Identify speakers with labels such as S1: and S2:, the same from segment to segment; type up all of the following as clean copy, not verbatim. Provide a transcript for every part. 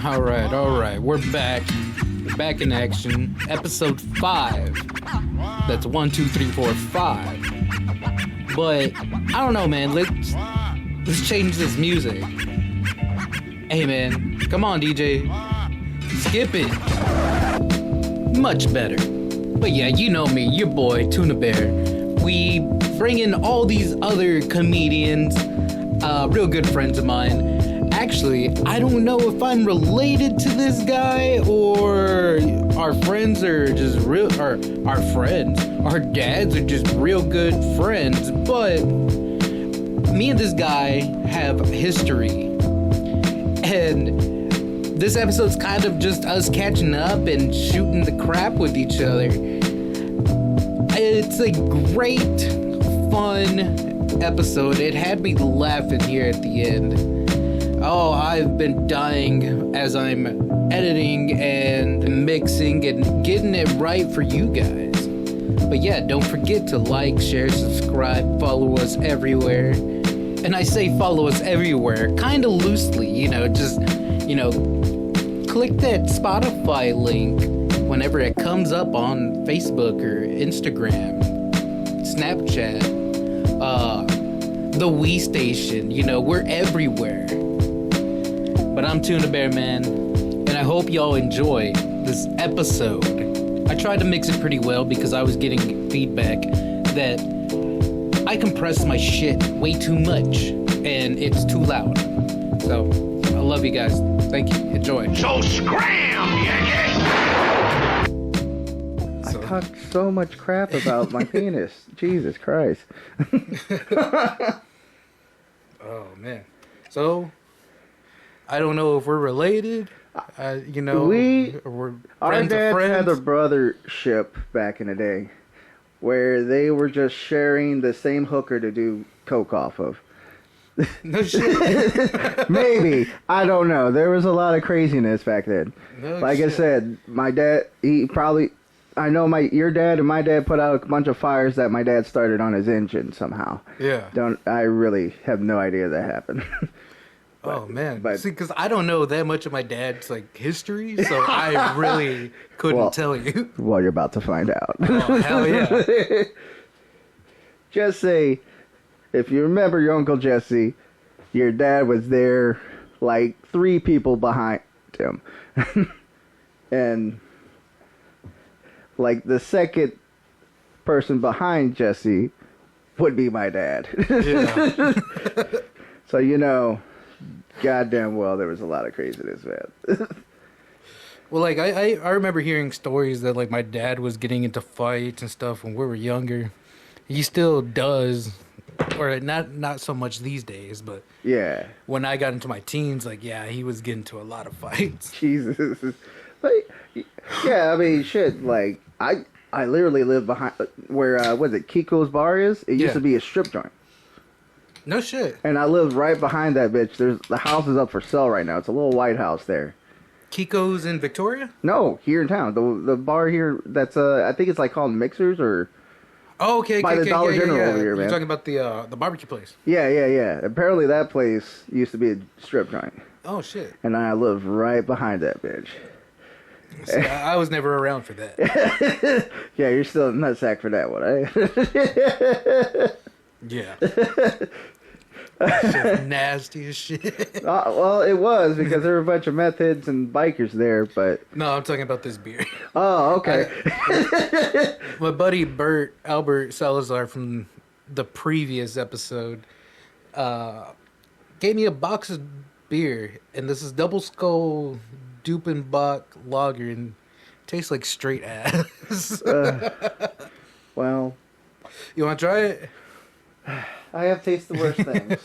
S1: All right. We're back. We're back in action. Episode 5. That's 1, 2, 3, 4, 5. But I don't know, man. Let's change this music. Hey, man. Come on, DJ. Skip it. Much better. But yeah, you know me, your boy, TunaBear. We bring in all these other comedians, real good friends of mine. Actually, I don't know if I'm related to this guy or our friends are just real, or our friends, our dads are just real good friends. But me and this guy have history. And this episode's kind of just us catching up and shooting the crap with each other. It's a great, fun episode. It had me laughing here at the end. Oh, I've been dying as I'm editing and mixing and getting it right for you guys. But yeah, don't forget to like, share, subscribe, follow us everywhere. And I say follow us everywhere kind of loosely, just, click that Spotify link whenever it comes up on Facebook or Instagram, Snapchat, the Wii Station, we're everywhere. But I'm TunaBear, man, and I hope y'all enjoy this episode. I tried to mix it pretty well because I was getting feedback that I compress my shit way too much and it's too loud. So, I love you guys. Thank you. Enjoy.
S2: So scram, Yankee!
S3: I talked so much crap about my penis. Jesus Christ.
S1: Oh, man. So, I don't know if we're related, we're
S3: our
S1: friends
S3: dad
S1: of friends.
S3: had a brothership back in the day where they were just sharing the same hooker to do coke off of.
S1: No shit.
S3: Maybe. I don't know. There was a lot of craziness back then.
S1: No
S3: like
S1: shit.
S3: I said, my dad, I know your dad and my dad put out a bunch of fires that my dad started on his engine somehow.
S1: Yeah.
S3: I really have no idea that happened.
S1: Oh man! See, because I don't know that much of my dad's history, so I really couldn't tell you.
S3: Well, you're about to find out.
S1: Oh hell yeah!
S3: Just say, if you remember your Uncle Jesse, your dad was there, 3 people behind him, and the second person behind Jesse would be my dad.
S1: Yeah.
S3: So goddamn well, there was a lot of craziness, man.
S1: Well, I remember hearing stories that my dad was getting into fights and stuff when we were younger. He still does, or not so much these days, but
S3: yeah.
S1: When I got into my teens, he was getting into a lot of fights.
S3: Jesus, yeah, I mean, shit. I literally lived behind where was it Kiko's bar is? It used to be a strip joint.
S1: No shit.
S3: And I lived right behind that bitch. The house is up for sale right now. It's a little white house there.
S1: Kiko's in Victoria?
S3: No, here in town. The bar here that's I think it's called Mixers or.
S1: Oh, okay.
S3: By the Dollar General over here, man.
S1: You're talking about the barbecue place.
S3: Yeah. Apparently that place used to be a strip joint.
S1: Oh shit.
S3: And I lived right behind that bitch.
S1: See, I was never around for that.
S3: Yeah, you're still a nutsack for that one, eh?
S1: Yeah. Shit, nasty as shit.
S3: Well, it was because there were a bunch of meth heads and bikers there, but...
S1: No, I'm talking about this beer.
S3: Oh, okay.
S1: My buddy Albert Salazar from the previous episode gave me a box of beer, and this is Double Skull Dupenbach Lager, and it tastes like straight ass.
S3: Well...
S1: You want to try it?
S3: I have tasted worse things.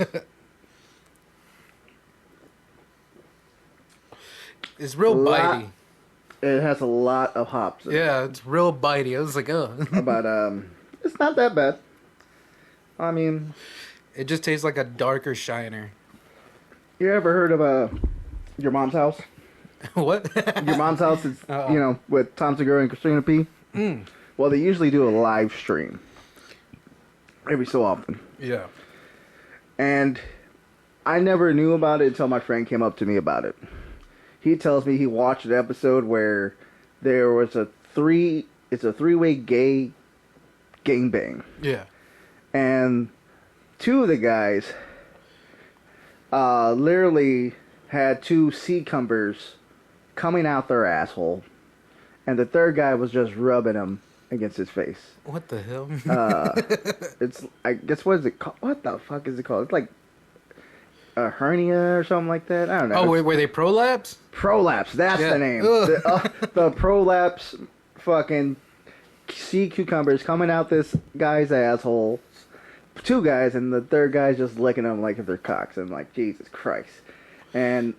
S1: It's real bitey.
S3: It has a lot of hops in it.
S1: Yeah, it's real bitey. I was like, oh.
S3: But it's not that bad. I mean...
S1: It just tastes like a darker shiner.
S3: You ever heard of Your Mom's House?
S1: What?
S3: Your Mom's House is, with Tom Segura and Christina P.
S1: Mm.
S3: Well, they usually do a live stream. Every so often.
S1: Yeah.
S3: And I never knew about it until my friend came up to me about it. He tells me he watched an episode where there was a three-way gay gangbang.
S1: Yeah.
S3: And two of the guys literally had two sea cumbers coming out their asshole, and the third guy was just rubbing him against his face.
S1: What the hell?
S3: It's, I guess, what is it called? What the fuck is it called? It's like a hernia or something like that. I don't know.
S1: Oh, were they prolapse?
S3: Prolapse, that's the name. The prolapse fucking sea cucumbers coming out this guy's asshole. Two guys, and the third guy's just licking them like if they're cocks. I'm like, Jesus Christ. And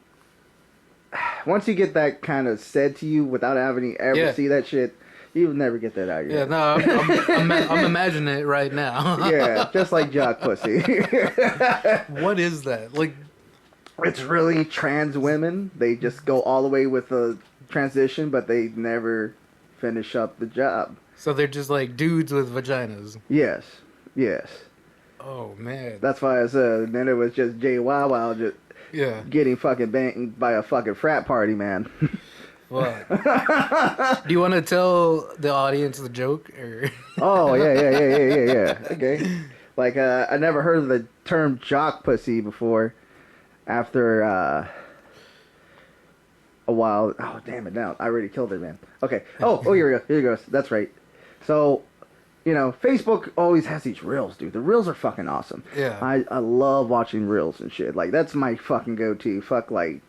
S3: once you get that kind of said to you without having to ever see that shit, you'll never get that out of your head.
S1: Yeah, no, I'm imagining it right now.
S3: Yeah, just like jock pussy.
S1: What is that? Like,
S3: it's really trans women. They just go all the way with the transition, but they never finish up the job.
S1: So they're just like dudes with vaginas.
S3: Yes.
S1: Oh, man.
S3: That's why I said, and then it was just Jay Wow just getting fucking banged by a fucking frat party, man.
S1: What? Do you want to tell the audience the joke? Or?
S3: Oh, yeah. Okay. Like, I never heard of the term jock pussy before. After a while. Oh, damn it, now. I already killed it, man. Okay. Oh, here we go. Here it goes. That's right. So, you know, Facebook always has these reels, dude. The reels are fucking awesome.
S1: Yeah.
S3: I love watching reels and shit. Like, that's my fucking go-to. Fuck, like,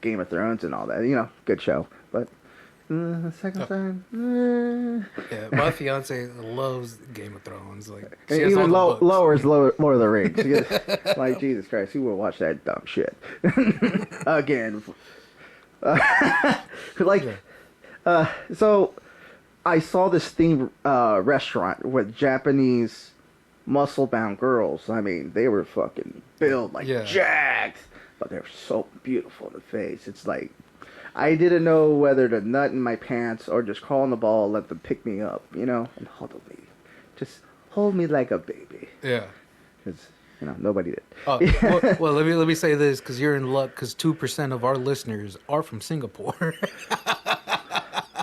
S3: Game of Thrones and all that. You know, good show. But the second time...
S1: Yeah, my fiance loves Game of Thrones. Like, she
S3: and
S1: has
S3: even
S1: all the books.
S3: lowers Lord of the Rings. Like, Jesus Christ, who will watch that dumb shit? Again. So... I saw this themed restaurant with Japanese muscle-bound girls. I mean, they were fucking built like jacked, but they were so beautiful in the face. It's like, I didn't know whether to nut in my pants or just crawl on the ball and let them pick me up, you know, and huddle me. Just hold me like a baby.
S1: Yeah.
S3: Because, you know, nobody did.
S1: Oh, well, let me say this, because you're in luck, because 2% of our listeners are from Singapore.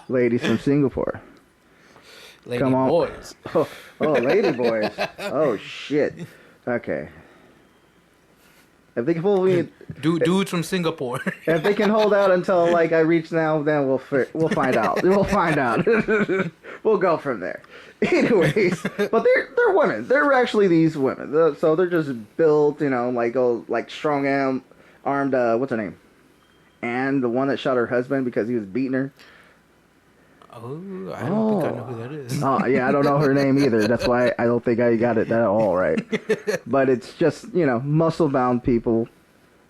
S3: Ladies from Singapore.
S1: Lady
S3: Come on.
S1: boys.
S3: Oh, lady boys. Oh, shit. Okay. If they can pull me...
S1: Dudes from Singapore.
S3: If they can hold out until, like, I reach now, then we'll find out. We'll find out. We'll go from there. Anyways, but they're women. They're actually these women. So they're just built, you know, like strong-armed, what's her name? And the one that shot her husband because he was beating her.
S1: Oh, I don't think I know who that is.
S3: Oh, yeah, I don't know her name either. That's why I don't think I got it at all right. But it's just, you know, muscle-bound people.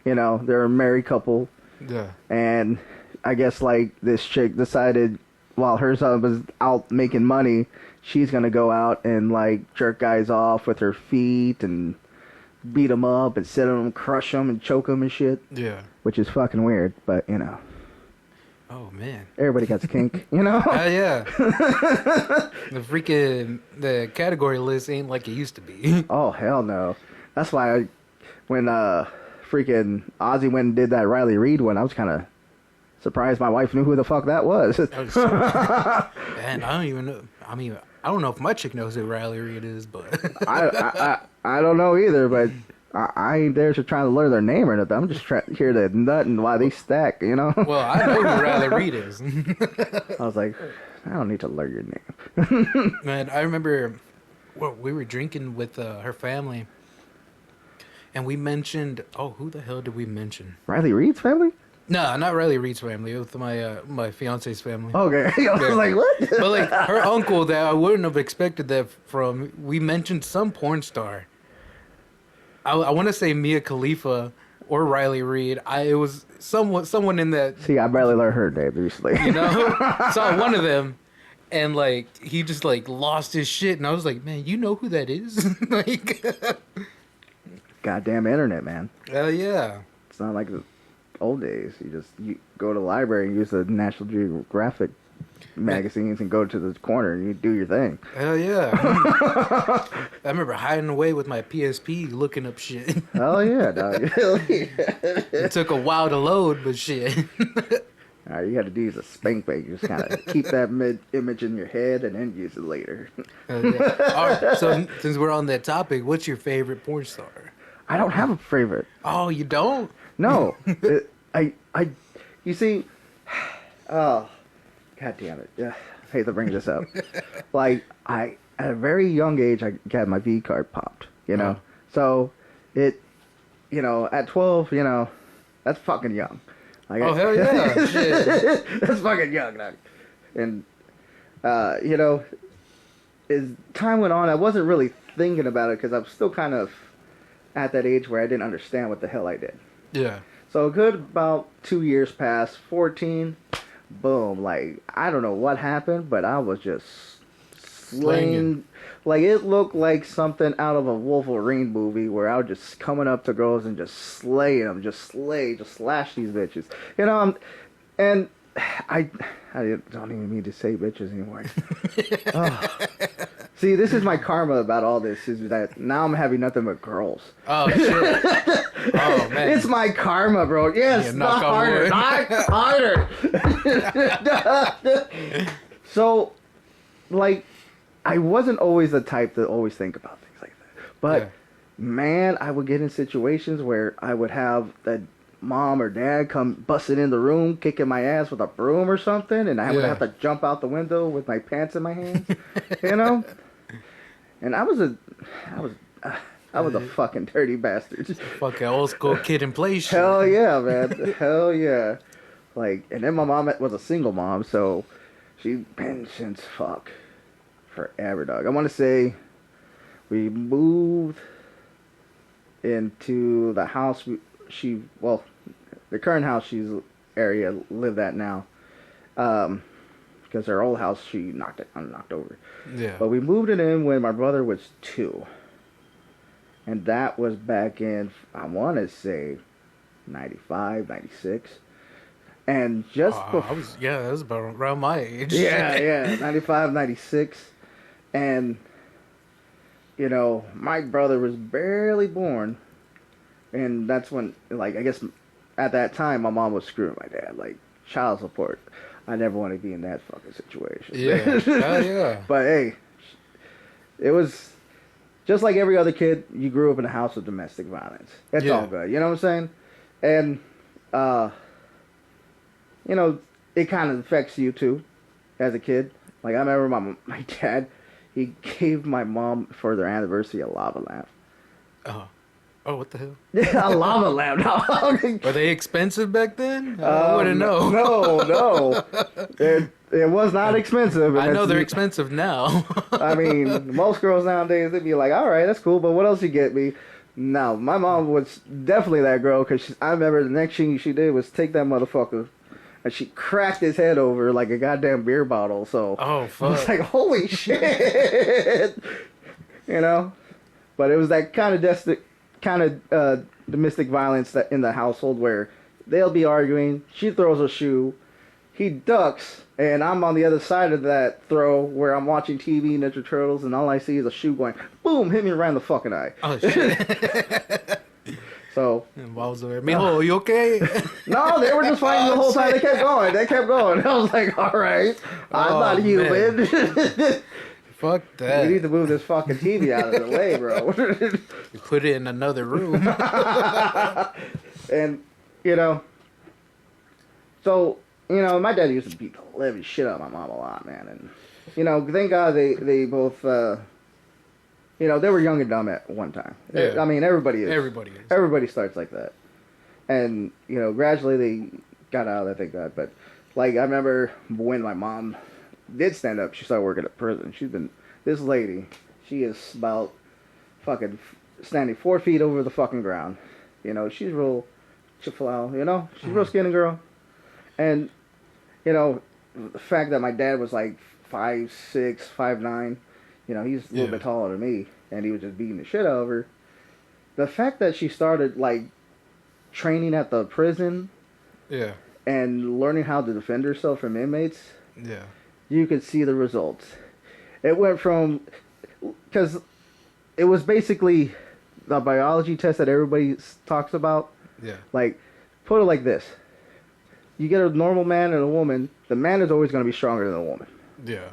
S3: You know, they're a married couple.
S1: Yeah.
S3: And I guess, like, this chick decided while her son was out making money, she's going to go out and, like, jerk guys off with her feet and beat them up and sit on them, crush them and choke them and shit.
S1: Yeah.
S3: Which is fucking weird, but, you know.
S1: Oh, man.
S3: Everybody got a kink, you know?
S1: Yeah. The category list ain't like it used to be.
S3: Oh, hell no. That's why when freaking Ozzy went and did that Riley Reid one, I was kind of surprised my wife knew who the fuck that was.
S1: Man, I don't even know. I mean, I don't know if my chick knows who Riley Reid is, but...
S3: I don't know either, but... I ain't there to try to learn their name or nothing. I'm just here to nut and why they stack, you know?
S1: Well, I know who Riley Reid is.
S3: I was like, I don't need to learn your name.
S1: Man, I remember we were drinking with her family, and we mentioned... Oh, who the hell did we mention?
S3: Riley Reid's family?
S1: No, not Riley Reid's family. It was my fiance's family.
S3: Okay. I was like, what?
S1: But, like, her uncle that I wouldn't have expected that from... We mentioned some porn star. I want to say Mia Khalifa or Riley Reid. It was someone in that.
S3: See, I barely learned her name recently.
S1: You know, saw one of them, and like he just like lost his shit, and I was like, man, you know who that is? Like,
S3: goddamn internet, man.
S1: Hell yeah.
S3: It's not like the old days. You go to the library and use the National Geographic magazines and go to the corner and you do your thing.
S1: Hell yeah. I remember hiding away with my PSP looking up shit.
S3: Hell yeah, dog. Hell yeah.
S1: It took a while to load, but shit.
S3: All right, you got to do is a spank bank. You just kind of keep that image in your head and then use it later.
S1: Yeah. All right, so since we're on that topic, what's your favorite porn star?
S3: I don't have a favorite.
S1: Oh, you don't?
S3: No. You see, oh, God damn it. I hate to bring this up. Like, at a very young age, I got my V card popped, you know? So, at 12, that's fucking young. Like,
S1: oh, hell yeah. Shit.
S3: That's fucking young, dog. And, as time went on, I wasn't really thinking about it because I'm still kind of at that age where I didn't understand what the hell I did.
S1: Yeah.
S3: So a good about 2 years passed, 14, boom. Like, I don't know what happened, but I was just slaying. Like, it looked like something out of a Wolverine movie where I was just coming up to girls and just slaying them, just slash these bitches. And I don't even mean to say bitches anymore. Oh. See, this is my karma about all this, is that now I'm having nothing but girls.
S1: Oh, shit. Oh, man.
S3: It's my karma, bro. Yes,
S1: Yeah,
S3: not harder. Not harder. So, like, I wasn't always the type to always think about things like that. But, man, I would get in situations where I would have that mom or dad come busting in the room, kicking my ass with a broom or something, and I would have to jump out the window with my pants in my hands, And I was a fucking dirty bastard.
S1: Fucking old school kid and play shit.
S3: Hell yeah, man. Hell yeah. Like, and then my mom was a single mom, so she's been since forever, dog. I want to say we moved into the house the current house she's lived at now, because her old house she knocked over.
S1: Yeah.
S3: But we moved it in when my brother was 2, and that was back in, I want to say, 95, 96. And just
S1: that was about around my age.
S3: Yeah, 95, 96. And, my brother was barely born. And that's when, like, I guess at that time, my mom was screwing my dad. Like, child support. I never want to be in that fucking situation.
S1: Yeah. Hell yeah.
S3: But, hey, it was just like every other kid. You grew up in a house of domestic violence. It's all good. You know what I'm saying? And, it kind of affects you, too, as a kid. Like, I remember my dad, he gave my mom, for their anniversary, a lava lamp.
S1: Oh, what the hell?
S3: A lava lamp.
S1: Were they expensive back then? I wouldn't know.
S3: No. It was not expensive.
S1: I know they're expensive now.
S3: I mean, most girls nowadays, they'd be like, all right, that's cool, but what else you get me? No, my mom was definitely that girl, because I remember the next thing she did was take that motherfucker, and she cracked his head over like a goddamn beer bottle. So,
S1: oh, fuck.
S3: I was like, holy shit. But it was that kind of domestic violence that in the household where they'll be arguing, she throws a shoe, he ducks, and I'm on the other side of that throw where I'm watching TV, Ninja Turtles, and all I see is a shoe going, boom, hit me around the fucking eye.
S1: Oh, shit.
S3: So,
S1: Mijo, you okay?
S3: No, they were just fighting the whole time. They kept going. I was like, all right, I'm not human.
S1: Fuck that.
S3: We need to move this fucking TV out of the way, bro.
S1: You put it in another room.
S3: And, so, my dad used to beat the living shit out of my mom a lot, man. And, thank God they both, they were young and dumb at one time.
S1: Yeah.
S3: I mean, everybody is.
S1: Everybody is.
S3: Everybody starts like that. And, gradually they got out of that, thank God. But, like, I remember when my mom did stand up, she started working at prison. This lady, she is about fucking standing 4 feet over the fucking ground. She's real chiflau, she's a real skinny girl. And, the fact that my dad was like 5'6", 5'9", he's a little bit taller than me, and he was just beating the shit out of her. The fact that she started, like, training at the prison and learning how to defend herself from inmates,
S1: Yeah.
S3: You could see the results. It went from, because it was basically the biology test that everybody talks about.
S1: Yeah.
S3: Like, put it like this. You get a normal man and a woman, the man is always going to be stronger than the woman.
S1: Yeah.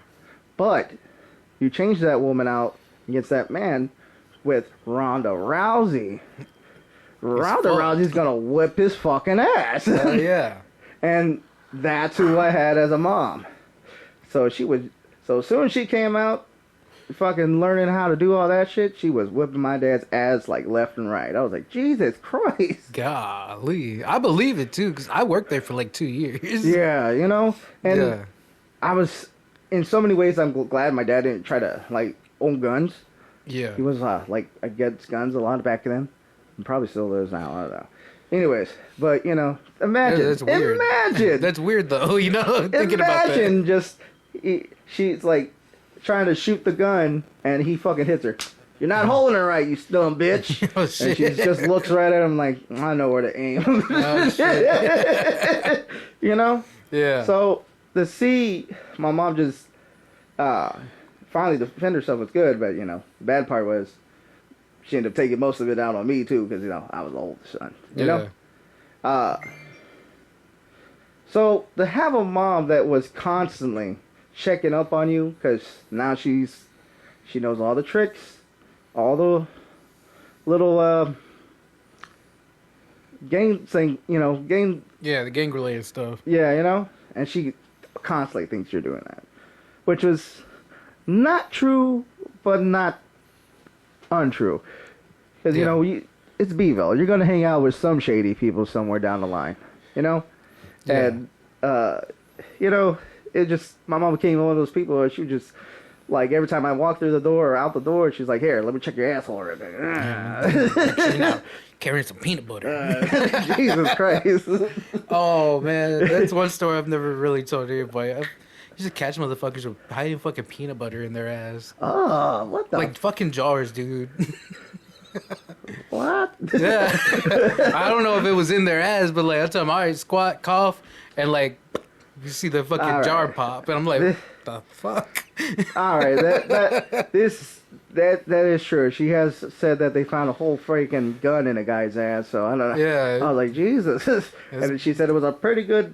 S3: But you change that woman out against that man with Ronda Rousey. Ronda Rousey's going to whip his fucking ass.
S1: Yeah.
S3: And that's who I had as a mom. So as soon as she came out, fucking learning how to do all that shit, she was whipping my dad's ass like left and right. I was like, Jesus Christ.
S1: Golly. I believe it too, because I worked there for like 2 years.
S3: Yeah, you know? And
S1: yeah.
S3: I was, in so many ways, I'm glad my dad didn't try to, like, own guns.
S1: Yeah.
S3: He was, like, against guns a lot back then. And probably still is now. I don't know. Anyways, but, you know, imagine.
S1: Yeah, that's weird.
S3: Imagine.
S1: That's weird, though, you know, thinking about that.
S3: Imagine just, she's, like, trying to shoot the gun, and he fucking hits her. You're not holding her right, you dumb bitch.
S1: Oh, shit.
S3: And she just looks right at him like, I know where to aim.
S1: Oh, shit.
S3: You know?
S1: Yeah.
S3: So, to see my mom just finally defend herself was good, but, you know, the bad part was she ended up taking most of it out on me, too, because, you know, I was the oldest son. You know? So, to have a mom that was constantly checking up on you, because now she knows all the tricks, all the little game thing, you know, game.
S1: Yeah, the gang related stuff.
S3: Yeah, you know, and she constantly thinks you're doing that, which was not true, but not untrue, because you know it's Beeville. You're gonna hang out with some shady people somewhere down the line, you know, and you know. It just, my mom became one of those people where she would just, like, every time I walk through the door or out the door, she's like, here, let me check your asshole real quick.
S1: You know, carrying some peanut butter.
S3: Jesus Christ.
S1: Oh, man. That's one story I've never really told anybody. I used to catch motherfuckers with hiding fucking peanut butter in their ass.
S3: Oh, what the?
S1: Like, fucking jars, dude.
S3: What?
S1: Yeah. I don't know if it was in their ass, but, like, I tell them, all right, squat, cough, and, like, you see the fucking jar pop, and I'm like, what the fuck?
S3: All right, that is true. She has said that they found a whole freaking gun in a guy's ass, so I don't know.
S1: Yeah.
S3: I was like, Jesus. And she said it was a pretty good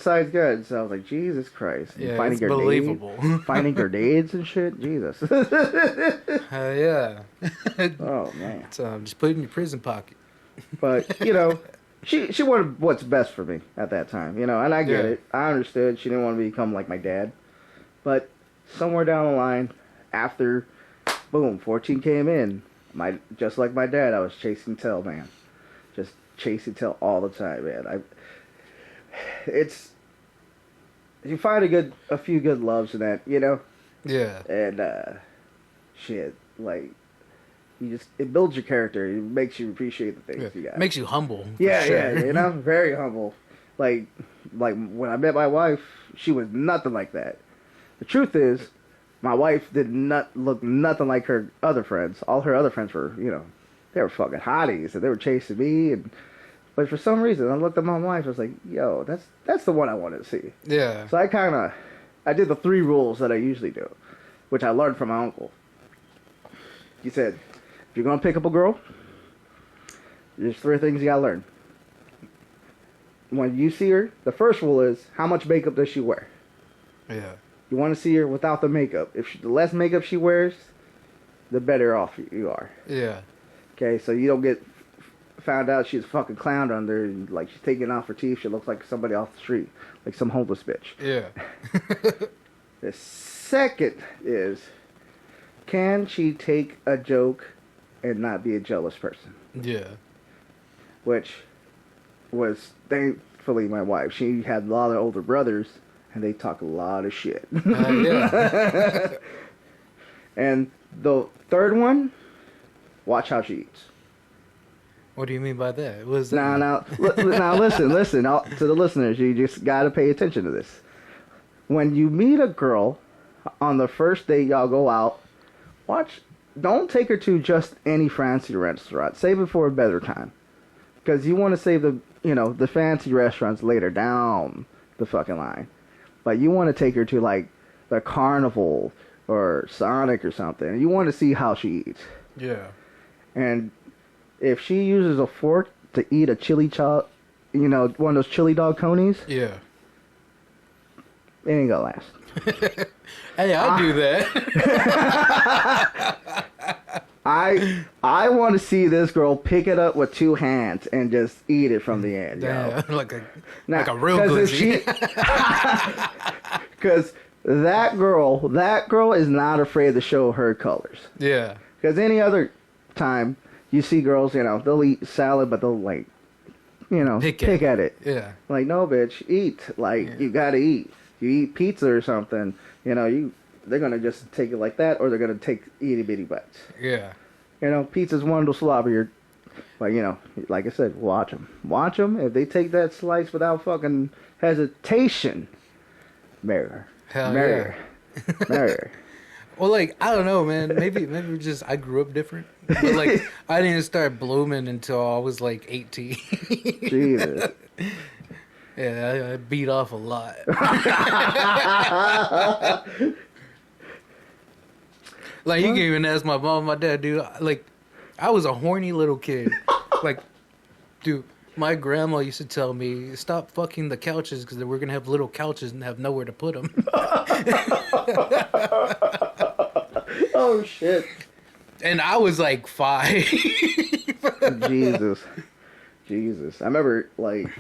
S3: size gun, so I was like, Jesus Christ.
S1: Yeah,
S3: finding
S1: it's
S3: grenades,
S1: believable.
S3: Finding grenades and shit? Jesus.
S1: Yeah.
S3: Oh, man.
S1: So just put it in your prison pocket.
S3: But, you know, she wanted what's best for me at that time, you know, and I get it. I understood. She didn't want to become like my dad. But somewhere down the line, after, boom, 14 came in, just like my dad, I was chasing tail, man. Just chasing tail all the time, man. You find a few good loves in that, you know?
S1: Yeah.
S3: And, shit, like, it builds your character. It makes you appreciate the things you got.
S1: Makes you humble.
S3: Yeah,
S1: sure.
S3: yeah, you know, very humble. Like when I met my wife, she was nothing like that. The truth is, my wife did not look nothing like her other friends. All her other friends were, you know, they were fucking hotties, and they were chasing me. But for some reason, I looked at my wife. I was like, yo, that's the one I wanted to see.
S1: Yeah.
S3: So I did the 3 rules that I usually do, which I learned from my uncle. He said, if you're going to pick up a girl, there's 3 things you got to learn. When you see her, the first rule is, how much makeup does she wear?
S1: Yeah.
S3: You want to see her without the makeup. The less makeup she wears, the better off you are.
S1: Yeah.
S3: Okay, so you don't get found out she's a fucking clown under, and like she's taking off her teeth. She looks like somebody off the street, like some homeless bitch.
S1: Yeah.
S3: The second is, can she take a joke and not be a jealous person?
S1: Yeah.
S3: Which was thankfully my wife. She had a lot of older brothers, and they talk a lot of shit.
S1: Yeah.
S3: And the third one, watch how she eats.
S1: What do you mean by that? What is that?
S3: Now, listen. To the listeners, you just got to pay attention to this. When you meet a girl on the first date, y'all go out, don't take her to just any fancy restaurant. Save it for a better time. Because you want to save the fancy restaurants later down the fucking line. but you want to take her to like the carnival or Sonic or something, and you want to see how she eats.
S1: Yeah.
S3: And if she uses a fork to eat a chili one of those chili dog conies,
S1: Yeah.
S3: it ain't gonna last.
S1: Hey, I'll do that.
S3: I want to see this girl pick it up with 2 hands and just eat it from the end.
S1: Damn, like a real
S3: Because
S1: glizzy.
S3: because that girl is not afraid to show her colors.
S1: Yeah.
S3: Because any other time you see girls, they'll eat salad, but they'll like, pick at it.
S1: Yeah.
S3: Like, no, bitch, eat. Like, you gotta eat. You eat pizza or something, they're gonna just take it like that, or they're gonna take itty bitty bites.
S1: Yeah.
S3: Pizza's one of those slobbier. But like I said, watch them. Watch them. If they take that slice without fucking hesitation, marry her.
S1: Hell
S3: marry
S1: yeah.
S3: her. Marry her.
S1: Well, like, I don't know, man. Maybe just I grew up different. But, like, I didn't start blooming until I was, like, 18.
S3: Jesus.
S1: Yeah, I beat off a lot. Like, you can even ask my mom and my dad, dude. Like, I was a horny little kid. Like, dude, my grandma used to tell me, stop fucking the couches because we're going to have little couches and have nowhere to put them.
S3: Oh, shit.
S1: And I was like 5.
S3: Jesus. I remember, like,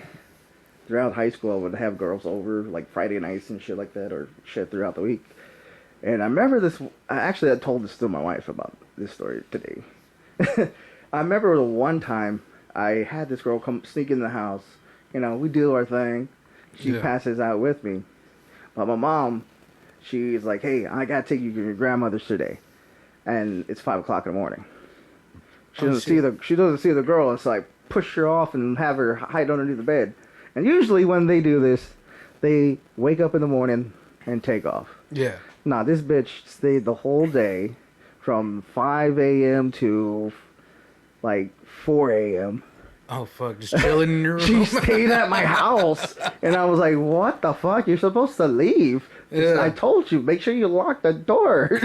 S3: throughout high school, I would have girls over, like, Friday nights and shit like that, or shit throughout the week. And I remember this, I told this to my wife about this story today. I remember the one time I had this girl come sneak in the house. We do our thing. She passes out with me. But my mom, she's like, hey, I gotta take you to your grandmother's today. And it's 5 o'clock in the morning. She doesn't see the girl. It's like, push her off and have her hide underneath the bed. And usually when they do this, they wake up in the morning and take off.
S1: Yeah.
S3: Nah, this bitch stayed the whole day from 5 a.m. to like 4 a.m.
S1: Oh, fuck. Just chilling in your room.
S3: She stayed at my house. And I was like, what the fuck? You're supposed to leave.
S1: Yeah.
S3: I told you, make sure you lock the door.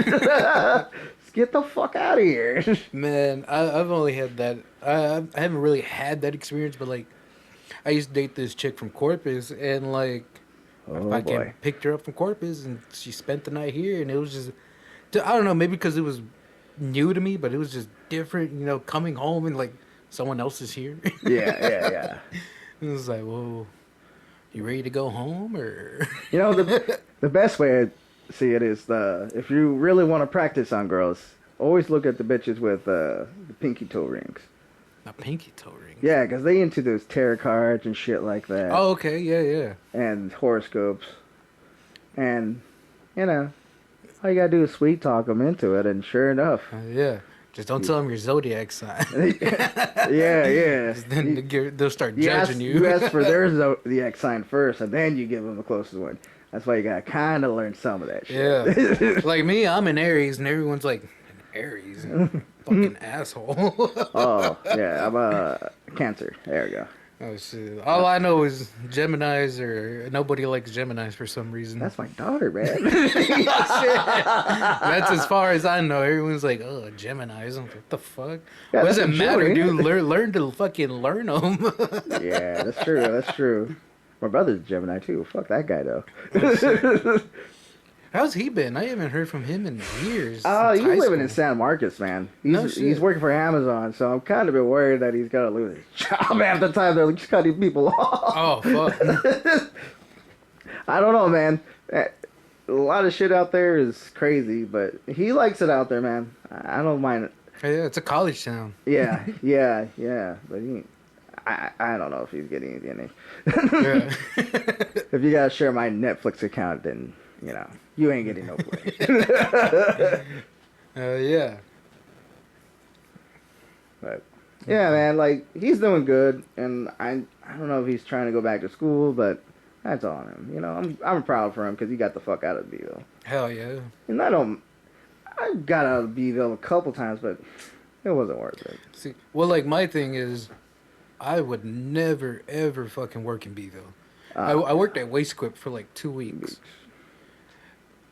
S3: Get the fuck out of here.
S1: Man, I've only had that. I haven't really had that experience, but, like, I used to date this chick from Corpus, and, like, I picked her up from Corpus, and she spent the night here, and it was just, I don't know, maybe because it was new to me, but it was just different, coming home and, like, someone else is here.
S3: Yeah.
S1: It was like, whoa, you ready to go home, or?
S3: The best way I see it is, if you really want to practice on girls, always look at the bitches with the pinky toe rings.
S1: A pinky toe ring?
S3: Yeah, because they into those tarot cards and shit like that.
S1: Oh, okay, yeah.
S3: And horoscopes. And, all you gotta do is sweet talk them into it, and sure enough.
S1: Yeah. Just don't tell them your zodiac sign.
S3: Yeah.
S1: Then they'll start judging you.
S3: You ask for their zodiac sign first, and then you give them the closest one. That's why you gotta kind of learn some of that shit.
S1: Yeah. Like me, I'm an Aries, and everyone's like, Aries? Fucking asshole.
S3: Oh, yeah, I'm a Cancer. There we go.
S1: Oh, shit. All I know is Geminis, or nobody likes Geminis for some reason.
S3: That's my daughter, man.
S1: That's as far as I know. Everyone's like, oh, Geminis. I'm like, what the fuck?
S3: Yeah,
S1: what does
S3: that's
S1: it matter,
S3: Gemini.
S1: dude? Learn to fucking learn them.
S3: Yeah, that's true. My brother's a Gemini, too. Fuck that guy, though.
S1: How's he been? I haven't heard from him in years.
S3: He's
S1: since high
S3: living
S1: school.
S3: in San Marcos, man.
S1: No shit.
S3: He's working for Amazon, so I'm kind of bit worried that he's gonna lose his job half the time. They're just cutting people off.
S1: Oh, fuck.
S3: I don't know, man. A lot of shit out there is crazy, but he likes it out there, man. I don't mind it.
S1: Yeah, it's a college town.
S3: Yeah. But I don't know if he's getting anything.
S1: Yeah.
S3: If you gotta share my Netflix account, then you ain't getting no play.
S1: Yeah.
S3: But yeah, man, like he's doing good, and I don't know if he's trying to go back to school, but that's on him. I'm proud for him because he got the fuck out of Beeville.
S1: Hell yeah.
S3: And I got out of Beeville a couple times, but it wasn't worth it.
S1: See, well, like my thing is, I would never ever fucking work in Beeville. I worked at Waste Equip for like 2 weeks.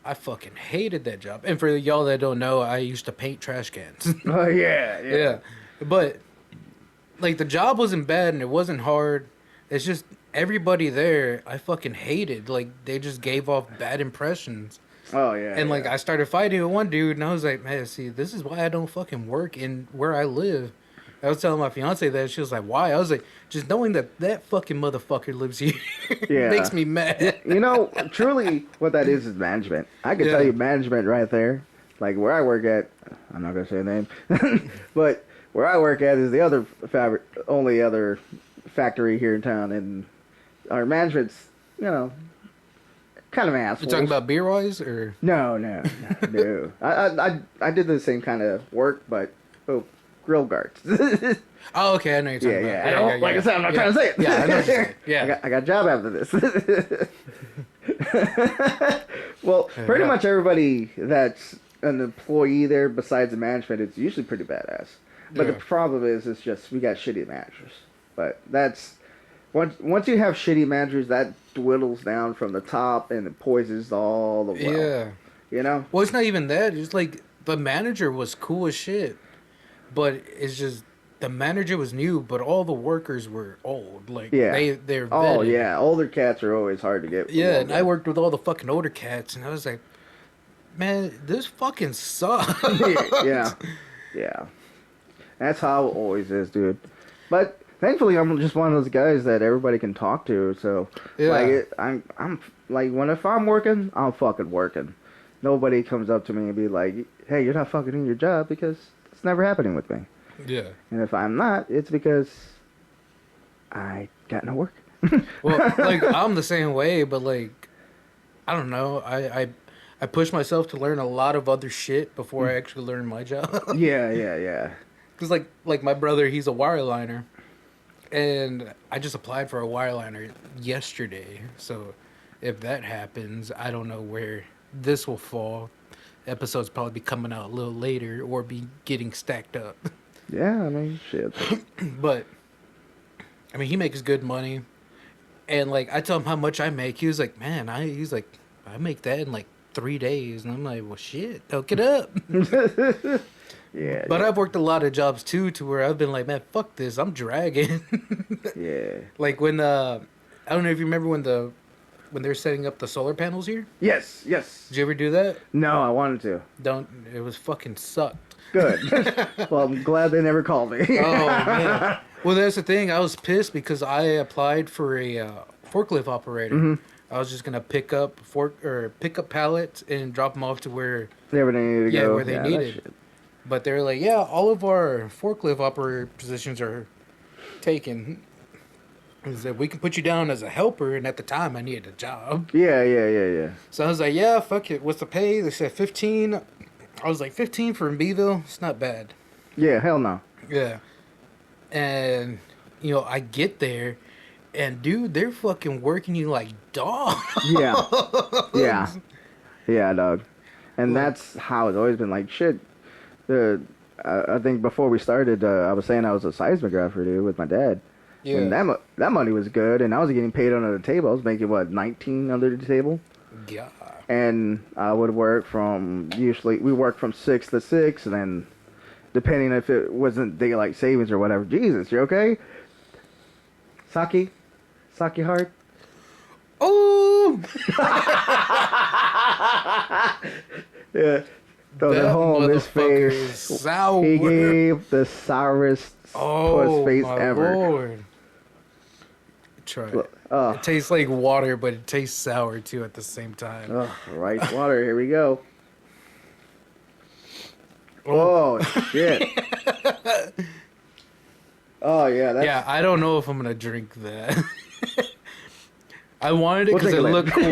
S1: I fucking hated that job. And for y'all that don't know, I used to paint trash cans.
S3: Oh, yeah.
S1: Yeah. But, like, the job wasn't bad and it wasn't hard. It's just everybody there I fucking hated. Like, they just gave off bad impressions.
S3: Oh, yeah.
S1: And, like, I started fighting with one dude, and I was like, man, see, this is why I don't fucking work in where I live. I was telling my fiance that. She was like, why? I was like, just knowing that fucking motherfucker lives here makes me mad.
S3: You know, truly, what that is management. I can tell you management right there. Like, where I work at, I'm not going to say a name, but where I work at is the only other factory here in town, and our management's, you know, kind of assholes.
S1: You talking about beer-wise, or?
S3: No. I did the same kind of work, but, grill guards.
S1: Oh, okay, I know you're talking about.
S3: Yeah. Like I said, I'm not trying to say it.
S1: Yeah, I know what you're saying. Yeah.
S3: I got a job after this. Well, pretty much everybody that's an employee there, besides the management, it's usually pretty badass. But the problem is, it's just, we got shitty managers. But that's, once you have shitty managers, that dwindles down from the top and it poisons all the well.
S1: Yeah.
S3: You know?
S1: Well, it's not even that. It's like, the manager was cool as shit. But it's just, the manager was new, but all the workers were old. Like, they're vetted.
S3: Oh, yeah. Older cats are always hard to get.
S1: Yeah, and I worked with all the fucking older cats, and I was like, man, this fucking sucks.
S3: Yeah. That's how it always is, dude. But thankfully, I'm just one of those guys that everybody can talk to. So, I'm like, if I'm working, I'm fucking working. Nobody comes up to me and be like, hey, you're not fucking in your job, because it's never happening with me.
S1: Yeah.
S3: And if I'm not, it's because I got no work.
S1: Well, like, I'm the same way, but, like, I don't know. I push myself to learn a lot of other shit before I actually learn my job.
S3: Yeah.
S1: Because, like my brother, he's a wireliner. And I just applied for a wireliner yesterday. So if that happens, I don't know where this will fall. Episodes probably be coming out a little later or be getting stacked up.
S3: Yeah, I mean, shit.
S1: But, I mean, he makes good money. And, like, I tell him how much I make. He was like, man, I make that in, like, 3 days. And I'm like, well, shit, hook it up.
S3: Yeah.
S1: But I've worked a lot of jobs, too, to where I've been like, man, fuck this. I'm dragging.
S3: Yeah.
S1: Like, when, I don't know if you remember when they're setting up the solar panels here.
S3: Yes.
S1: Did you ever do that?
S3: No, I wanted to.
S1: It was fucking sucked.
S3: Good. Well, I'm glad they never called me.
S1: Oh, man. Well, that's the thing. I was pissed because I applied for a forklift operator. Mm-hmm. I was just gonna pick up pallets and drop them off to where
S3: they needed to go.
S1: Where they needed. But they're like, yeah, all of our forklift operator positions are taken. He said, we can put you down as a helper, and at the time, I needed a job.
S3: Yeah.
S1: So I was like, yeah, fuck it. What's the pay? They said 15. I was like, 15 for Beeville? It's not bad.
S3: Yeah, hell no.
S1: Yeah. And, you know, I get there, and, dude, they're fucking working you like dogs.
S3: Yeah, dog. And that's how it's always been. Like, shit. I think before we started, I was saying I was a seismographer, dude, with my dad. Yeah. And that money was good, and I was getting paid under the table. I was making, what, 19 under the table?
S1: Yeah.
S3: And I would work we worked from 6 to 6, and then depending if it wasn't daylight savings or whatever. Jesus, you okay? Sake hard?
S1: Oh!
S3: Yeah. Throw it home, his face.
S1: Sour.
S3: He gave the sourest puss face ever.
S1: Lord. Try it. It tastes like water, but it tastes sour too at the same time.
S3: Oh, rice water. Here we go. Oh, shit. Oh, yeah.
S1: Yeah, I don't know if I'm going to drink that. I wanted it because it looked cool.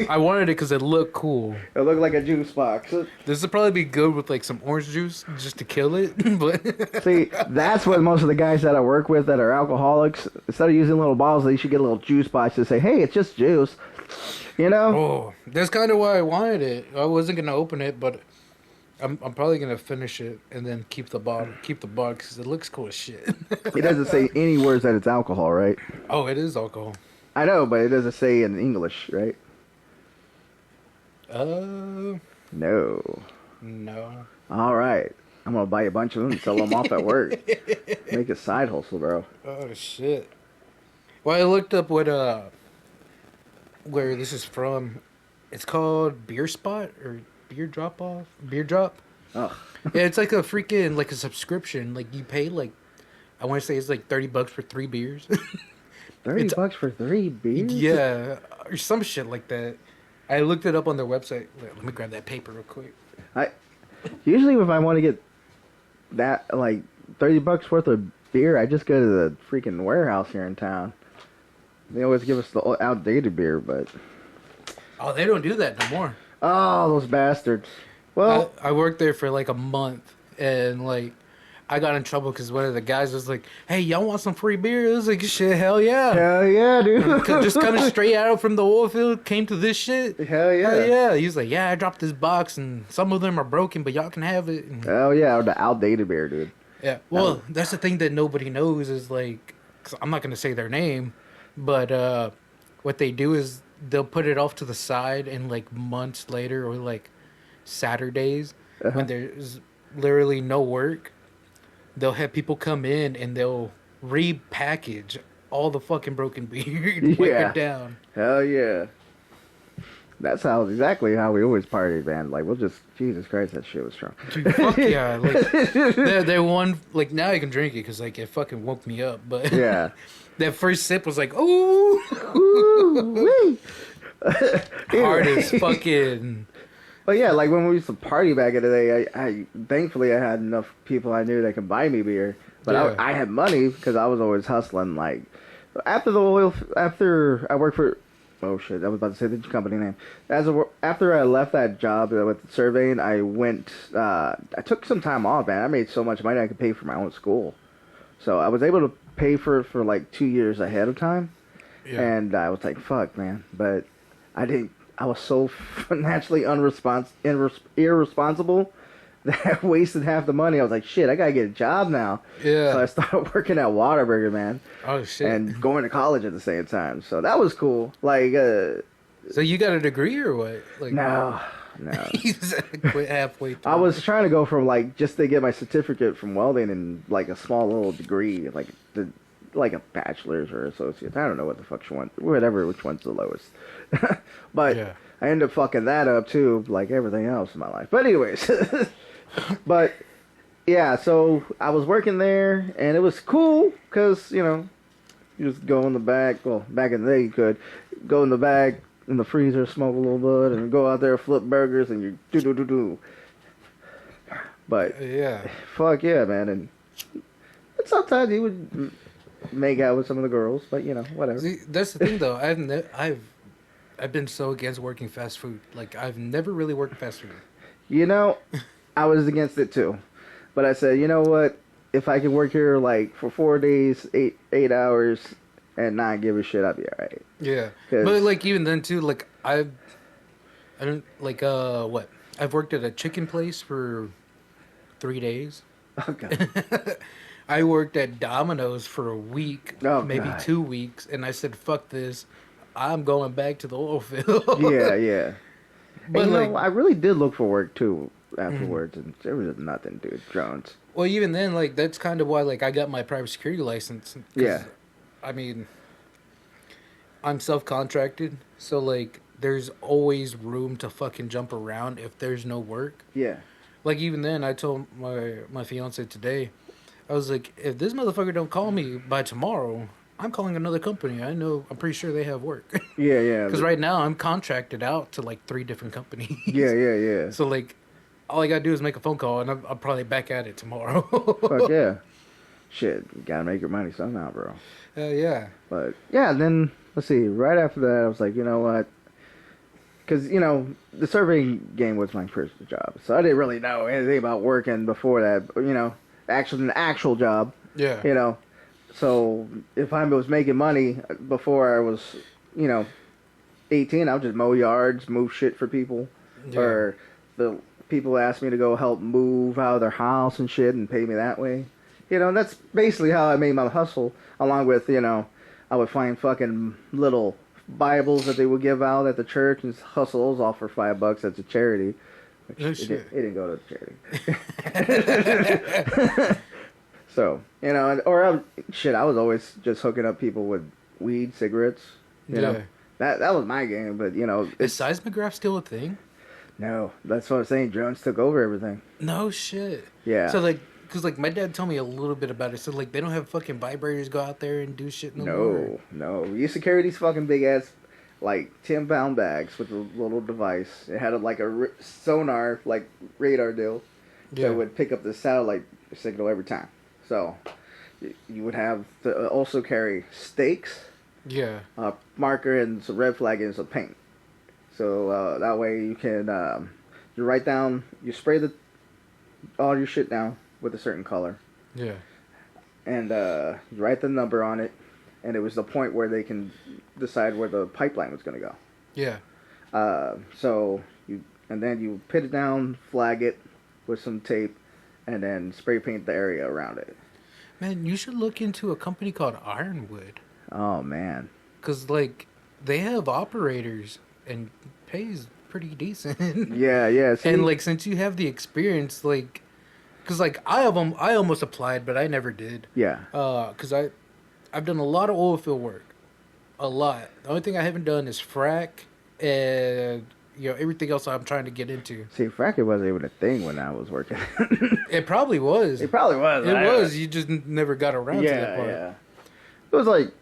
S1: I wanted it because it looked cool.
S3: It looked like a juice box.
S1: This would probably be good with like some orange juice just to kill it. But
S3: see, that's what most of the guys that I work with that are alcoholics, instead of using little bottles, they should get a little juice box to say, hey, it's just juice. You know?
S1: Oh, that's kind of why I wanted it. I wasn't going to open it, but I'm probably going to finish it and then keep the bottle because it looks cool as shit.
S3: It doesn't say any words that it's alcohol, right?
S1: Oh, it is alcohol.
S3: I know, but it doesn't say in English, right?
S1: No.
S3: No. All right. I'm going to buy a bunch of them and sell them off at work. Make a side hustle, bro.
S1: Oh, shit. Well, I looked up where this is from. It's called Beer Spot or Beer Drop Off? Beer Drop?
S3: Ugh.
S1: Yeah, it's like a freaking, like a subscription. Like, you pay, like, I want to say it's like $30 for 3 beers.
S3: $30 for 3 beers?
S1: Yeah, or some shit like that. I looked it up on their website. Let me grab that paper real quick.
S3: Usually if I want to get that, like, $30 worth of beer, I just go to the freaking warehouse here in town. They always give us the outdated beer, but...
S1: Oh, they don't do that no more.
S3: Oh, those bastards. Well...
S1: I worked there for, like, a month, and, like, I got in trouble because one of the guys was like, hey, y'all want some free beer? I was like, shit, hell yeah.
S3: Hell yeah, dude.
S1: Just coming straight out from the oil field, came to this shit.
S3: Hell yeah.
S1: Hell yeah. He was like, yeah, I dropped this box, and some of them are broken, but y'all can have it. And,
S3: hell yeah, the outdated beer, dude.
S1: yeah, well, that's the thing that nobody knows is, like, 'cause I'm not going to say their name, but what they do is they'll put it off to the side, and, like, months later or, like, Saturdays when there's literally no work, they'll have people come in and they'll repackage all the fucking broken beer and wipe it down.
S3: Hell yeah. That's exactly how we always partied, man. Like, we'll just, Jesus Christ, that shit was strong.
S1: Dude, fuck yeah. Like, that one, like, now I can drink it because, like, it fucking woke me up. But
S3: yeah.
S1: That first sip was like, ooh.
S3: Ooh,
S1: Hard as fucking...
S3: But yeah, like when we used to party back in the day, I thankfully I had enough people I knew that could buy me beer. But
S1: yeah.
S3: I had money because I was always hustling. Like after I worked for, oh shit, I was about to say the company name. After I left that job with surveying, I took some time off, man. I made so much money I could pay for my own school. So I was able to pay for it for like 2 years ahead of time. Yeah. And I was like, fuck, man. But I didn't. I was so financially irresponsible that I wasted half the money. I was like, shit, I gotta get a job now.
S1: Yeah.
S3: So I started working at Whataburger, man.
S1: Oh, shit.
S3: And going to college at the same time. So that was cool. Like,
S1: so you got a degree or what? Like,
S3: no.
S1: You quit halfway through.
S3: I was trying to go from, like, just to get my certificate from welding and, like, a small little degree, like a bachelor's or associate. I don't know what the fuck you want. Whatever, which one's the lowest. But yeah. I ended up fucking that up too, like everything else in my life. But anyways, but yeah, so I was working there and it was cool because, you know, you just go in the back. Well, back in the day you could go in the back in the freezer, smoke a little bud, and go out there, flip burgers, and you do. But
S1: yeah,
S3: fuck yeah, man. And sometimes he would make out with some of the girls, but you know, whatever.
S1: See, that's the thing though. I've been so against working fast food. Like, I've never really worked fast food.
S3: You know, I was against it too. But I said, you know what? If I can work here, like, for 4 days, 8 hours, and not give a shit, I'd be alright.
S1: Yeah. But, like, even then, too, like, I don't, like, what? I've worked at a chicken place for 3 days.
S3: Okay.
S1: I worked at Domino's for a week, maybe
S3: God.
S1: 2 weeks, and I said, fuck this. I'm going back to the oil field.
S3: Yeah. But
S1: and, like,
S3: I really did look for work, too, afterwards, and there was nothing, dude. Drones.
S1: Well, even then, like, that's kind of why, like, I got my private security license.
S3: Yeah.
S1: I mean, I'm self-contracted, so, like, there's always room to fucking jump around if there's no work.
S3: Yeah.
S1: Like, even then, I told my fiance today, I was like, if this motherfucker don't call me by tomorrow, I'm calling another company. I'm pretty sure they have work.
S3: Yeah.
S1: Because right now, I'm contracted out to, like, 3 different companies.
S3: Yeah.
S1: So, like, all I gotta do is make a phone call, and I'm probably back at it tomorrow.
S3: Fuck yeah. Shit, you gotta make your money somehow, bro.
S1: Yeah.
S3: But, yeah, then, let's see, right after that, I was like, you know what? Because, you know, the surveying game was my first job. So I didn't really know anything about working before that. But, you know, an actual job.
S1: Yeah.
S3: You know. So if I was making money before I was, you know, 18, I would just mow yards, move shit for people. Yeah. Or the people asked me to go help move out of their house and shit and pay me that way. You know, that's basically how I made my hustle, along with, you know, I would find fucking little Bibles that they would give out at the church and hustle those off for $5 as a charity. Which
S1: Oh,
S3: it
S1: shit.
S3: didn't go to charity. So, you know, I was always just hooking up people with weed, cigarettes. You know, that was my game. But you know,
S1: is seismograph still a thing?
S3: No, that's what I'm saying. Drones took over everything.
S1: No shit.
S3: Yeah.
S1: So like, cause like my dad told me a little bit about it. So like, they don't have fucking vibrators go out there and do shit no more.
S3: No. We used to carry these fucking big ass, like 10-pound bags with a little device. It had like a sonar, like radar deal, that would pick up the satellite signal every time. So you would have to also carry stakes, a marker, and some red flag and some paint. So that way you can you write down, you spray all your shit down with a certain color. Yeah. And you write the number on it, and it was the point where they can decide where the pipeline was going to go. Yeah. So then you put it down, flag it with some tape, and then spray paint the area around it.
S1: Man, you should look into a company called Ironwood.
S3: Oh man.
S1: Cause like they have operators and pays pretty decent.
S3: Yeah. See?
S1: And like since you have the experience, like, cause like I almost applied, but I never did. Yeah. Cause I've done a lot of oil field work, a lot. The only thing I haven't done is frack and everything else I'm trying to get into.
S3: See, fracking wasn't even a thing when I was working.
S1: It probably was.
S3: It probably was.
S1: It was. You just never got around to that part.
S3: Yeah. It was like,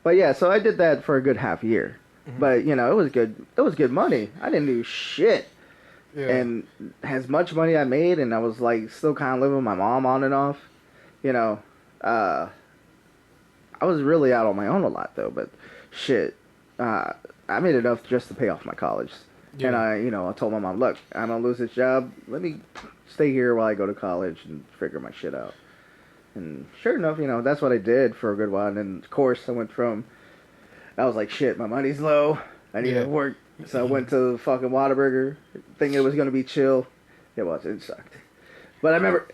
S3: but yeah. So I did that for a good half year. Mm-hmm. But it was good. It was good money. I didn't do shit. Yeah. And as much money I made, and I was like still kind of living with my mom on and off. I was really out on my own a lot though. But shit, I made enough just to pay off my college. Yeah. And I told my mom, look, I'm going to lose this job. Let me stay here while I go to college and figure my shit out. And sure enough, that's what I did for a good while. And then, of course, I was like, shit, my money's low. I need to work. So I went to fucking Whataburger, thinking it was going to be chill. It wasn't. It sucked. But I remember,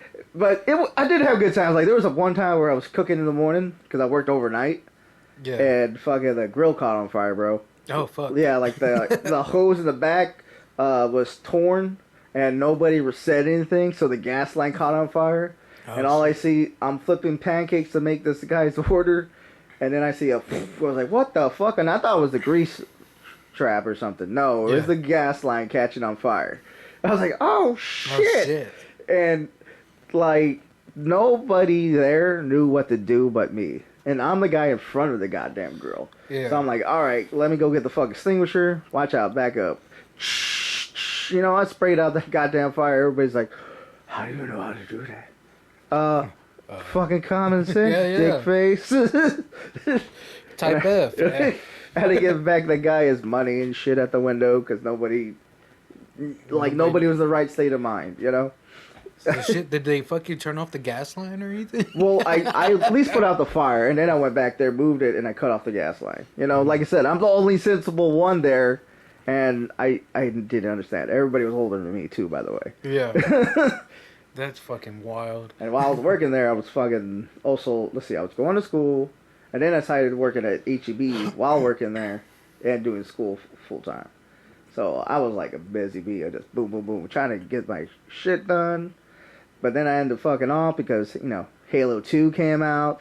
S3: I did have good times. Like, there was one time where I was cooking in the morning because I worked overnight. Yeah. And fucking the grill caught on fire, bro.
S1: Oh, fuck.
S3: Yeah, like the hose in the back was torn, and nobody said anything, so the gas line caught on fire. Oh, and all I see, I'm flipping pancakes to make this guy's order, and then I see I was like, what the fuck? And I thought it was the grease trap or something. No, it was the gas line catching on fire. I was like, oh, shit. And, like, nobody there knew what to do but me. And I'm the guy in front of the goddamn grill. Yeah. So I'm like, all right, let me go get the fucking extinguisher. Watch out, back up. I sprayed out that goddamn fire. Everybody's like, how do you know how to do that? Fucking common sense, dick face.
S1: Type F.
S3: I had to give back the guy his money and shit at the window because nobody was in the right state of mind,
S1: So shit, did they fucking turn off the gas line or anything?
S3: Well, I at least put out the fire, and then I went back there, moved it, and I cut off the gas line. Like I said, I'm the only sensible one there, and I didn't understand. Everybody was older than me, too, by the way.
S1: Yeah. That's fucking wild.
S3: And while I was working there, I was fucking also, I was going to school, and then I started working at HEB while working there and doing school full time. So I was like a busy bee. I just boom, boom, boom, trying to get my shit done. But then I ended up fucking off because, Halo 2 came out.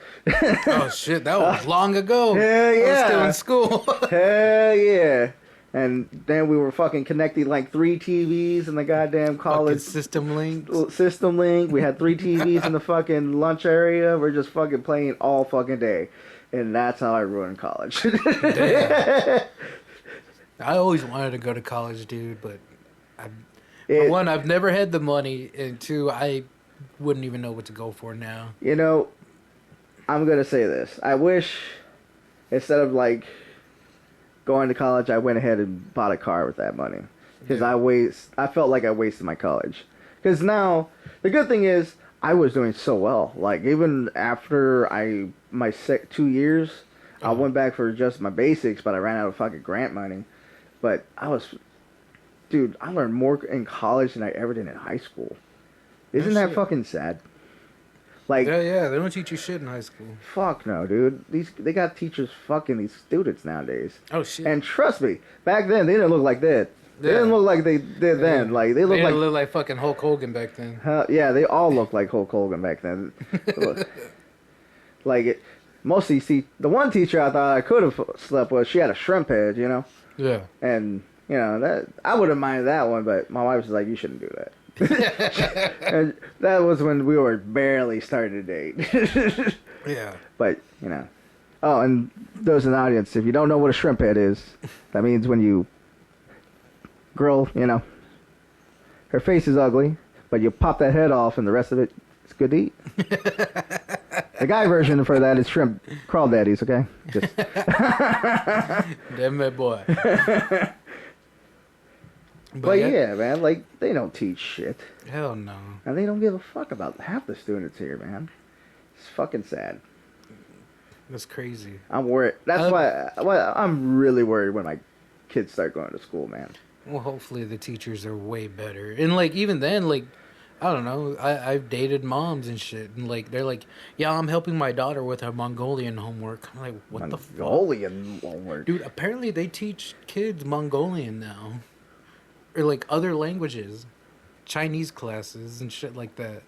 S1: Oh, shit. That was long ago.
S3: Hell yeah.
S1: I was still in school.
S3: Hell yeah. And then we were fucking connecting like 3 TVs in the goddamn college.
S1: System link.
S3: We had 3 TVs in the fucking lunch area. We're just fucking playing all fucking day. And that's how I ruined college.
S1: Damn. I always wanted to go to college, dude, but for one, I've never had the money, and 2, I wouldn't even know what to go for now.
S3: I'm going to say this. I wish, instead of, like, going to college, I went ahead and bought a car with that money. Because I felt like I wasted my college. Because now, the good thing is, I was doing so well. Like, even after my 2 years, I went back for just my basics, but I ran out of fucking grant money. But dude, I learned more in college than I ever did in high school. Isn't that fucking sad? Like,
S1: Yeah, they don't teach you shit in high school.
S3: fuck no, dude. They got teachers fucking these students nowadays.
S1: Oh, shit.
S3: And trust me, back then they didn't look like that. They
S1: Yeah.
S3: didn't look like they did then. Like they
S1: They
S3: look
S1: look like fucking Hulk Hogan back then.
S3: yeah, they all looked like Hulk Hogan back then. Mostly, see, the one teacher I thought I could have slept with, she had a shrimp head, you know?
S1: Yeah.
S3: And, you know, that I wouldn't mind that one, but my wife was like, you shouldn't do that. And that was when we were barely starting to date.
S1: Yeah.
S3: But, you know. Oh, and those in the audience, if you don't know what a shrimp head is, that means when you girl, you know, her face is ugly, but you pop that head off and the rest of it is good to eat. The guy version for that is shrimp crawdaddies, okay? Just
S1: Damn that boy.
S3: But yeah, man, like, they don't teach shit.
S1: Hell no.
S3: And they don't give a fuck about half the students here, man. It's fucking sad.
S1: That's crazy.
S3: I'm worried. That's why I'm really worried when my kids start going to school, man.
S1: Well, hopefully the teachers are way better. And, like, even then, like, I don't know. I've dated moms and shit. And, like, they're like, yeah, I'm helping my daughter with her Mongolian homework. I'm like, what the fuck?
S3: Mongolian homework.
S1: Dude, apparently they teach kids Mongolian now. Or, like, other languages. Chinese classes and shit like that.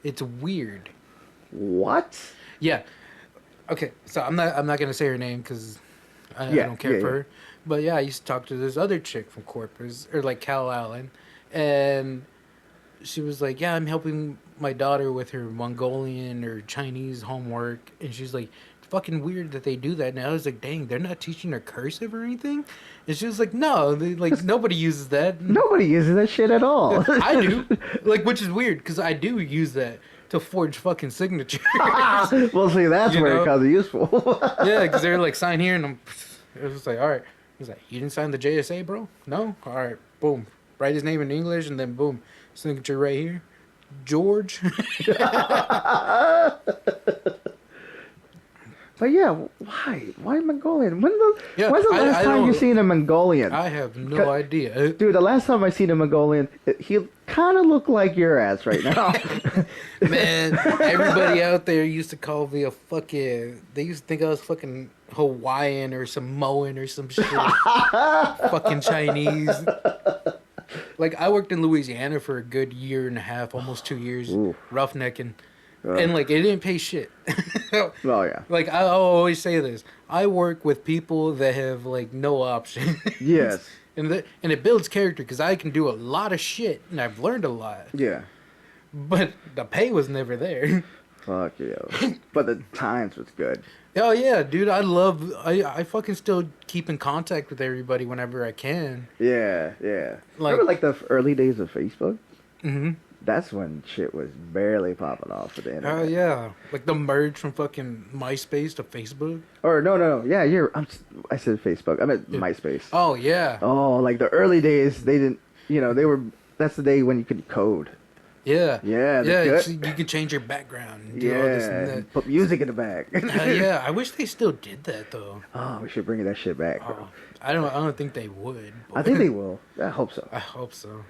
S1: It's weird.
S3: What?
S1: Yeah. Okay, so I'm not gonna say her name because I don't care for her. But yeah, I used to talk to this other chick from Corpus or like Cal Allen, and she was like, "Yeah, I'm helping my daughter with her Mongolian or Chinese homework," and she's like, "It's fucking weird that they do that." And I was like, "Dang, they're not teaching her cursive or anything?" And she was like, "No, like nobody uses that."
S3: Nobody uses that shit at all.
S1: I do, like, which is weird because I do use that to forge fucking signatures.
S3: Well, see, that's
S1: You
S3: where
S1: know?
S3: it comes useful.
S1: Yeah, because they're like, sign here, and it was just like, all right. He's like, you didn't sign the JSA, bro? No? All right, boom. Write his name in English, and then boom, signature right here. George.
S3: But yeah, why? Why Mongolian? When's the
S1: I
S3: last time you
S1: don't-
S3: seen a Mongolian?
S1: I have no idea.
S3: Dude, the last time I seen a Mongolian, he kind of looked like your ass right now.
S1: Man, everybody out there used to call me a fucking... They used to think I was fucking Hawaiian or Samoan or some shit. Fucking Chinese. Like, I worked in Louisiana for a good year and a half, almost 2 years, roughnecking. And, like, it didn't pay shit.
S3: Oh, yeah.
S1: Like, I'll always say this. I work with people that have, like, no option.
S3: Yes.
S1: And it builds character because I can do a lot of shit, and I've learned a lot.
S3: Yeah.
S1: But the pay was never there.
S3: Fuck yeah. But the times was good.
S1: Oh, yeah, dude. I fucking still keep in contact with everybody whenever I can.
S3: Yeah, yeah.
S1: Like-
S3: Remember, like, the early days of Facebook?
S1: Mm-hmm.
S3: That's when shit was barely popping off for the internet.
S1: Oh, yeah. Like the merge from fucking MySpace to Facebook.
S3: Or, no. Yeah, I said Facebook. I meant MySpace.
S1: Oh, yeah.
S3: Oh, like the early days, they didn't, that's the day when you could code.
S1: Yeah.
S3: Yeah,
S1: Yeah,
S3: good.
S1: you could change your background. And do all this and
S3: Yeah,
S1: that.
S3: put music in the back.
S1: Yeah, I wish they still did that, though.
S3: Oh, we should bring that shit back, bro.
S1: Oh, I don't think they would.
S3: I think they will. I hope so.
S1: I hope so.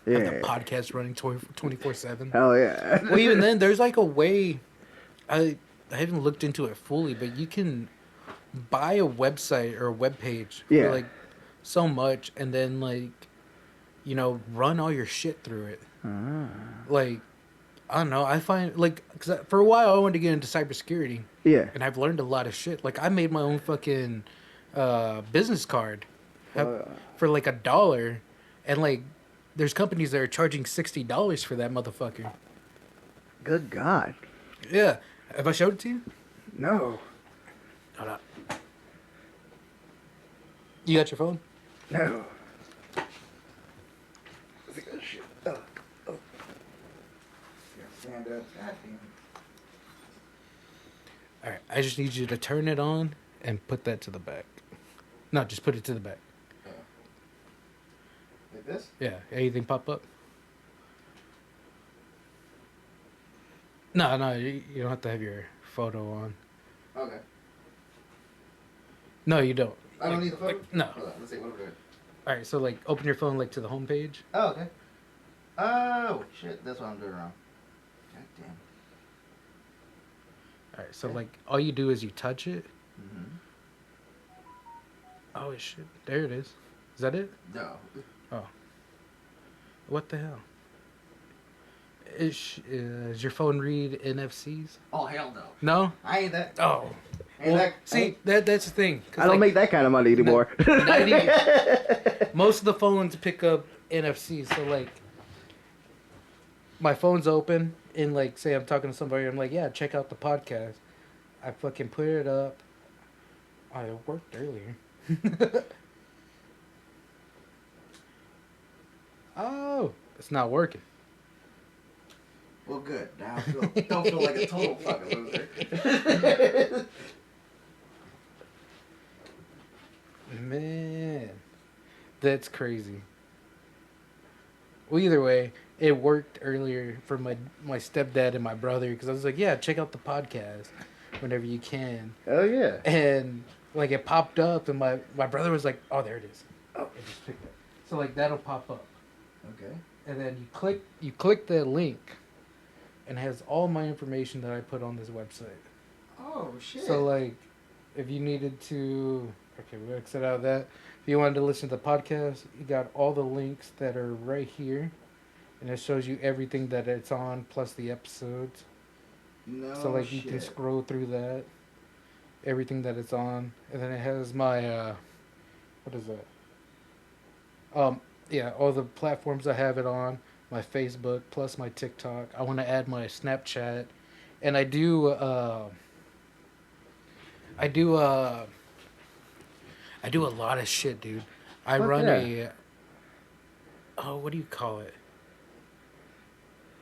S3: Yeah.
S1: Have the podcast running 24/7.
S3: Hell yeah.
S1: Well, even then, there's like a way. I haven't looked into it fully, but you can buy a website or a web page
S3: Yeah.
S1: for like so much, and then like run all your shit through it. Like, I don't know. I find like cause for a while I wanted to get into cybersecurity.
S3: Yeah.
S1: And I've learned a lot of shit. Like I made my own fucking business card for like $1, and like there's companies that are charging $60 for that motherfucker.
S3: Good God.
S1: Yeah. Have I showed it to you?
S3: No.
S1: Hold up. You got your phone?
S3: No. Shit. Oh. Stand up.
S1: All right. I just need you to turn it on and put that to the back. No, just put it to the back.
S3: Like this?
S1: Yeah. Anything pop up? No, you don't have to have your photo on.
S3: Okay.
S1: No, you don't.
S3: I don't need the photo?
S1: No.
S3: Hold on, let's see, what are we doing?
S1: All right, so like open your phone like to the home page.
S3: Oh, okay. Oh, shit, that's what I'm doing wrong. God damn.
S1: Alright, so like all you do is you touch it.
S3: Mm-hmm.
S1: Oh shit! There it is. Is that it?
S3: No.
S1: Oh. What the hell? Does your phone read NFCs?
S3: Oh hell no.
S1: No.
S3: I ain't that.
S1: Oh.
S3: Ain't
S1: Well,
S3: that,
S1: see, that's the thing.
S3: I don't make that kind of money anymore.
S1: 90, most of the phones pick up NFC, so like my phone's open and like say I'm talking to somebody, I'm like, yeah, check out the podcast. I fucking put it up. Oh, it worked earlier. Oh, it's not working.
S3: Well, good. Now I don't feel like a total fucking loser.
S1: Man, that's crazy. Well, either way, it worked earlier for my stepdad and my brother because I was like, yeah, check out the podcast whenever you can.
S3: Oh yeah.
S1: And like it popped up, and my brother was like, oh, there it is.
S3: Oh.
S1: It just picked up. So like that'll pop up,
S3: Okay.
S1: and then you click that link, and it has all my information that I put on this website.
S3: Oh shit.
S1: So like, if you needed to, okay, we'll exit out of that. If you wanted to listen to the podcast, you got all the links that are right here, and it shows you everything that it's on plus the episodes.
S3: No
S1: So like you can scroll through that, everything that it's on, and then it has my what is that? Yeah, all the platforms I have it on, my Facebook plus my TikTok. I want to add my Snapchat, and I do a lot of shit, dude. I
S3: Fuck
S1: run
S3: yeah.
S1: what do you call it?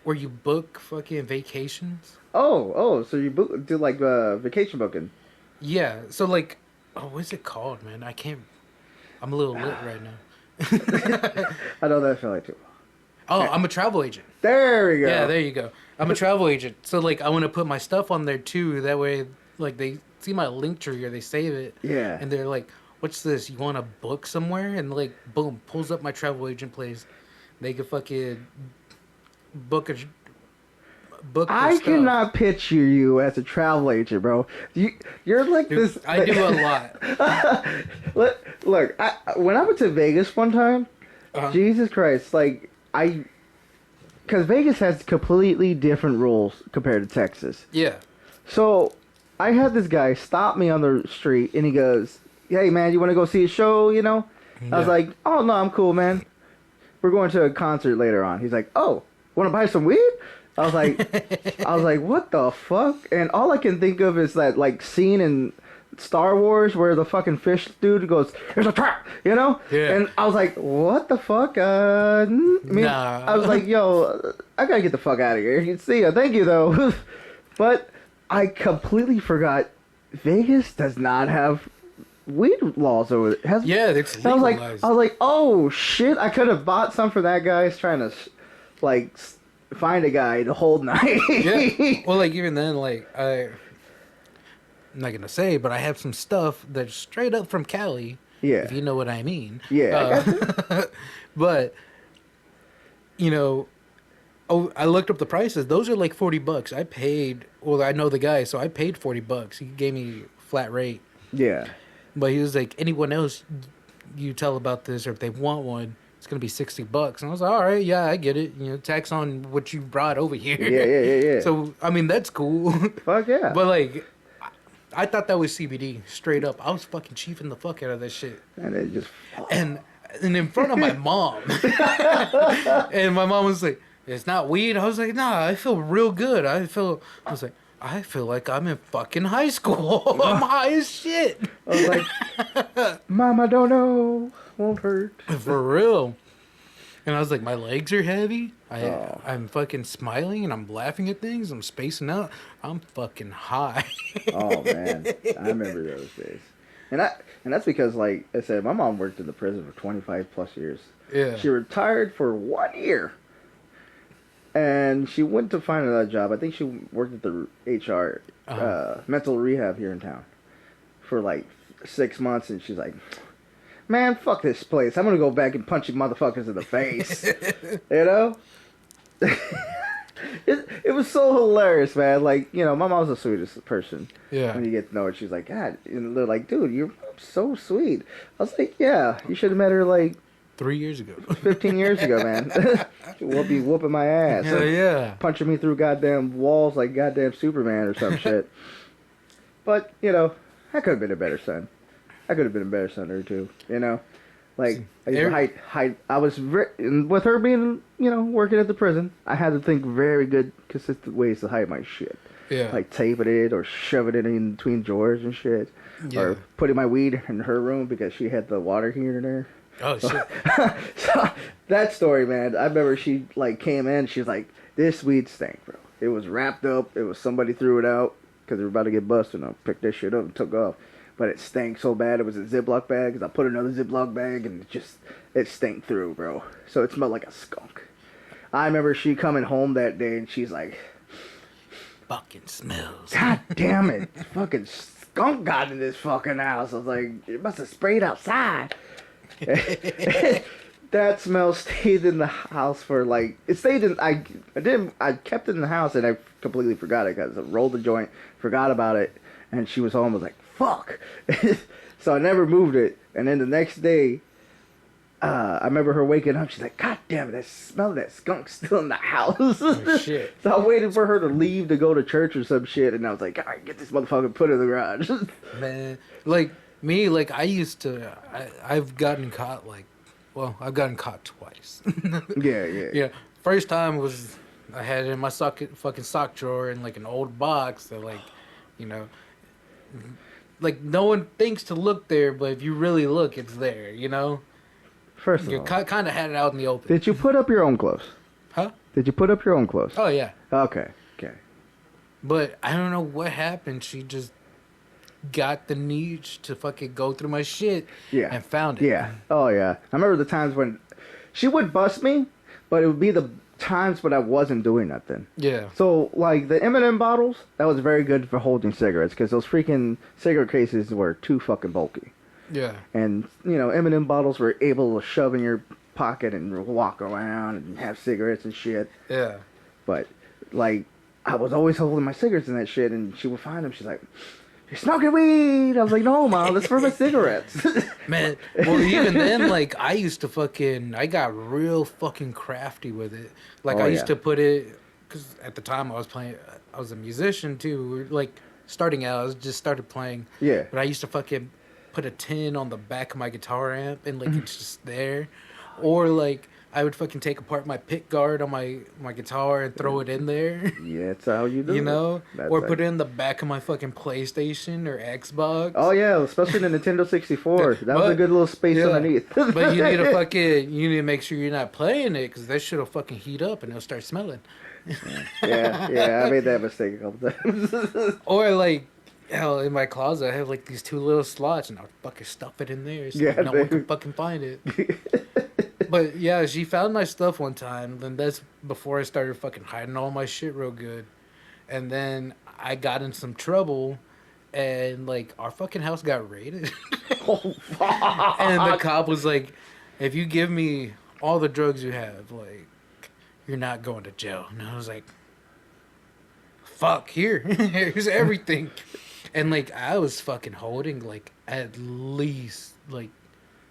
S1: Where you book fucking vacations?
S3: Oh, so you do like vacation booking?
S1: Yeah. So like, what's it called, man? I'm a little lit right now.
S3: I know that feeling too.
S1: Oh, I'm a travel agent.
S3: There we go.
S1: Yeah, there you go. I'm a travel agent. So like, I want to put my stuff on there too. That way, like they see my link tree or they save it.
S3: Yeah.
S1: And they're like, "What's this? You want to book somewhere?" And like, boom, pulls up my travel agent place. They could fucking book their
S3: I
S1: stuff.
S3: cannot picture you as a travel agent, bro. You're like
S1: Dude,
S3: this.
S1: I do a lot.
S3: Look, when I went to Vegas one time, Jesus Christ, like because Vegas has completely different rules compared to Texas.
S1: Yeah.
S3: So I had this guy stop me on the street, and he goes, "Hey man, you want to go see a show? You know?" I was like, "Oh no, I'm cool, man. We're going to a concert later on." He's like, "Oh, want to buy some weed?" I was like, what the fuck? And all I can think of is that like scene in Star Wars where the fucking fish dude goes, "There's a trap," you know?
S1: Yeah.
S3: And I was like, what the fuck?
S1: Nah.
S3: I was like, yo, I gotta get the fuck out of here. See ya, thank you though. But I completely forgot Vegas does not have weed laws over it.
S1: Yeah, it's
S3: I was
S1: legalized.
S3: like, oh shit! I could have bought some for that guy. He's trying to like find a guy the whole night.
S1: Yeah. Well, like even then, like I'm not gonna say, but I have some stuff that's straight up from Cali.
S3: Yeah.
S1: If you know what I mean.
S3: Yeah.
S1: But you know, I looked up the prices. Those are like $40. I paid. Well, I know the guy, so I paid $40. He gave me flat rate.
S3: Yeah.
S1: But he was like, anyone else you tell about this, or if they want one, it's gonna be $60. And I was like, all right, yeah, I get it. You know, tax on what you brought over here.
S3: Yeah.
S1: So I mean, that's cool.
S3: Fuck yeah.
S1: But like, I thought that was CBD straight up. I was fucking chiefing the fuck out of that shit.
S3: And it just.
S1: And in front of my mom. And my mom was like, "It's not weed." I was like, "Nah, I feel real good. I was like, I feel like I'm in fucking high school. I'm high as shit."
S3: I was like, "Mama don't know, won't hurt."
S1: For real. And I was like, my legs are heavy. I'm fucking smiling and I'm laughing at things. I'm spacing out. I'm fucking high.
S3: Oh man, I remember those days. And that's because, like I said, my mom worked in the prison for 25 plus years.
S1: Yeah.
S3: She retired for 1 year. And she went to find another job. I think she worked at the HR, mental rehab here in town for like 6 months. And she's like, "Man, fuck this place. I'm going to go back and punch you motherfuckers in the face." You know? it was so hilarious, man. Like, you know, my mom's the sweetest person.
S1: Yeah.
S3: When you get to know her, she's like, God, and they're like, dude, you're so sweet. I was like, yeah, you should have met her like
S1: 3 years ago.
S3: 15 years ago, man. We'll be whooping my ass.
S1: Hell yeah.
S3: Punching me through goddamn walls like goddamn Superman or some shit. But, you know, I could have been a better son. I could have been a better son or two, you know? Like, I used to hide. I was, with her being, you know, working at the prison, I had to think very good, consistent ways to hide my shit.
S1: Yeah.
S3: Like taping it or shoving it in between drawers and shit.
S1: Yeah.
S3: Or putting my weed in her room because she had the water heater there.
S1: Oh, shit.
S3: So, that story, man, I remember she, like, came in, she's like, this weed stank, bro. It was wrapped up, it was somebody threw it out, because they were about to get busted, and I picked that shit up and took off. But it stank so bad, it was a Ziploc bag, because I put another Ziploc bag, and it stank through, bro. So it smelled like a skunk. I remember she coming home that day, and she's like,
S1: fucking smells.
S3: God damn it, fucking skunk got in this fucking house. I was like, it must have sprayed outside. That smell stayed in the house for like, it stayed in, I kept it in the house and I completely forgot it because I rolled the joint, forgot about it, and she was home, I was like, fuck. So I never moved it, and then the next day, I remember her waking up, she's like, God damn it, that smell of that skunk still in the house.
S1: Oh, shit.
S3: So I waited for her to leave to go to church or some shit, and I was like, all right, get this motherfucker, put it in the garage.
S1: Man, like, me, like, I've gotten caught, like, well, I've gotten caught twice.
S3: Yeah.
S1: Yeah. First time was, I had it in my fucking sock drawer in, like, an old box that, like, you know, like, no one thinks to look there, but if you really look, it's there, you know?
S3: First of
S1: You
S3: all,
S1: kind of had it out in the open.
S3: did you put up your own clothes?
S1: Huh?
S3: Did you put up your own clothes?
S1: Oh, yeah.
S3: Okay.
S1: But I don't know what happened. She just got the niche to fucking go through my shit and found it.
S3: Yeah. Oh, yeah. I remember the times when she would bust me, but it would be the times when I wasn't doing nothing.
S1: Yeah.
S3: So, like, the M&M bottles, that was very good for holding cigarettes, because those freaking cigarette cases were too fucking bulky.
S1: Yeah.
S3: And, you know, M&M bottles were able to shove in your pocket and walk around and have cigarettes and shit.
S1: Yeah.
S3: But, like, I was always holding my cigarettes in that shit, and she would find them. She's like, "You're smoking weed." I was like, "No, Mom, that's for my cigarettes."
S1: Man, well, even then, like, I got real fucking crafty with it. Like, I used to put it, because at the time I was a musician too. Like, starting out, I just started playing.
S3: Yeah.
S1: But I used to fucking put a tin on the back of my guitar amp, and, like, it's just there. Or, like, I would fucking take apart my pick guard on my guitar and throw it in there.
S3: Yeah, that's how you do it.
S1: You know?
S3: That's
S1: Or put it in the back of my fucking PlayStation or Xbox.
S3: Oh, yeah, especially the Nintendo 64. That was a good little space underneath.
S1: But you need to make sure you're not playing it, because that shit will fucking heat up and it'll start smelling.
S3: Yeah, I made that mistake a couple times.
S1: Or, like, hell, in my closet, I have, like, these two little slots, and I'll fucking stuff it in there so no one can fucking find it. But, yeah, she found my stuff one time, and that's before I started fucking hiding all my shit real good. And then I got in some trouble, and, like, our fucking house got raided.
S3: Oh, fuck.
S1: And the cop was like, if you give me all the drugs you have, like, you're not going to jail. And I was like, fuck, here's everything. And, like, I was fucking holding, like, at least, like,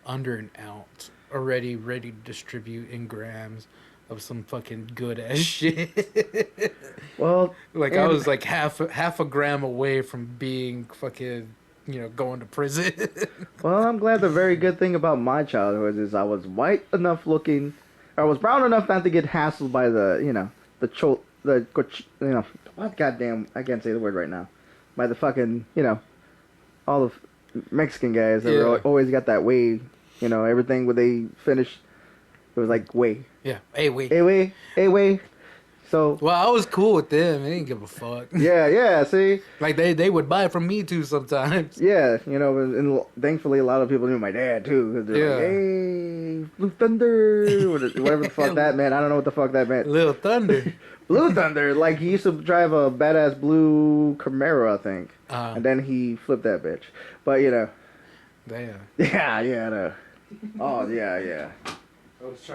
S1: under an ounce already ready to distribute in grams of some fucking good ass shit.
S3: Well,
S1: like, I was, like, half a gram away from being fucking, you know, going to prison.
S3: Well, I'm glad the very good thing about my childhood is I was white enough looking, or I was brown enough not to get hassled by the, you know, what goddamn, I can't say the word right now, by the fucking, you know, all the Mexican guys that were always got that way, you know, everything when they finished, it was like way.
S1: Yeah, hey way.
S3: So,
S1: well, I was cool with them. They didn't give a fuck.
S3: Yeah, see?
S1: Like, they would buy it from me, too, sometimes.
S3: Yeah, you know, and thankfully a lot of people knew my dad, too. Because they're like, hey, Blue Thunder, whatever the fuck that meant. I don't know what the fuck that meant.
S1: Little Thunder.
S3: Blue Thunder, like, he used to drive a badass blue Camaro, I think. And then he flipped that bitch. But, you know.
S1: Damn.
S3: Yeah, no. Oh, yeah.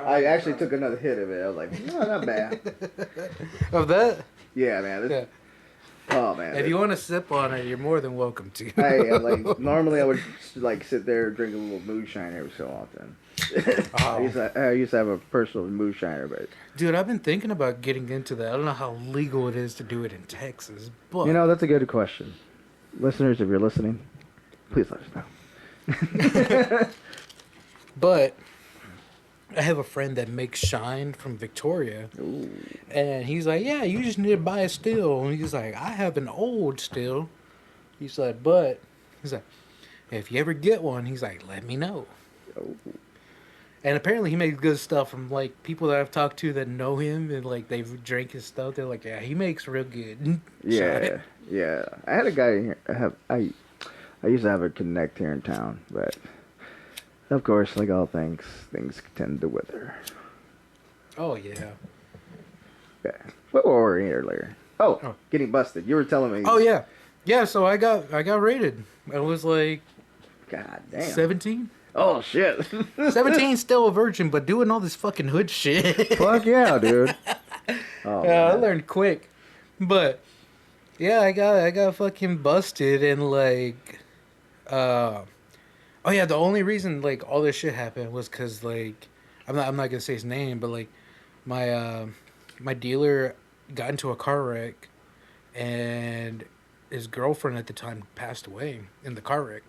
S3: I actually took another hit of it. I was like, no, not bad.
S1: Of that?
S3: Yeah, man. Oh man.
S1: If you want to sip on it, you're more than welcome to.
S3: Like normally I would like sit there and drink a little moonshine every so often. I used to have a personal moonshiner, but
S1: dude, I've been thinking about getting into that. I don't know how legal it is to do it in Texas, but
S3: you know, that's a good question. Listeners, if you're listening, please let us know.
S1: But I have a friend that makes shine from Victoria.
S3: Ooh.
S1: And he's like, yeah, you just need to buy a still. And he's like, I have an old still. He's like, if you ever get one, he's like, let me know.
S3: Oh.
S1: And apparently he makes good stuff from, like, people that I've talked to that know him and, like, they've drank his stuff. They're like, yeah, he makes real good
S3: Yeah, yeah. I had a guy in here. I used to have a connect here in town, but of course, like all things tend to wither.
S1: Oh, yeah.
S3: Yeah. What were we earlier? Oh, getting busted. You were telling me.
S1: Oh, yeah. Yeah, so I got raided. I was like...
S3: God damn.
S1: 17?
S3: Oh, shit.
S1: 17, still a virgin, but doing all this fucking hood shit.
S3: Fuck yeah, dude. Oh,
S1: yeah, I learned quick. But, yeah, I got fucking busted and, like... oh, yeah, the only reason, like, all this shit happened was because, like... I'm not gonna say his name, but, like, my dealer got into a car wreck, and his girlfriend at the time passed away in the car wreck.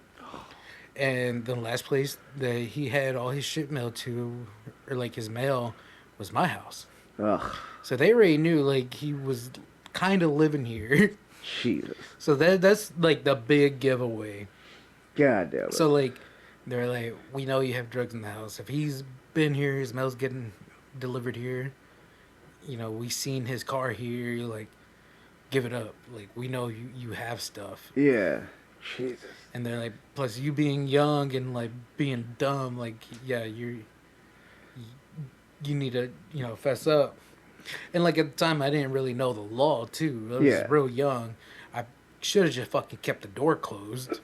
S1: And the last place that he had all his shit mailed to, or like his mail, was my house.
S3: Ugh.
S1: So they already knew like he was kind of living here.
S3: Jesus.
S1: So that's like the big giveaway.
S3: God damn it.
S1: So like they're like, we know you have drugs in the house. If he's been here, his mail's getting delivered here. You know, we seen his car here. Like, give it up. Like, we know you have stuff.
S3: Yeah. Jesus.
S1: And they're like, plus you being young and like being dumb, like, yeah, you need to, you know, fess up. And like at the time, I didn't really know the law too. I was real young. I should have just fucking kept the door closed.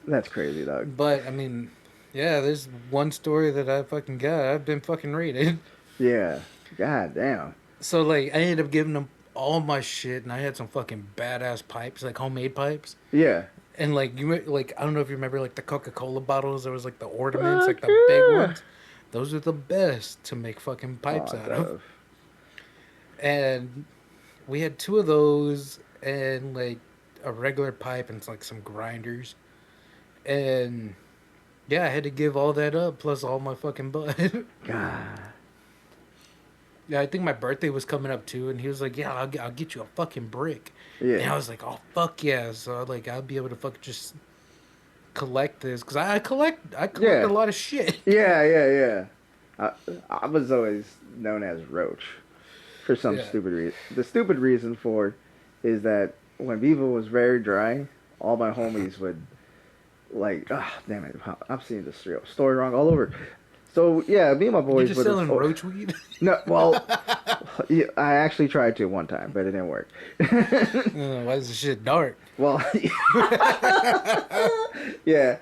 S3: That's crazy, dog.
S1: But I mean, yeah, there's one story that I fucking got. I've been fucking raided.
S3: Yeah. God damn.
S1: So like, I ended up giving them all my shit, and I had some fucking badass pipes, like homemade pipes.
S3: Yeah.
S1: And like I don't know if you remember like the Coca-Cola bottles. There was like the ornaments, like the big ones. Those are the best to make fucking pipes out of. And we had 2 of those, and like a regular pipe, and like some grinders. And yeah, I had to give all that up, plus all my fucking bud.
S3: God.
S1: Yeah, I think my birthday was coming up too, and he was like, "Yeah, I'll get you a fucking brick."
S3: Yeah.
S1: And I was like, "Oh fuck yeah!" So like, I'll be able to fucking just collect this because I collect a lot of shit.
S3: Yeah. I was always known as Roach for some stupid reason. The stupid reason for it is that when Viva was very dry, all my homies would like, damn it, I'm seeing the story wrong all over. So yeah, me and my boys.
S1: You just selling roach weed?
S3: No, well, yeah, I actually tried to one time, but it didn't work.
S1: Why is this shit dark?
S3: Well, yeah,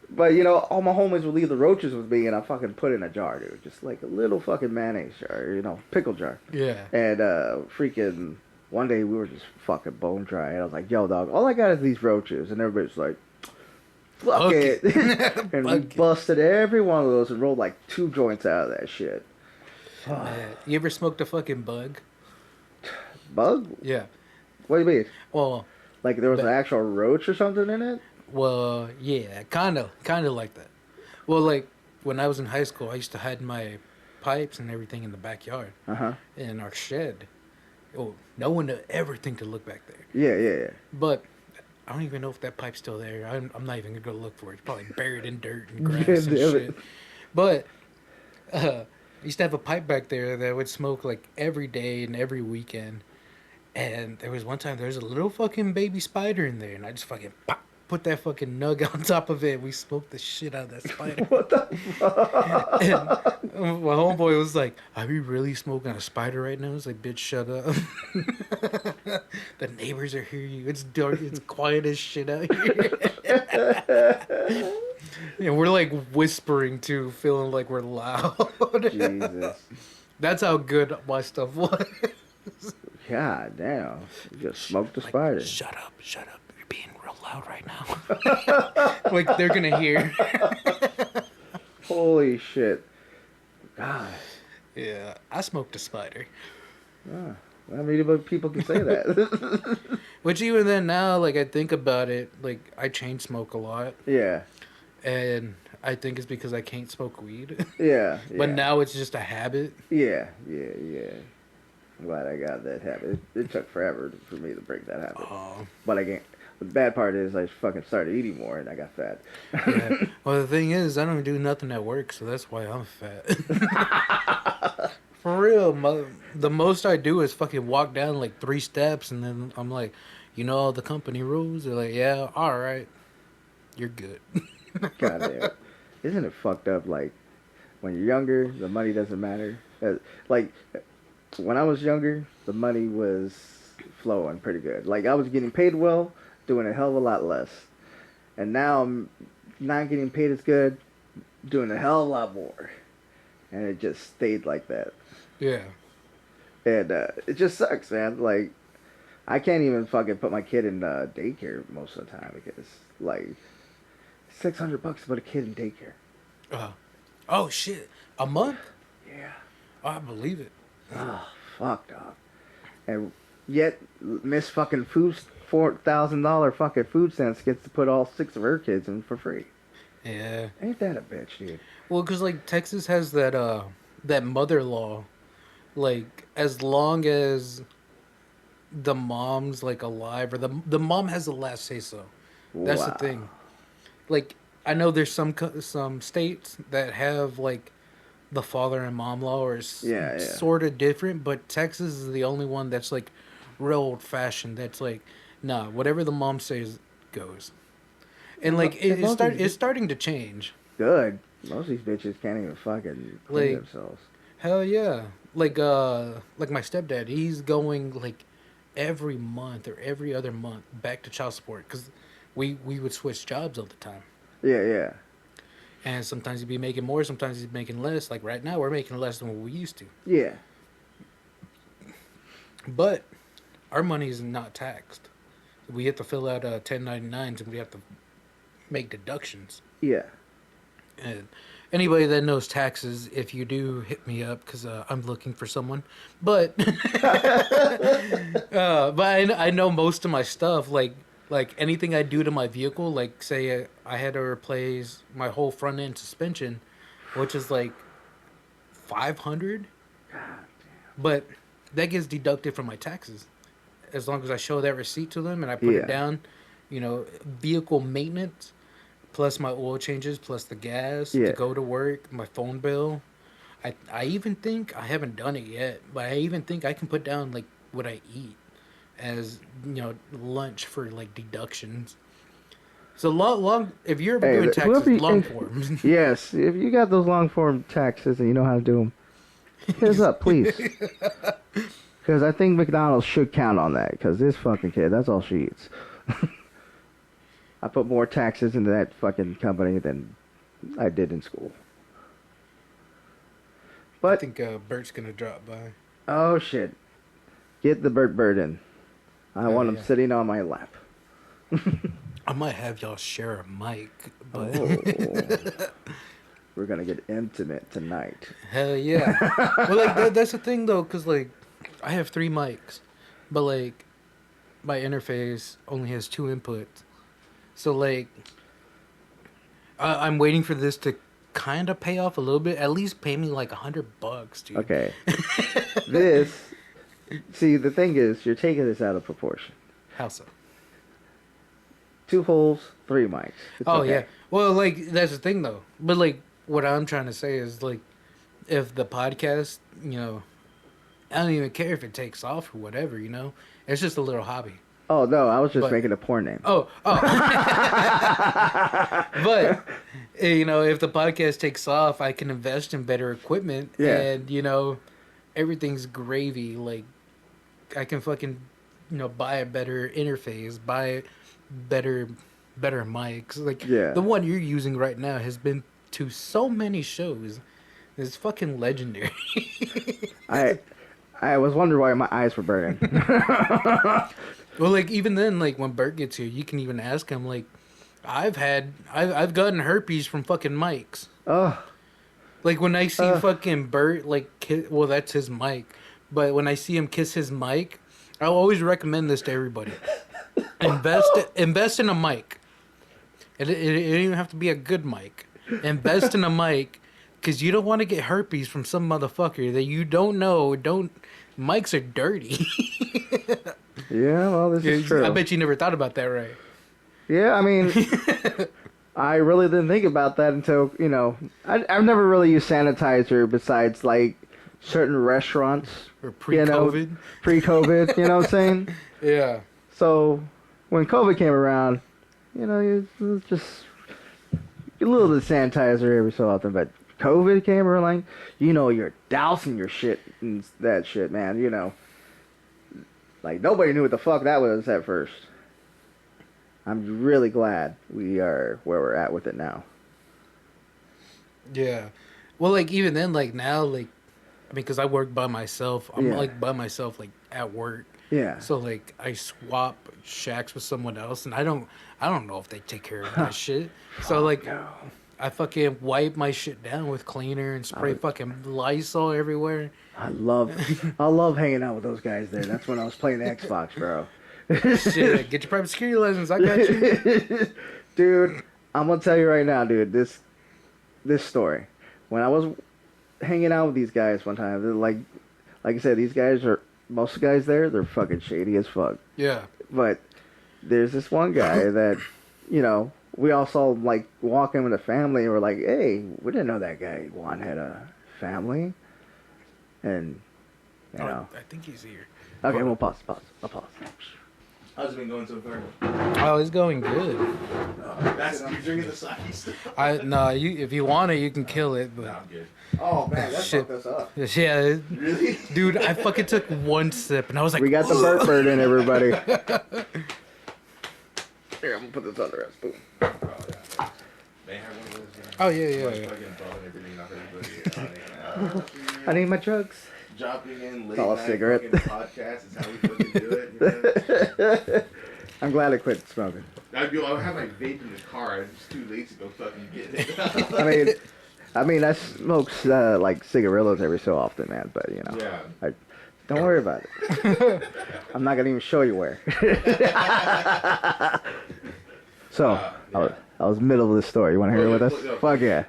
S3: but you know, all my homies would leave the roaches with me, and I fucking put it in a jar, dude, just like a little fucking mayonnaise jar, you know, pickle jar.
S1: Yeah.
S3: And freaking one day we were just fucking bone dry, and I was like, "Yo, dog, all I got is these roaches," and everybody's like, fuck it. And we busted every one of those and rolled like 2 joints out of that shit.
S1: You ever smoked a fucking bug?
S3: Bug?
S1: Yeah.
S3: What do you mean?
S1: Well,
S3: like there was an actual roach or something in it?
S1: Well, yeah, kind of like that. Well, like when I was in high school, I used to hide my pipes and everything in the backyard. In our shed. Oh, no one would ever think to look back there.
S3: Yeah.
S1: But I don't even know if that pipe's still there. I'm not even going to go look for it. It's probably buried in dirt and grass and shit. But I used to have a pipe back there that I would smoke like every day and every weekend. And there was one time there was a little fucking baby spider in there. And I just fucking put that fucking nug on top of it. We smoked the shit out of that spider.
S3: What the fuck?
S1: And my homeboy was like, "Are we really smoking a spider right now?" I was like, "Bitch, shut up." The neighbors are hearing you. It's dark. It's quiet as shit out here. And we're like whispering too, feeling like we're loud.
S3: Jesus.
S1: That's how good my stuff was.
S3: God damn. You just smoked a spider.
S1: Shut up. You're being real loud right now. Like they're gonna hear.
S3: Holy shit. God.
S1: Yeah, I smoked a spider.
S3: Ah, I mean, people can say that.
S1: Which even then now, like I think about it, like I chain smoke a lot.
S3: Yeah.
S1: And I think it's because I can't smoke weed.
S3: Yeah.
S1: But now it's just a habit.
S3: Yeah. I'm glad I got that habit. It took forever for me to break that habit.
S1: Oh.
S3: But I can't. The bad part is I fucking started eating more and I got fat.
S1: Yeah. Well, the thing is, I don't do nothing at work, so that's why I'm fat. For real, the most I do is fucking walk down like 3 steps, and then I'm like, you know all the company rules? They're like, yeah, all right, you're good.
S3: God damn. Isn't it fucked up? Like, when you're younger, the money doesn't matter. Like, when I was younger, the money was flowing pretty good. Like, I was getting paid well, doing a hell of a lot less. And now I'm not getting paid as good, doing a hell of a lot more. And it just stayed like that.
S1: Yeah.
S3: And it just sucks, man. Like, I can't even fucking put my kid in daycare most of the time because, like, $600 to put a kid in daycare.
S1: Oh, shit. A month?
S3: Yeah.
S1: Oh, I believe it.
S3: Oh, fuck, dog. And yet, Miss fucking Food's $4,000 fucking food stamps gets to put all 6 of her kids in for free.
S1: Yeah.
S3: Ain't that a bitch, dude?
S1: Well, because, like, Texas has that mother law. Like, as long as the mom's, like, alive, or the mom has the last say-so. That's the thing. Like, I know there's some states that have, like, the father and mom law, or sort of different, but Texas is the only one that's, like, real old-fashioned. That's, like, nah, whatever the mom says goes. And, like, it's starting to change.
S3: Good. Most of these bitches can't even fucking clean themselves.
S1: Hell yeah. Like my stepdad, he's going, like, every month or every other month back to child support, because we would switch jobs all the time.
S3: Yeah.
S1: And sometimes he'd be making more, sometimes he's making less. Like, right now, we're making less than what we used to.
S3: Yeah.
S1: But our money is not taxed. We have to fill out 1099s, and we have to make deductions.
S3: Yeah.
S1: And anybody that knows taxes, if you do, hit me up, because I'm looking for someone. But I know most of my stuff, like anything I do to my vehicle, like, say I had to replace my whole front end suspension, which is like $500. But that gets deducted from my taxes, as long as I show that receipt to them and I put it down. You know, vehicle maintenance, plus my oil changes, plus the gas to go to work, my phone bill. I even think, I haven't done it yet, but I even think I can put down, like, what I eat as, you know, lunch for, like, deductions. So long if you're ever doing taxes, long form.
S3: Yes, if you got those long form taxes and you know how to do them, hit us up, please. Because I think McDonald's should count on that, because this fucking kid, that's all she eats. I put more taxes into that fucking company than I did in school. But
S1: I think Bert's gonna drop by.
S3: Oh shit! Get the Bert in. I want him sitting on my lap.
S1: I might have y'all share a mic, but
S3: we're gonna get intimate tonight.
S1: Hell yeah! Well, like that's the thing though, because like I have 3 mics, but like my interface only has 2 inputs. So, like, I'm waiting for this to kind of pay off a little bit. At least pay me, like, $100, dude.
S3: Okay. See, the thing is, you're taking this out of proportion.
S1: How so?
S3: 2 holes, 3 mics.
S1: Yeah. Well, like, that's the thing, though. But, like, what I'm trying to say is, like, if the podcast, you know, I don't even care if it takes off or whatever, you know? It's just a little hobby.
S3: Oh, no, I was just making a porn name.
S1: Oh. But, you know, if the podcast takes off, I can invest in better equipment.
S3: Yeah.
S1: And, you know, everything's gravy. Like, I can fucking, you know, buy a better interface, buy better better mics. Like,
S3: Yeah.
S1: the one you're using right now has been to so many shows. It's fucking legendary.
S3: I was wondering why my eyes were burning.
S1: Well, like, even then, like, when Bert gets here, you can even ask him, like, I've gotten herpes from fucking mics.
S3: Oh.
S1: Like, when I see fucking Bert, like, well, that's his mic. But when I see him kiss his mic, I'll always recommend this to everybody. Invest in a mic. It don't even have to be a good mic. Invest in a mic, because you don't want to get herpes from some motherfucker that you don't know. Mics are dirty.
S3: Yeah, well, this is true.
S1: I bet you never thought about that, right?
S3: Yeah, I mean, I really didn't think about that until, you know, I've never really used sanitizer besides, like, certain restaurants.
S1: Or pre-COVID.
S3: You know, pre-COVID, you know what I'm saying?
S1: Yeah.
S3: So, when COVID came around, you know, you just a little bit of sanitizer every so often, but COVID came around, like, you know, you're dousing your shit and that shit, man, you know. Like, nobody knew what the fuck that was at first. I'm really glad we are where we're at with it now.
S1: Yeah. Well, like, even then, like, now, like, I mean, because I work by myself. I'm, like, by myself, like, at work.
S3: Yeah.
S1: So, like, I swap shacks with someone else, and I don't know if they take care of that shit. So, like, I fucking wipe my shit down with cleaner and spray fucking Lysol everywhere.
S3: I love hanging out with those guys there. That's when I was playing the Xbox, bro.
S1: Shit, get your private security license. I got you.
S3: Dude, I'm gonna tell you right now, dude, this story. When I was hanging out with these guys one time, they're like I said, most of the guys there, they're fucking shady as fuck.
S1: Yeah.
S3: But there's this one guy that, you know, we all saw, like, walk in with a family, and we're like, hey, we didn't know that guy Juan had a family. And, you know.
S1: I think he's here.
S3: Okay, we'll pause. I'll pause.
S4: How's it been going so far?
S1: Oh, it's going good.
S4: That's you drinking the sake stuff.
S1: If you want it, you can kill it. But
S4: No, I'm good.
S3: Oh, man, that
S1: Shit.
S3: fucked us up.
S1: yeah,
S4: Really?
S1: dude, I fucking took one sip and I was like,
S3: We got the burp bird in, everybody. Here, I'm gonna put this on the rest. Boom.
S4: Oh, yeah. May I have one of those?
S1: Oh, yeah.
S4: Fucking throwing everything off everybody.
S3: I need my drugs.
S4: Dropping in late
S3: All a
S4: night
S3: cigarette.
S4: fucking podcast is how we fucking do it. You know?
S3: I'm glad I quit smoking.
S4: I have my vape in the car. I'm just too lazy to go fucking get it.
S3: I mean, I smoke like cigarillos every so often, man. But you know,
S4: Yeah.
S3: don't worry about it. I'm not gonna even show you where. So I was middle of this story. You want to hear it with us? Fuck yeah.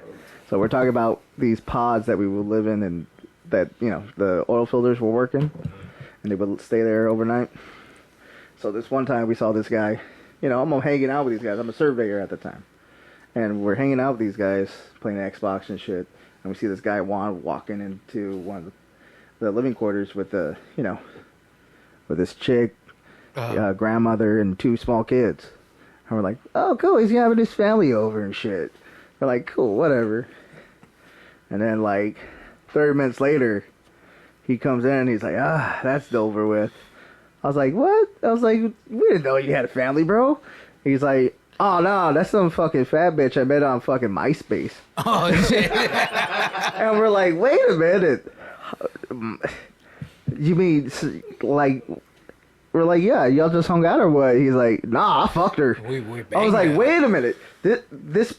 S3: So we're talking about these pods that we would live in, and that, you know, the oil filters were working, and they would stay there overnight. So this one time we saw this guy. You know, I'm hanging out with these guys. I'm a surveyor at the time. And we're hanging out with these guys, playing Xbox and shit. And we see this guy, Juan, walking into one of the living quarters with with this chick, grandmother, and two small kids. And we're like, oh, cool, he's having his family over and shit. We're like, cool, whatever. And then, like, 30 minutes later, he comes in and he's like, that's over with. I was like, what? I was like, we didn't know you had a family, bro. He's like, oh, no, that's some fucking fat bitch I met on fucking MySpace.
S1: Oh, shit.
S3: And we're like, wait a minute. You mean, like, we're like, yeah, y'all just hung out or what? He's like, nah, I fucked her. I was like, wait a minute. This,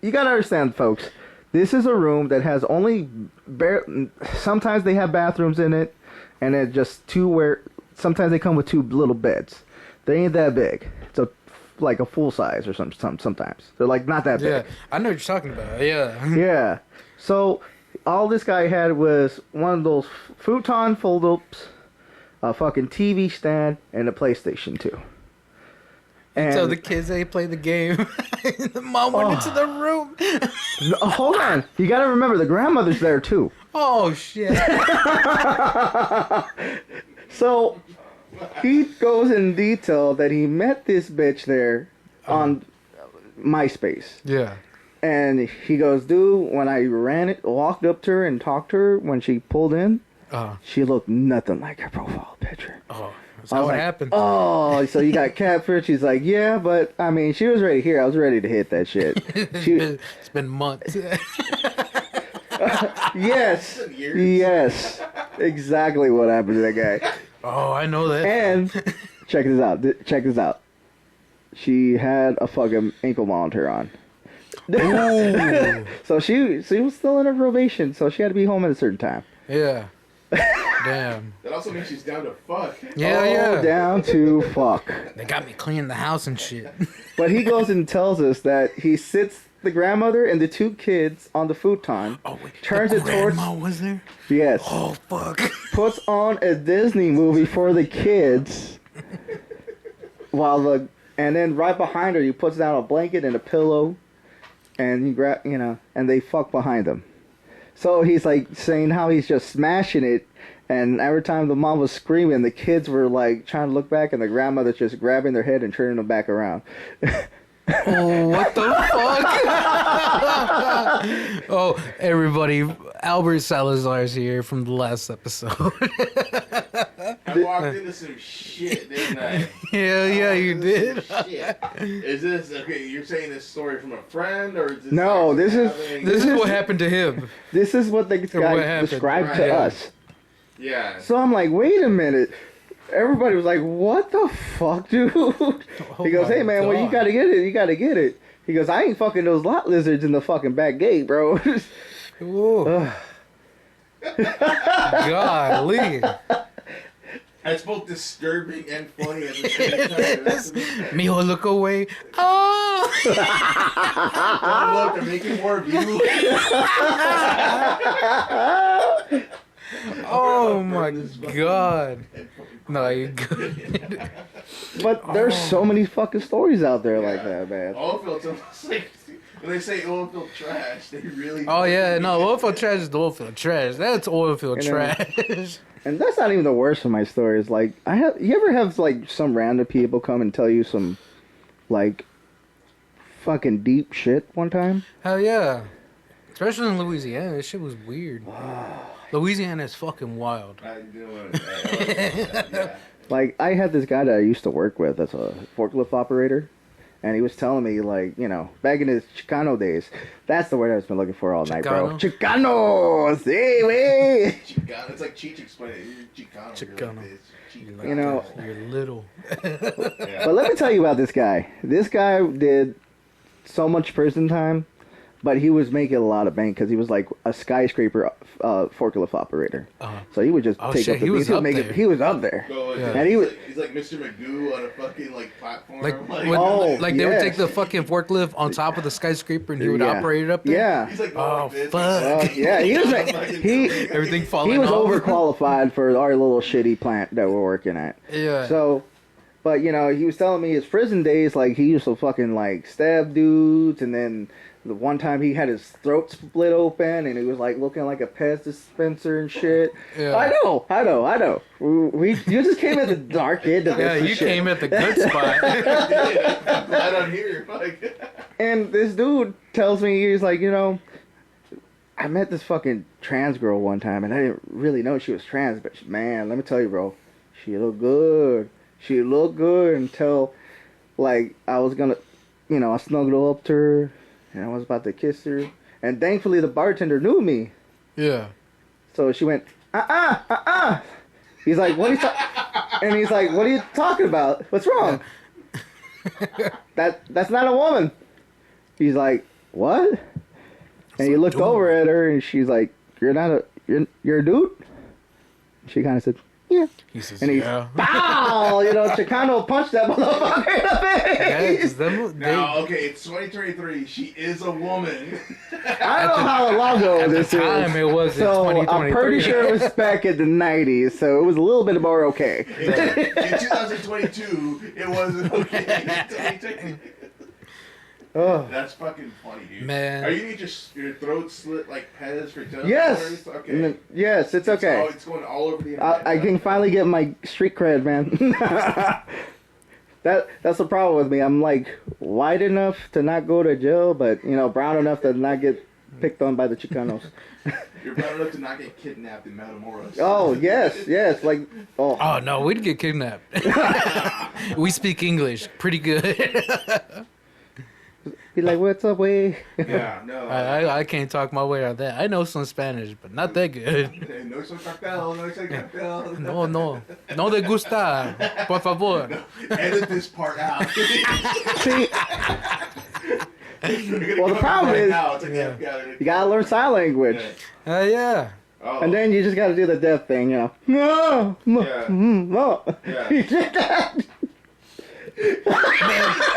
S3: you gotta understand, folks. This is a room that has only, sometimes they have bathrooms in it, and it's just sometimes they come with two little beds. They ain't that big. It's like a full size or sometimes. They're like not that big.
S1: Yeah, I know what you're talking about. Yeah.
S3: Yeah. So all this guy had was one of those futon fold-ups, a fucking TV stand, and a PlayStation 2. And
S1: So the kids, they play the game. The mom went into the room.
S3: hold on. You got to remember, the grandmother's there, too.
S1: Oh, shit.
S3: So he goes in detail that he met this bitch there on MySpace.
S1: Yeah.
S3: And he goes, dude, when I walked up to her and talked to her when she pulled in, She looked nothing like her profile picture.
S1: Oh, that's
S3: I
S1: how
S3: was
S1: it
S3: like,
S1: happened.
S3: oh, so you got catfish? She's like, yeah, but I mean, she was ready here. I was ready to hit that shit.
S1: It's been months.
S3: Yes, yes, exactly what happened to that guy.
S1: Oh, I know that.
S3: And check this out. Check this out. She had a fucking ankle monitor on.
S1: Ooh.
S3: So she was still in her probation, so she had to be home at a certain time.
S1: Yeah. Damn.
S4: That also means she's down to fuck.
S1: Yeah,
S3: Oh,
S1: yeah.
S3: down to fuck.
S1: They got me cleaning the house and shit.
S3: But he goes and tells us that he sits the grandmother and the two kids on the futon.
S1: Oh, wait.
S3: Turns
S1: the
S3: it towards.
S1: grandma was there?
S3: Yes.
S1: Oh, fuck.
S3: Puts on a Disney movie for the kids. And then right behind her, he puts down a blanket and a pillow. And he and they fuck behind him. So he's like saying how he's just smashing it, and every time the mom was screaming, the kids were like trying to look back, and the grandmother's just grabbing their head and turning them back around.
S1: Oh, what the fuck? Oh, everybody, Albert Salazar's here from the last episode.
S4: I walked into some shit, didn't I?
S1: Yeah, you did.
S4: Shit. Is this okay? You're saying this story from a friend, or is this?
S3: No, this is-
S4: happening?
S1: This is what happened to him.
S3: This is what the
S1: What
S3: guy
S1: happened?
S3: described to
S4: Right.
S3: us.
S4: Yeah.
S3: So I'm like, wait a minute. Everybody was like, what the fuck, dude? He goes, hey, man, well, you gotta get it. You gotta get it. He goes, I ain't fucking those lot lizards in the fucking back gate, bro.
S1: Ooh. Golly.
S4: It's both disturbing and funny at the same time. That's the thing.
S1: Mijo, look away. Oh.
S4: Don't look, they're making more of you.
S1: Oh my god. No, you're good.
S3: But there's so many fucking stories out there like that, man.
S4: Oilfield's almost like, when they say oilfield trash, they really.
S1: Oh yeah, no, oilfield trash is the oilfield trash. That's oilfield
S3: You know,
S1: trash.
S3: And that's not even the worst of my stories. Like, you ever have like some random people come and tell you some like fucking deep shit one time?
S1: Hell yeah. Especially in Louisiana, this shit was weird. Louisiana is fucking wild.
S4: I do it. Yeah.
S3: Like, I had this guy that I used to work with as a forklift operator, and he was telling me, like, back in his Chicano days, that's the word I've been looking for all night, bro. Chicano! Sí, wey!
S4: Chicano. It's like Cheech explained it. You're Chicano.
S1: Chicano.
S4: You're like this.
S1: You're little.
S4: Yeah.
S3: But let me tell you about this guy. This guy did so much prison time, but he was making a lot of bank because he was like a skyscraper forklift operator. So he would just
S1: Oh,
S3: take
S1: shit,
S3: up the
S1: he was
S3: beat.
S1: up there.
S3: He was up there.
S4: So,
S1: Yeah.
S3: And he was-
S4: he's like Mr. Magoo on a fucking like platform.
S1: Like,
S3: Oh,
S1: like they would
S3: yes.
S1: take the fucking forklift on top of the skyscraper and he would
S3: Yeah.
S1: operate it up there.
S3: Yeah.
S4: He's like,
S1: Oh,
S4: like this.
S1: fuck.
S3: Yeah, he was like,
S1: Everything falling
S3: he was
S1: off.
S3: overqualified for our little shitty plant that we're working at.
S1: Yeah.
S3: So, but he was telling me his prison days, like he used to fucking like stab dudes, and then the one time he had his throat split open, and he was like looking like a Pez dispenser and shit.
S1: Yeah.
S3: I know. You just came at the dark end of this.
S1: Yeah, you
S3: shit.
S1: came at the good spot.
S4: I'm glad I'm here. Like,
S3: And this dude tells me, he's like, I met this fucking trans girl one time, and I didn't really know she was trans, but man, let me tell you, bro, she looked good. She looked good until, like, I was gonna, I snuggled up to her, and I was about to kiss her, and thankfully the bartender knew me,
S1: Yeah.
S3: so she went, He's like, what are you and he's like, what are you talking about? What's wrong? That's not a woman. He's like, what? And he looked over at her, and she's like, you're a dude? She kind of said, yeah.
S1: He says,
S3: And he,
S1: yeah.
S3: pow! Chicano punched that motherfucker in the
S1: Yeah,
S3: face.
S1: 'cause them,
S4: now, okay, it's 2023. She is a woman.
S3: I don't know how long ago
S1: at the
S3: this
S1: time
S3: is.
S1: it was in
S3: So
S1: 2023.
S3: I'm pretty sure it was back in the 90s, so it was a little bit more okay.
S4: In 2022, it wasn't okay.
S3: Oh.
S4: That's fucking funny, dude.
S1: Man.
S4: Are you gonna get your throat slit like Pez for television?
S3: Yes.
S4: Okay.
S3: Yes, it's okay.
S4: It's going all over the internet.
S3: I can finally get my street cred, man. That's the problem with me. I'm like white enough to not go to jail, but brown enough to not get picked on by the Chicanos.
S4: You're bad enough to not get kidnapped in Matamoros.
S3: Oh, yes. Like, oh.
S1: Oh, no, we'd get kidnapped. We speak English pretty good.
S3: Be like, what's up, way?
S4: Yeah, no.
S1: I can't talk my way out of that. I know some Spanish, but not that good.
S4: No soy cartel, no soy cartel.
S1: No de gusta, por favor.
S4: Edit this part out.
S3: See, well, the problem is, you gotta learn sign language.
S1: Yeah.
S4: Oh.
S3: And then you just gotta do the deaf thing, you know.
S4: Yeah.
S3: No.
S4: Yeah.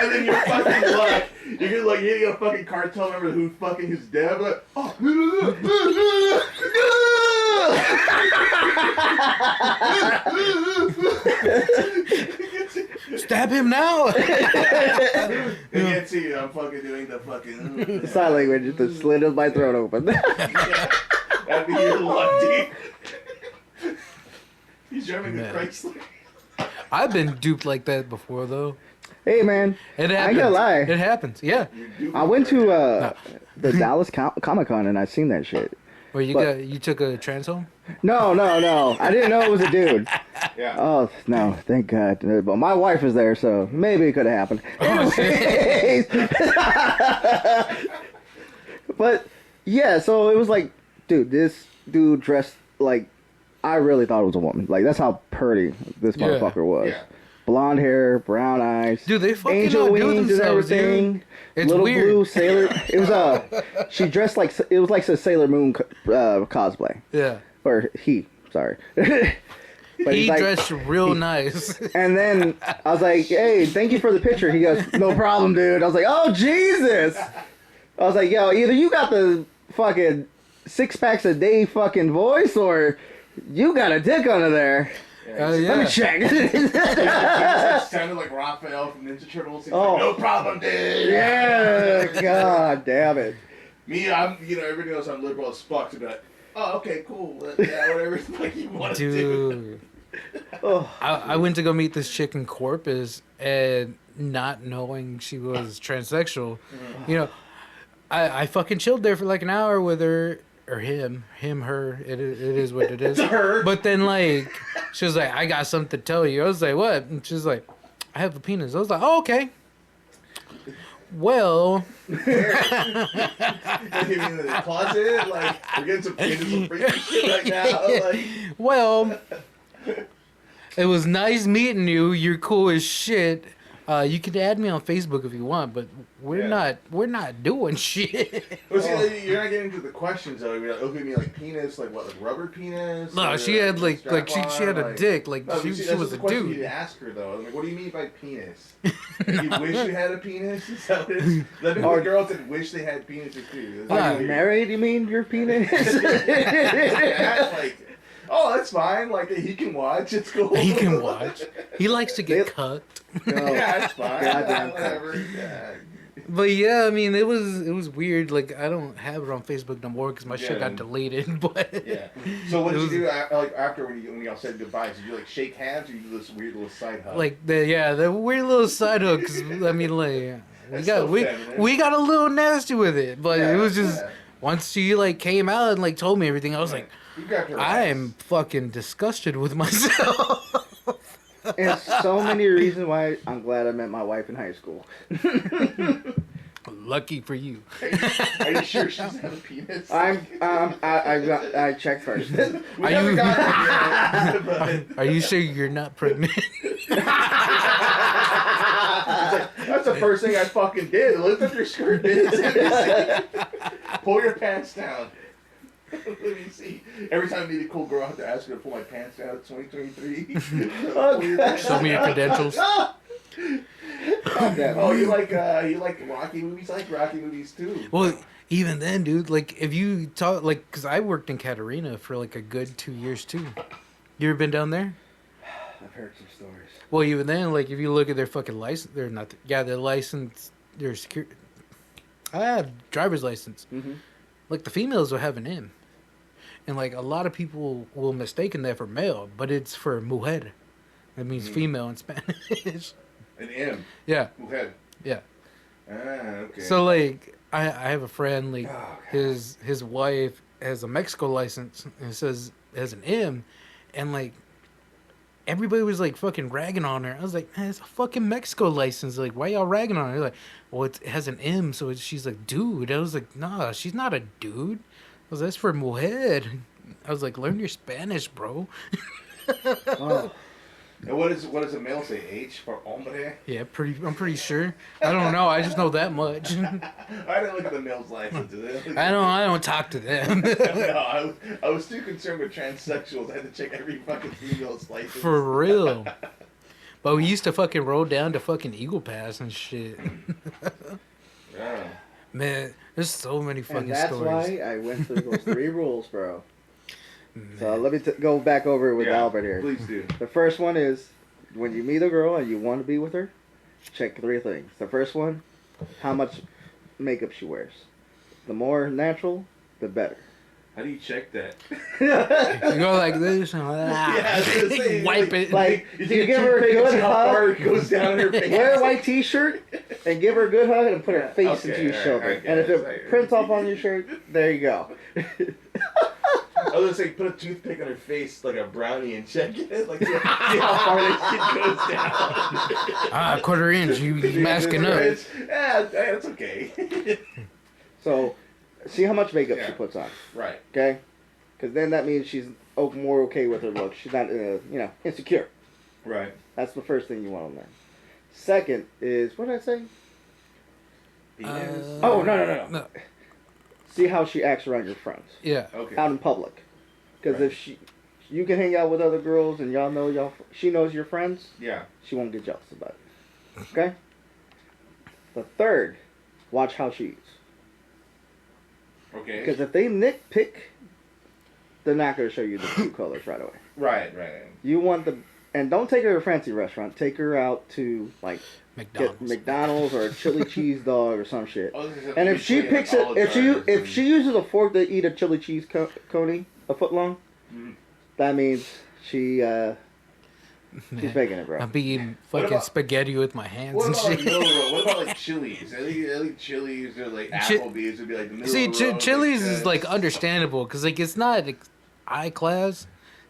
S4: And then you're fucking like, you're like hitting a fucking cartel member who's dead. Like, oh.
S1: Stab him now.
S4: They can't see you. I'm fucking doing the fucking
S3: Sign language, just slit my throat open.
S4: Yeah. That'd be your luck, dude. He's driving a Chrysler.
S1: I've been duped like that before, though.
S3: Hey, man.
S1: It happens.
S3: I ain't gonna lie.
S1: It happens. Yeah.
S3: I went to the Dallas Comic Con and I seen that shit.
S1: Where you took a trans home?
S3: No. I didn't know it was a dude.
S4: Yeah.
S3: Oh, no, thank God. But my wife is there, so maybe it could have happened.
S1: Oh,
S3: Anyways. But, yeah, so it was like, dude, this dude dressed like, I really thought it was a woman. Like, that's how pretty this motherfucker was.
S4: Yeah.
S3: Blonde hair, brown eyes.
S1: Dude, they fucking
S3: angel
S1: outdo
S3: wings and
S1: themselves,
S3: everything.
S1: dude. It's
S3: Little
S1: weird.
S3: blue sailor. It was she dressed like, it was like a Sailor Moon cosplay.
S1: Yeah.
S3: Or he, sorry. But
S1: He
S3: he's like,
S1: dressed real nice.
S3: and then I was like, hey, thank you for the picture. He goes, no problem, dude. I was like, oh, Jesus. I was like, yo, either you got the fucking 6 packs a day fucking voice or you got a dick under there. Let me check.
S4: It sounded like Raphael from Ninja Turtles. He's like, no problem, dude.
S3: Yeah, God damn it.
S4: Me, I'm, everybody knows I'm liberal as fuck to be like, oh, okay, cool. Yeah, whatever the fuck you want to do.
S1: Dude. I went to go meet this chick in Corpus, and not knowing she was transsexual, I fucking chilled there for like an hour with her. Or him, her, it is what it is.
S4: Her.
S1: But then, like, she was like, I got something to tell you. I was like, what? And she's like, I have a penis. I was like, oh, okay. Well.
S4: You mean in the closet? Like, we're getting some penis freaky shit right now. Like.
S1: Well, it was nice meeting you. You're cool as shit. You can add me on Facebook if you want, but we're not doing shit.
S4: Well, see, you're not getting into the questions though. You're like, okay, like penis, like what, like rubber penis?
S1: No, she had she had a dick, like
S4: no,
S1: she
S4: that's
S1: was
S4: the
S1: a
S4: question
S1: dude.
S4: you ask her though. I'm like, what do you mean by penis? You wish you had a penis? Is that what it is? That means girls that wish they had penises too.
S3: Are you married, you mean, your penis?
S4: Yeah, like, oh, that's fine. Like, he can watch. It's cool.
S1: He can watch. He likes to get cucked.
S4: Yeah, that's fine.
S3: Goddamn
S4: Whatever. Yeah.
S1: But yeah, I mean, it was weird. Like, I don't have her on Facebook no more because my shit got deleted. But
S4: yeah. So what did you do like after when y'all said goodbyes? Did you like shake hands or you do this weird little side hug?
S1: like the weird little side hook. 'Cause, I mean, like we got a little nasty with it, but it was just once she like came out and like told me everything, I was like, I am fucking disgusted with myself.
S3: There's so many reasons why I'm glad I met my wife in high school.
S1: Lucky for you.
S4: Are you sure she doesn't have a penis?
S3: I checked first.
S4: We never got there yet, but...
S1: Are you sure you're not pregnant?
S4: That's the first thing I fucking did. Lift up your skirt, bitch. Pull your pants down. Let me see. Every time I meet a cool girl, I have to ask her to pull my pants down. It's 2023.
S1: Show me your credentials.
S4: Oh, you like Rocky movies? I like Rocky movies too.
S1: Well, even then, dude, like if you talk, like, cause I worked in Katarina for like a good 2 years too. You ever been down there?
S3: I've heard some stories.
S1: Well, even then, like if you look at their fucking license, they're not. Their license, their security. I have driver's license.
S3: Mm-hmm.
S1: Like the females will have an M. And, like, a lot of people will mistake that for male, but it's for mujer. That means female in Spanish.
S4: An M.
S1: Yeah.
S4: Mujer.
S1: Yeah.
S4: Ah, okay.
S1: So, like, I have a friend, like, his wife has a Mexico license, and it says it has an M, and, like, everybody was, like, fucking ragging on her. I was like, man, it's a fucking Mexico license. Like, why y'all ragging on her? They're like, well, it has an M, so she's like, dude. I was like, nah, she's not a dude. I was like, that's for mujer. I was like, learn your Spanish, bro.
S3: Oh.
S4: And what does a male say? H for hombre?
S1: Yeah, I'm pretty sure. I don't know. I just know that much.
S4: I didn't look at the male's license.
S1: I don't talk to them.
S4: No, I was too concerned with transsexuals. I had to check every fucking female's license.
S1: For real. But we used to fucking roll down to fucking Eagle Pass and shit.
S4: Yeah.
S1: Man, there's so many fucking
S3: And that's
S1: stories.
S3: why I went through those 3 rules, bro. So let me go back over it with Albert here.
S4: Please do.
S3: The first one is, when you meet a girl and you want to be with her, check 3 things. The first one, how much makeup she wears. The more natural, the better.
S4: How do you check that?
S1: You go like this and
S4: I was gonna say,
S1: wipe it.
S3: Like,
S4: You
S3: you give her a
S4: toothpick and
S3: good
S4: see how far
S3: hug,
S4: it goes down in her face.
S3: wear a white t-shirt, and give her a good hug and put her face
S4: Okay,
S3: into your
S4: alright,
S3: shoulder.
S4: alright,
S3: And if
S4: yeah,
S3: it prints off on your shirt, there you go.
S4: I was gonna say, put a toothpick on her face like a brownie and check it. Like, see how far that shit goes down.
S1: Quarter inch, you masking up.
S4: It's okay.
S3: So, see how much makeup she
S4: Yeah.
S3: puts on,
S4: Right.
S3: okay? Because then that means she's more okay with her look. She's not, insecure.
S4: Right.
S3: That's the first thing you want to learn. Second is, what did I say? Oh, no. See how she acts around your friends.
S1: Yeah.
S4: Okay.
S3: Out in public. Because
S4: Right.
S3: if you can hang out with other girls and she knows your friends,
S4: Yeah.
S3: she won't get jealous about it. Okay? The third, watch how she eats.
S4: Okay.
S3: Because if they nitpick, they're not going to show you the true colors right away.
S4: Right.
S3: You want and don't take her to a fancy restaurant. Take her out to, like,
S1: McDonald's.
S3: get McDonald's or a chili cheese dog or some shit.
S4: Oh, this is
S3: And if she picks it, if she uses a fork to eat a chili cheese coney a foot long, that means she's making it, bro.
S1: I'll be eating
S4: What
S1: fucking
S4: about-
S1: spaghetti with my hands
S4: What
S1: and
S4: about, like,
S1: shit.
S4: middle of the road? What about like Chili's? I think Chili's or like Applebee's would be like the middle
S1: See,
S4: of the road.
S1: Chili's is
S4: like,
S1: like understandable because like it's not high class,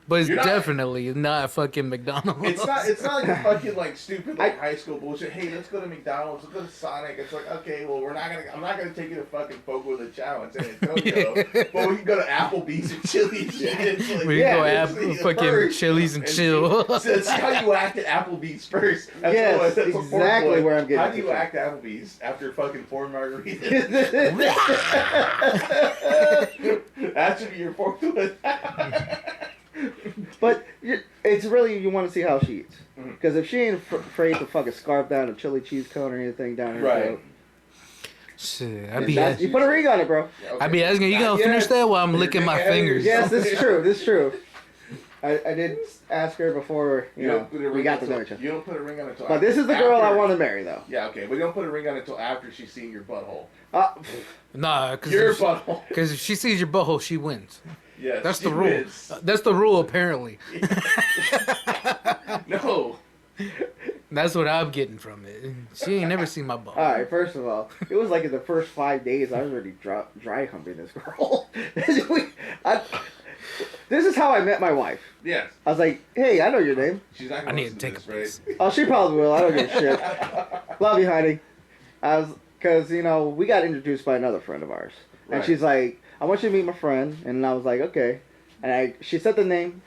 S1: but it's
S4: You're not-
S1: definitely not fucking McDonald's.
S4: It's not like a fucking like stupid like high school bullshit. Hey, let's go to McDonald's. Let's go to Sonic. It's like, okay, well I'm not gonna take you to fucking Fogo de Chao in San Antonio, but we can go to Applebee's and Chili's. It's like,
S1: We can go
S4: it's
S1: fucking
S4: first.
S1: Chili's and chill.
S4: So that's how you act at Applebee's first. That's
S3: Yes,
S4: that's
S3: exactly
S4: Fort Boy.
S3: where I'm getting
S4: How do you
S3: to.
S4: act at Applebee's after fucking 4 margaritas? That should be your fourth one.
S3: But it's really, you want to see how she eats.
S4: Mm-hmm.
S3: Because if she ain't afraid to fucking scarf down a chili cheese cone or anything down her
S4: Right.
S3: throat,
S1: Shit,
S3: you put a ring on it, bro.
S1: I'd be asking you gonna finish that while I'm licking my fingers.
S3: Yes, this is true. This is true. I did ask her before, we got to know each other.
S4: You don't put a ring on it until
S3: But this is the girl I want to marry, though.
S4: Yeah, okay, but you don't put a ring on it until after she's seen your butthole.
S1: Nah,
S4: Your
S1: because
S4: butthole.
S1: if she sees your butthole, she wins.
S4: Yes,
S1: That's
S4: she
S1: the rule.
S4: wins.
S1: That's the rule, apparently.
S4: No.
S3: That's what I'm getting from it. She ain't never seen my bum.
S1: All right, first of all, it was like in the first 5 days, I was already dry humping this girl. This is how I met my wife.
S4: Yes.
S1: I was like, hey, I know your name.
S4: She's not
S3: I
S4: gonna
S3: need to
S4: listen
S3: take
S4: this,
S3: a
S4: right?
S3: piss. Oh, she probably will. I don't give a shit. Love you, honey. Because, we got introduced by another friend of ours. And
S4: Right.
S3: she's like, I want you to meet my friend. And I was like, okay. And she said the name,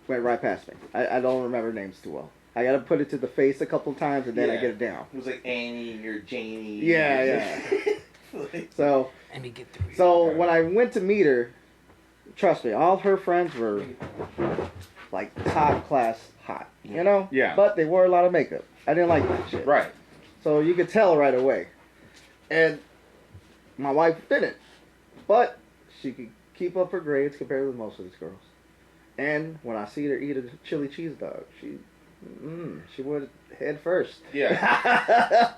S3: went right past me. I don't remember names too well. I got to put it to the face a couple times, and then I
S4: Yeah.
S3: get it down.
S4: It was like Annie or Janie.
S3: Yeah.
S4: Like,
S3: So,
S1: Let me get through
S3: so when I went to meet her, trust me, all of her friends were like top class hot,
S4: Yeah.
S3: But they wore a lot of makeup. I didn't like that shit.
S4: right.
S3: So you could tell right away. And my wife didn't. But she could keep up her grades compared with most of these girls. And when I see her eat a chili cheese dog, she went head first.
S4: Yeah.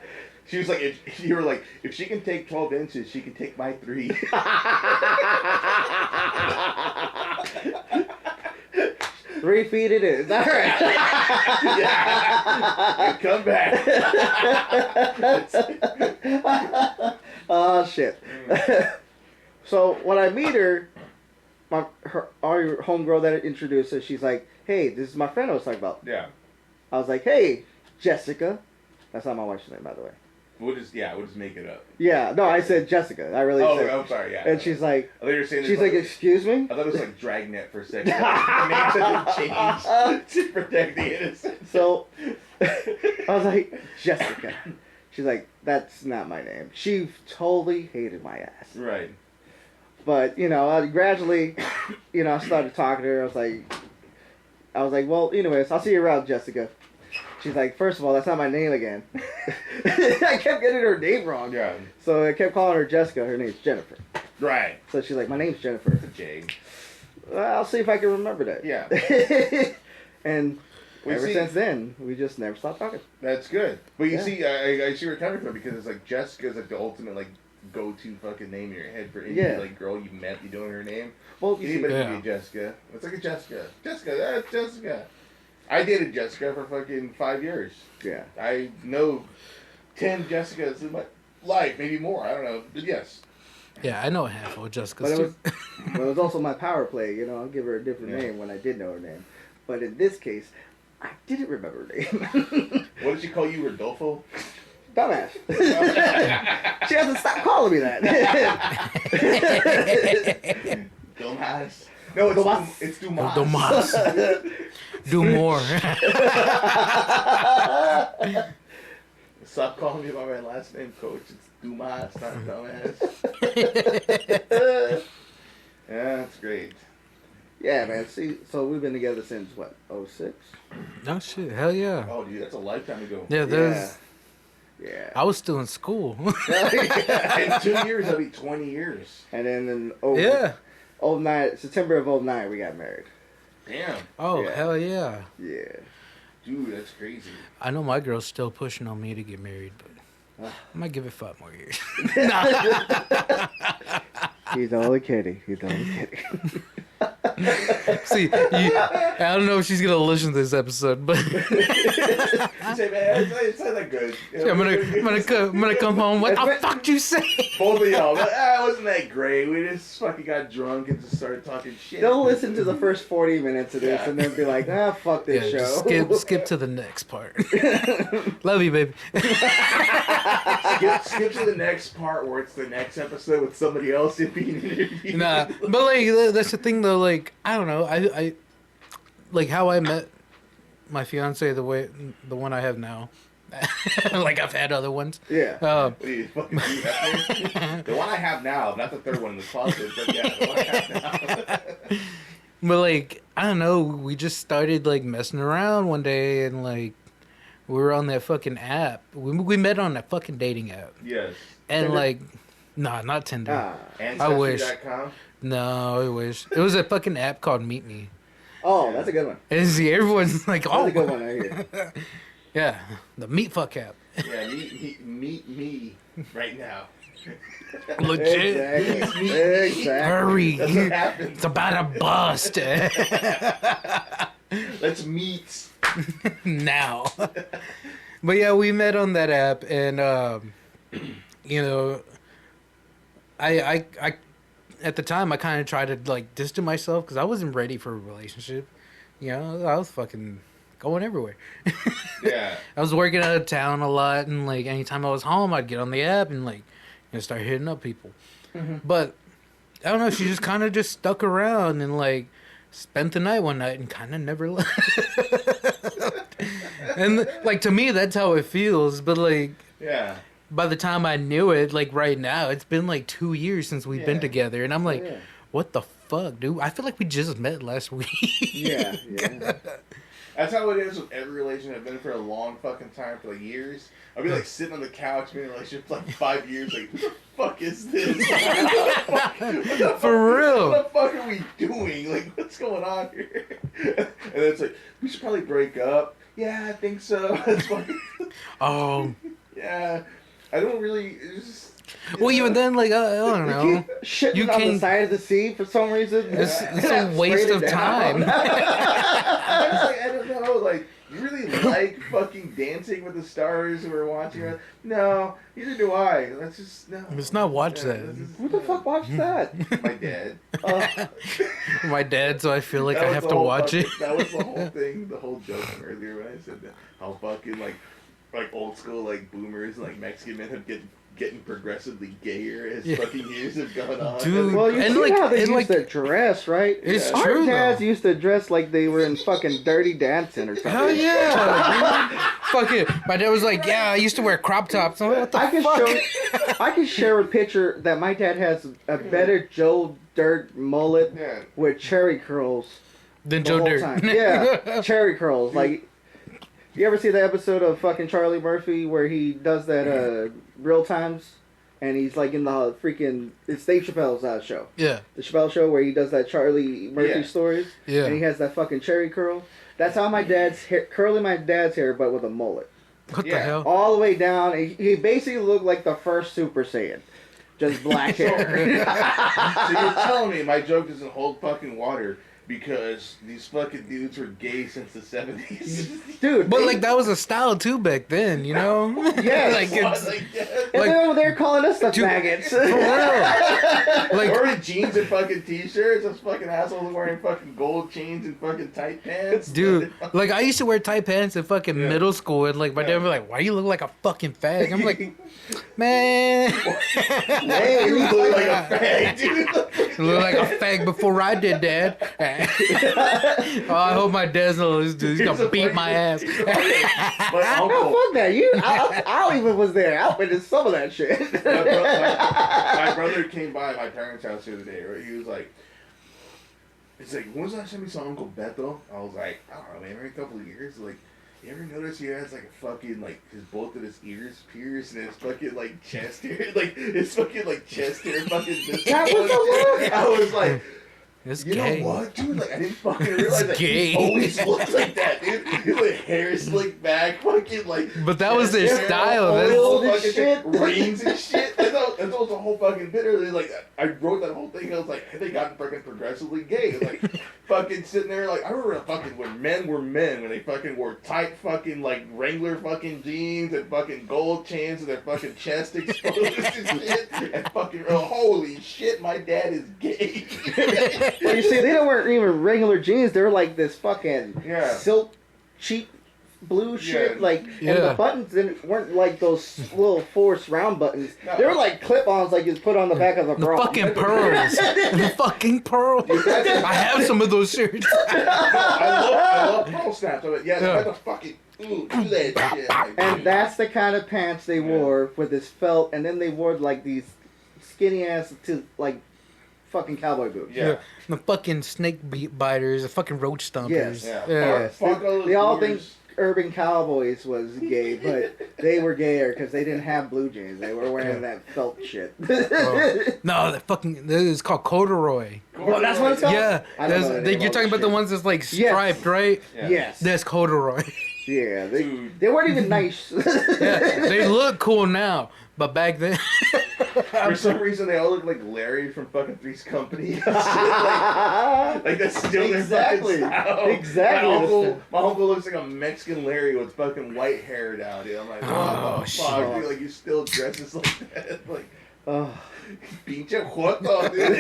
S4: She was like, you were like, if she can take 12 inches, she can take my 3.
S3: 3 feet it is. All right.
S4: Yeah. Come back.
S3: Oh shit. So when I meet her, our homegirl that introduced her, she's like, "Hey, this is my friend I was talking about."
S4: Yeah.
S3: I was like, "Hey, Jessica." That's not my wife's name, by the way.
S4: We'll just make it up.
S3: Yeah, no, I said Jessica. I really said.
S4: Oh, I'm sorry. Yeah.
S3: And she's like,
S4: I thought you were saying
S3: she's like, "Excuse me."
S4: I thought it was like Dragnet for a second. The names had been changed to protect the innocent.
S3: So I was like, Jessica. She's like, "That's not my name." She totally hated my ass.
S4: Right.
S3: But, you know, I gradually, you know, I started talking to her. I was like, "Well, anyways, I'll see you around, Jessica." She's like, "First of all, that's not my name again." I kept getting her name wrong.
S4: Yeah.
S3: So I kept calling her Jessica. Her name's Jennifer.
S4: Right.
S3: So she's like, "My name's Jennifer."
S4: It's a J.
S3: I'll see if I can remember that.
S4: Yeah.
S3: And ever since then, we just never stopped talking.
S4: That's good. But you
S3: Yeah.
S4: see, I see where you're coming from, because it's like Jessica's like the ultimate like go-to fucking name in your head for any like girl you met. You doing her name.
S3: Well,
S4: Anybody can be a Jessica. It's like a Jessica. Jessica. That's Jessica. I dated Jessica for fucking 5 years.
S3: Yeah.
S4: I know 10 Jessicas in my life, maybe more. I don't know, but yes.
S1: Yeah, I know a handful of Jessicas
S3: But
S1: too.
S3: it was also my power play. You know, I'll give her a different name when I did know her name. But in this case, I didn't remember her name.
S4: What did she call you, Rodolfo?
S3: Dumbass. She hasn't stopped calling me that.
S4: Dumbass. No, it's Dumas.
S1: Dumas. Do more.
S4: Stop calling me by my last name, Coach. It's Dumas, not Dumbass. Yeah, that's great.
S3: Yeah, man. See, so we've been together since, what, 06?
S1: No shit. Hell yeah.
S4: Oh, dude, that's a lifetime ago.
S1: Yeah, there's.
S3: Yeah.
S1: I was still in school.
S4: In 2 years, that'll be 20 years.
S3: And then in
S1: Yeah.
S3: 09, September of 09, we got married.
S4: Damn.
S1: Oh,
S3: Yeah.
S1: hell yeah.
S3: Yeah.
S4: Dude, that's crazy.
S1: I know my girl's still pushing on me to get married, but I might give it 5 more years.
S3: He's only kidding. He's only kidding.
S1: See, I don't know if she's gonna listen to this episode, but
S4: You say, man, it's not that good.
S1: I'm gonna come home. What the fuck you say?
S4: Both of y'all, but, it wasn't that great. We just fucking got drunk and just started talking shit.
S3: They'll listen to the first 40 minutes of this and then be like, fuck this
S1: Yeah,
S3: show.
S1: just skip to the next part. Love you, baby.
S4: Skip to the next part where it's the next episode with somebody else being interviewed.
S1: Nah, but like that's the thing though. Like I don't know. I like how I met my fiance the one I have now. Like I've had other ones.
S3: Yeah.
S4: What do you fucking do that? The one I have now, not the third one in the closet, but yeah, the one I have now.
S1: But like I don't know. We just started like messing around one day and like we were on that fucking app. We met on that fucking dating app.
S4: Yes.
S1: And
S3: Tinder?
S1: like, nah, not Tinder. I wish.
S4: Ancestry.com?
S1: No, I wish. It was a fucking app called Meet Me.
S3: Oh, that's a good one.
S1: And see, everyone's like,
S3: That's
S1: oh,
S3: a good one right here.
S1: yeah, the Meet Fuck app.
S4: Yeah, meet me right now.
S1: Legit.
S3: Exactly. Exactly.
S1: Hurry.
S4: That's what happens.
S1: It's about to bust.
S4: Let's meet.
S1: Now. But yeah, we met on that app and, you know, I at the time I kind of tried to like distance myself because I wasn't ready for a relationship. You know, I was fucking going everywhere.
S4: Yeah.
S1: I was working out of town a lot, and like anytime I was home, I'd get on the app and like start hitting up people.
S3: Mm-hmm.
S1: But I don't know, she just kind of just stuck around and like spent the night one night and kind of never left. And like to me, that's how it feels. But like,
S4: Yeah.
S1: by the time I knew it, like right now, it's been like 2 years since we've been together, and I'm like, what the fuck, dude? I feel like we just met last week.
S3: Yeah.
S4: That's how it is with every relationship. I've been in for a long fucking time, for like years. I'll be like sitting on the couch, being in a relationship for like 5 years, like, what the fuck is this?
S1: For real.
S4: What the fuck are we doing? Like, what's going on here? And then it's like, we should probably break up. Yeah, I think so. That's fine.
S1: Oh.
S4: Yeah. I don't really. It's just,
S1: Well, even then, like, I don't know.
S3: Shitting
S1: You
S3: on the
S1: can't-
S3: side of the sea for some reason.
S1: It's a waste of time.
S4: I don't know. Like, You really like fucking Dancing with the Stars we're watching it? No, neither do I. Let's just, no.
S1: Let's not watch that.
S3: Who the fuck watched that?
S4: My dad.
S1: My dad, so I feel like
S4: That
S1: I
S4: was
S1: have
S4: the
S1: to
S4: whole
S1: watch it.
S4: That was the whole thing, the whole joke from earlier when I said that. How fucking, like old school, like, boomers, like, Mexican men have getting progressively gayer as fucking years have gone on.
S1: Dude.
S3: Well, you
S1: And,
S3: see
S1: like-
S3: how they
S1: and,
S3: used
S1: like-
S3: to dress, right?
S1: It's
S3: Our
S1: true,
S3: dads
S1: though.
S3: used to dress like they were in fucking Dirty Dancing or something.
S1: Hell yeah! dude. Fuck it. My dad was like, yeah, I used to wear crop tops. I'm like, what the fuck?
S3: I can share a picture that my dad has a better Joe Dirt mullet
S4: Yeah.
S3: with cherry curls.
S1: Then
S3: The
S1: Joe
S3: whole
S1: Dirt.
S3: time. Yeah, cherry curls. Like, you ever see the episode of fucking Charlie Murphy where he does that real times, and he's like in the freaking it's Dave Chappelle's show,
S1: Yeah.
S3: the Chappelle show where he does that Charlie Murphy
S4: Yeah.
S3: stories,
S1: Yeah.
S3: and he has that fucking cherry curl. That's how my dad's hair, curling my dad's hair, but with a mullet,
S1: What the
S4: Yeah.
S1: hell?
S3: all the way down. He basically looked like the first Super Saiyan, just black hair.
S4: So you're telling me my joke doesn't hold fucking water because these fucking dudes were gay since the 70s?
S3: Dude,
S1: But like that was a style too back then, you know?
S3: Yes.
S1: like it's
S3: and
S1: like-
S3: then they're calling us the
S1: Dude,
S3: faggots.
S1: for real. Like
S4: wearing jeans and fucking t-shirts. Those fucking assholes wearing fucking gold chains and fucking tight pants.
S1: dude, like I used to wear tight pants in fucking
S4: Yeah.
S1: middle school, and like my dad would be like, "Why you look like a fucking fag?" I'm like, "Man,
S3: Hey,
S4: You look like a fag, dude.
S1: you look like a fag before I did, Dad." Oh, I hope my dad's not listening. He's gonna beat my ass.
S4: My
S3: no,
S4: uncle,
S3: fuck that. I even was there. I witnessed some of that shit.
S4: my brother came by my parents' house the other day, right? He was like, he's like, when was the last time you saw Uncle Beto? I was like, I don't know, man, every couple of years. Like, you ever notice he has like a fucking, like, both of his ears pierced and his fucking, like, chest hair, like, his fucking, like, chest hair fucking
S3: That was the look.
S4: I was like,
S1: It's
S4: you
S1: gay.
S4: know what, dude? Like, I didn't fucking realize that
S1: gay.
S4: he always looked like that, dude. His like hair slicked back, fucking like.
S1: But that was their
S4: chest hair,
S1: style.
S4: all
S1: That's-
S3: Oiled and
S4: fucking
S3: shit.
S4: rings and shit. That was the whole fucking bit. Earlier. Like, I wrote that whole thing. I was like, they got fucking progressively gay. Like, fucking sitting there. Like, I remember fucking when men were men, when they fucking wore tight fucking like Wrangler fucking jeans and fucking gold chains with their fucking chest exposed and shit. And fucking, oh, holy shit, my dad is gay.
S3: Well, you see, they weren't even regular jeans. They were like this fucking
S4: Yeah.
S3: silk, cheap blue shit.
S4: Yeah.
S3: Like,
S1: Yeah.
S3: and the buttons weren't like those little forced round buttons.
S4: No.
S3: They were like clip-ons, like you put on the back of a
S1: The
S3: bra.
S1: fucking pearls. The fucking pearls. I have some of those shirts.
S4: I love pearl snaps. I'm like, yeah,
S1: Yeah.
S4: what the fucking do that shit. Like,
S3: And that's the kind of pants they wore with this felt, and then they wore like these skinny ass to like fucking cowboy boots.
S4: yeah.
S1: The fucking snake biters, the fucking roach stompers.
S3: Yes.
S4: Yeah.
S3: Yes.
S4: Fuck all those
S3: They all
S4: boomers.
S3: think Urban Cowboys was gay, but they were gayer because they didn't have blue jeans. They were wearing that felt shit.
S1: Oh. No, that fucking it's called corduroy.
S3: Well, that's what it's called?
S1: Yeah,
S3: I don't know
S1: that's-
S3: anything
S1: you're
S3: about
S1: talking about
S3: shit.
S1: the ones that's like
S3: Yes.
S1: striped, right?
S4: Yeah.
S3: Yes.
S1: That's corduroy.
S3: Yeah.
S4: Dude.
S3: They weren't even nice.
S1: Yeah, they look cool now, but back then,
S4: For some reason, they all look like Larry from fucking Three's Company. like that's still
S3: Exactly.
S4: their fucking style.
S3: Exactly.
S4: My uncle looks like a Mexican Larry with fucking white hair now, dude. I'm like, what
S1: Oh,
S4: the
S1: shit.
S4: fuck, dude? Like, you still dresses like that? Like,
S3: Oh.
S4: pinche joto, dude.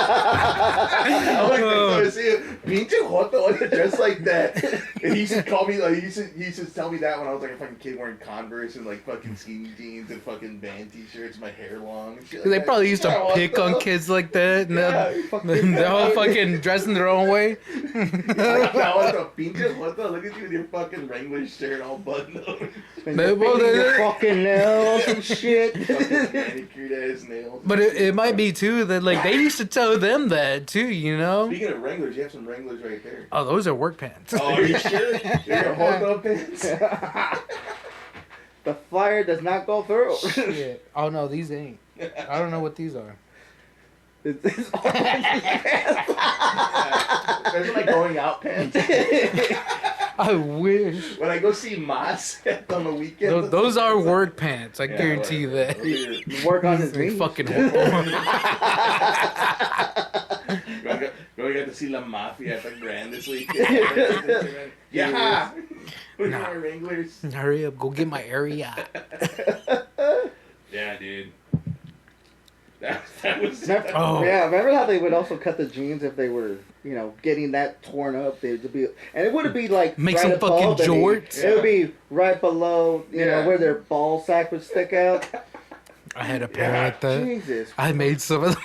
S4: I'm like, I see it. Pinche joto, why you dress like that? And he used to call me, like, he used to tell me that when I was like a fucking kid wearing Converse and like fucking skinny jeans and fucking band t-shirts, my hair long and shit like
S1: they
S4: that.
S1: probably used to
S4: Yeah,
S1: pick on
S4: joto.
S1: kids like that, and
S4: Yeah.
S1: they're all fucking dressing their own way.
S4: Like, now what the pinche joto? Look at you with your fucking Wrangler shirt all buttoned up.
S3: Painting your fucking nails and shit.
S4: Fucking manicured ass nails.
S1: But it might be too that like they used to tell them that too, you know.
S4: Speaking of Wranglers, you have some Wranglers right there.
S1: Oh, those are work pants.
S4: Oh, are you sure? Your joto pants?
S3: The fire does not go through.
S1: Shit. Oh no, these ain't. I don't know what these are.
S3: It's all
S4: Those are my going out pants.
S1: I wish.
S4: When I go see Mas on the weekend.
S1: Those are work pants. I
S4: Yeah,
S1: guarantee you that.
S3: work on his
S1: They
S3: wings.
S1: fucking.
S4: Going to see La Mafia at the Grand this weekend. Yeah. With my Wranglers.
S1: Hurry up, go get my area.
S4: Yeah, dude. That was.
S1: Oh.
S3: Yeah, remember how they would also cut the jeans if they were, getting that torn up? They'd be, and it wouldn't be like
S1: Make
S3: right
S1: some
S3: above
S1: fucking
S3: the knee.
S1: jorts.
S3: It would be right below, where their ball sack would stick out.
S1: I had a pair like that.
S3: Jesus.
S1: I made some of them.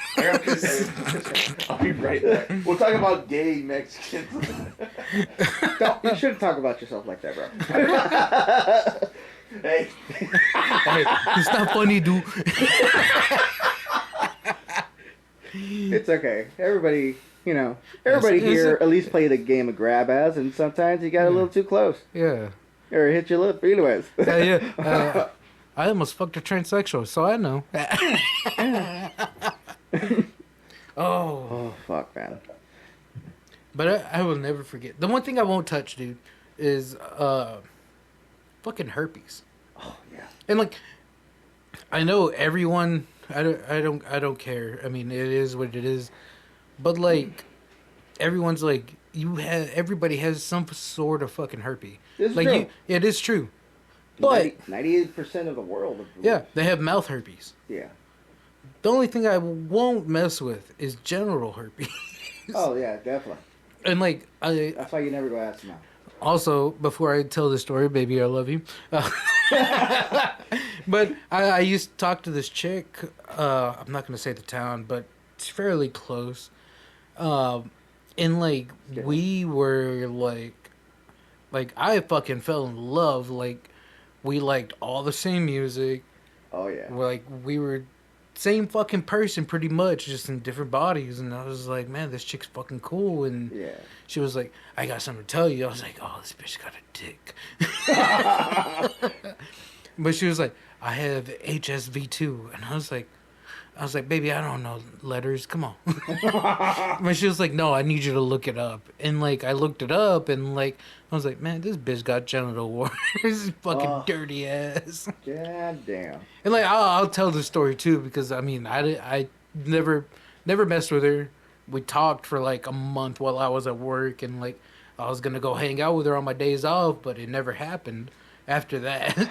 S4: I'll be right back. We'll talk about gay Mexicans.
S3: You shouldn't talk about yourself like that, bro.
S4: Hey.
S1: Hey, it's not funny, dude.
S3: It's okay. Everybody here at least played a game of grab ass, and sometimes you got a little too close.
S1: Yeah.
S3: Or hit your lip. Anyways.
S1: Yeah. I almost fucked a transsexual, so I know.
S3: Oh, fuck, man.
S1: But I will never forget. The one thing I won't touch, dude, is fucking herpes.
S3: Oh, yeah.
S1: And like, I know everyone. I don't care. I mean, it is what it is. But like, everyone's like, everybody has some sort of fucking herpes.
S3: It's
S1: like
S3: true.
S1: it is true. But
S3: 98% of the world.
S1: yeah, they have mouth herpes.
S3: Yeah.
S1: The only thing I won't mess with is genital herpes.
S3: Oh yeah, definitely.
S1: And like,
S3: That's why you never go ask them out.
S1: also, before I tell the story, baby, I love you. But I used to talk to this chick. I'm not going to say the town, but it's fairly close. And like, we were like I fucking fell in love. Like, we liked all the same music.
S3: Oh yeah.
S1: We were same fucking person pretty much, just in different bodies. And I was like, man, this chick's fucking cool. And
S3: Yeah.
S1: she was like, I got something to tell you. I was like, oh, this bitch got a dick. But she was like, I have HSV2. And I was like, baby, I don't know letters. Come on. But she was like, no, I need you to look it up. And like, I looked it up, and like, I was like, man, this bitch got genital warts. Fucking dirty ass.
S3: God damn.
S1: And like, I'll tell the story too, because I mean, I never messed with her. We talked for like a month while I was at work, and like, I was gonna go hang out with her on my days off, but it never happened after that.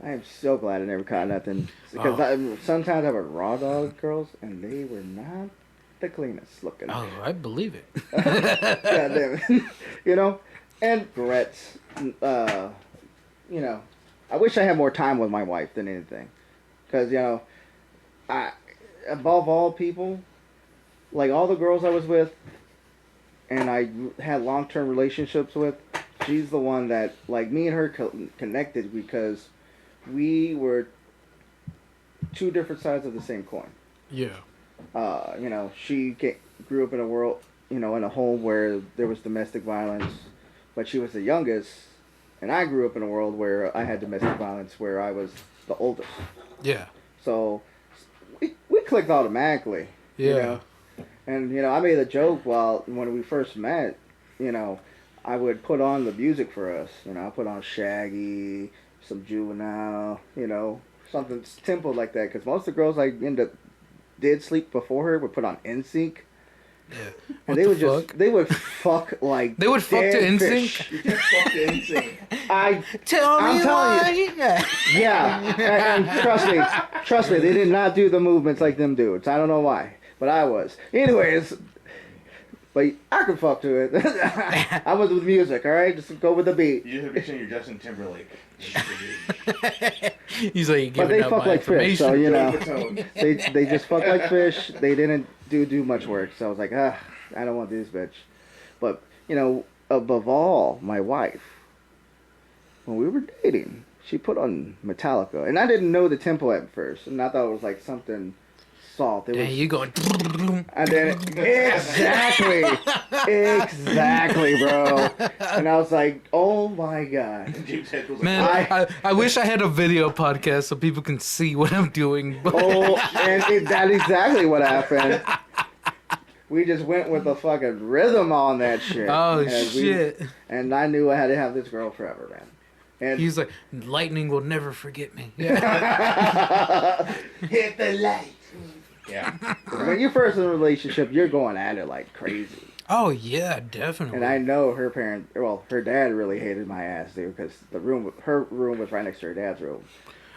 S3: I am so glad I never caught nothing. Because sometimes I would raw dog girls, and they were not the cleanest looking.
S1: Oh, I believe it.
S3: God damn it. And regrets. I wish I had more time with my wife than anything. Because, above all people, like all the girls I was with, and I had long-term relationships with, she's the one that, like, me and her connected because we were two different sides of the same coin.
S1: Yeah.
S3: She grew up in a world, in a home where there was domestic violence, but she was the youngest, and I grew up in a world where I had domestic violence, where I was the oldest.
S1: Yeah.
S3: So we clicked automatically.
S1: Yeah.
S3: And I made a joke when we first met. I would put on the music for us. I put on Shaggy, some Juvenile, something simple like that. Because most of the girls I did sleep before her would put on NSYNC.
S1: Yeah.
S3: And they would fuck like
S1: they would fuck to NSYNC.
S4: You can't fuck the insane.
S3: I'm telling you. Yeah. And trust me, they did not do the movements like them dudes. I don't know why, but I was. Anyways, but I could fuck to it. I was with music, all right? Just go with the beat.
S4: You have to pretend you're Justin Timberlake.
S1: He's like,
S3: but they fuck like fish, so they just fuck like fish. They didn't do much work, so I was like, I don't want this bitch. But above all, my wife, when we were dating, she put on Metallica, and I didn't know the tempo at first, and I thought it was like something soft. It was,
S1: you going?
S3: And then exactly, bro. And I was like, oh my god,
S1: man! I wish I had a video podcast so people can see what I'm doing. But...
S3: and that's exactly what happened. We just went with the fucking rhythm on that shit.
S1: Oh shit!
S3: And I knew I had to have this girl forever, man. And
S1: he's like, lightning will never forget me.
S3: Yeah.
S4: Hit the light. Yeah.
S3: When you're first in a relationship, you're going at it like crazy.
S1: Oh yeah, definitely.
S3: And I know her dad really hated my ass, dude, because her room was right next to her dad's room.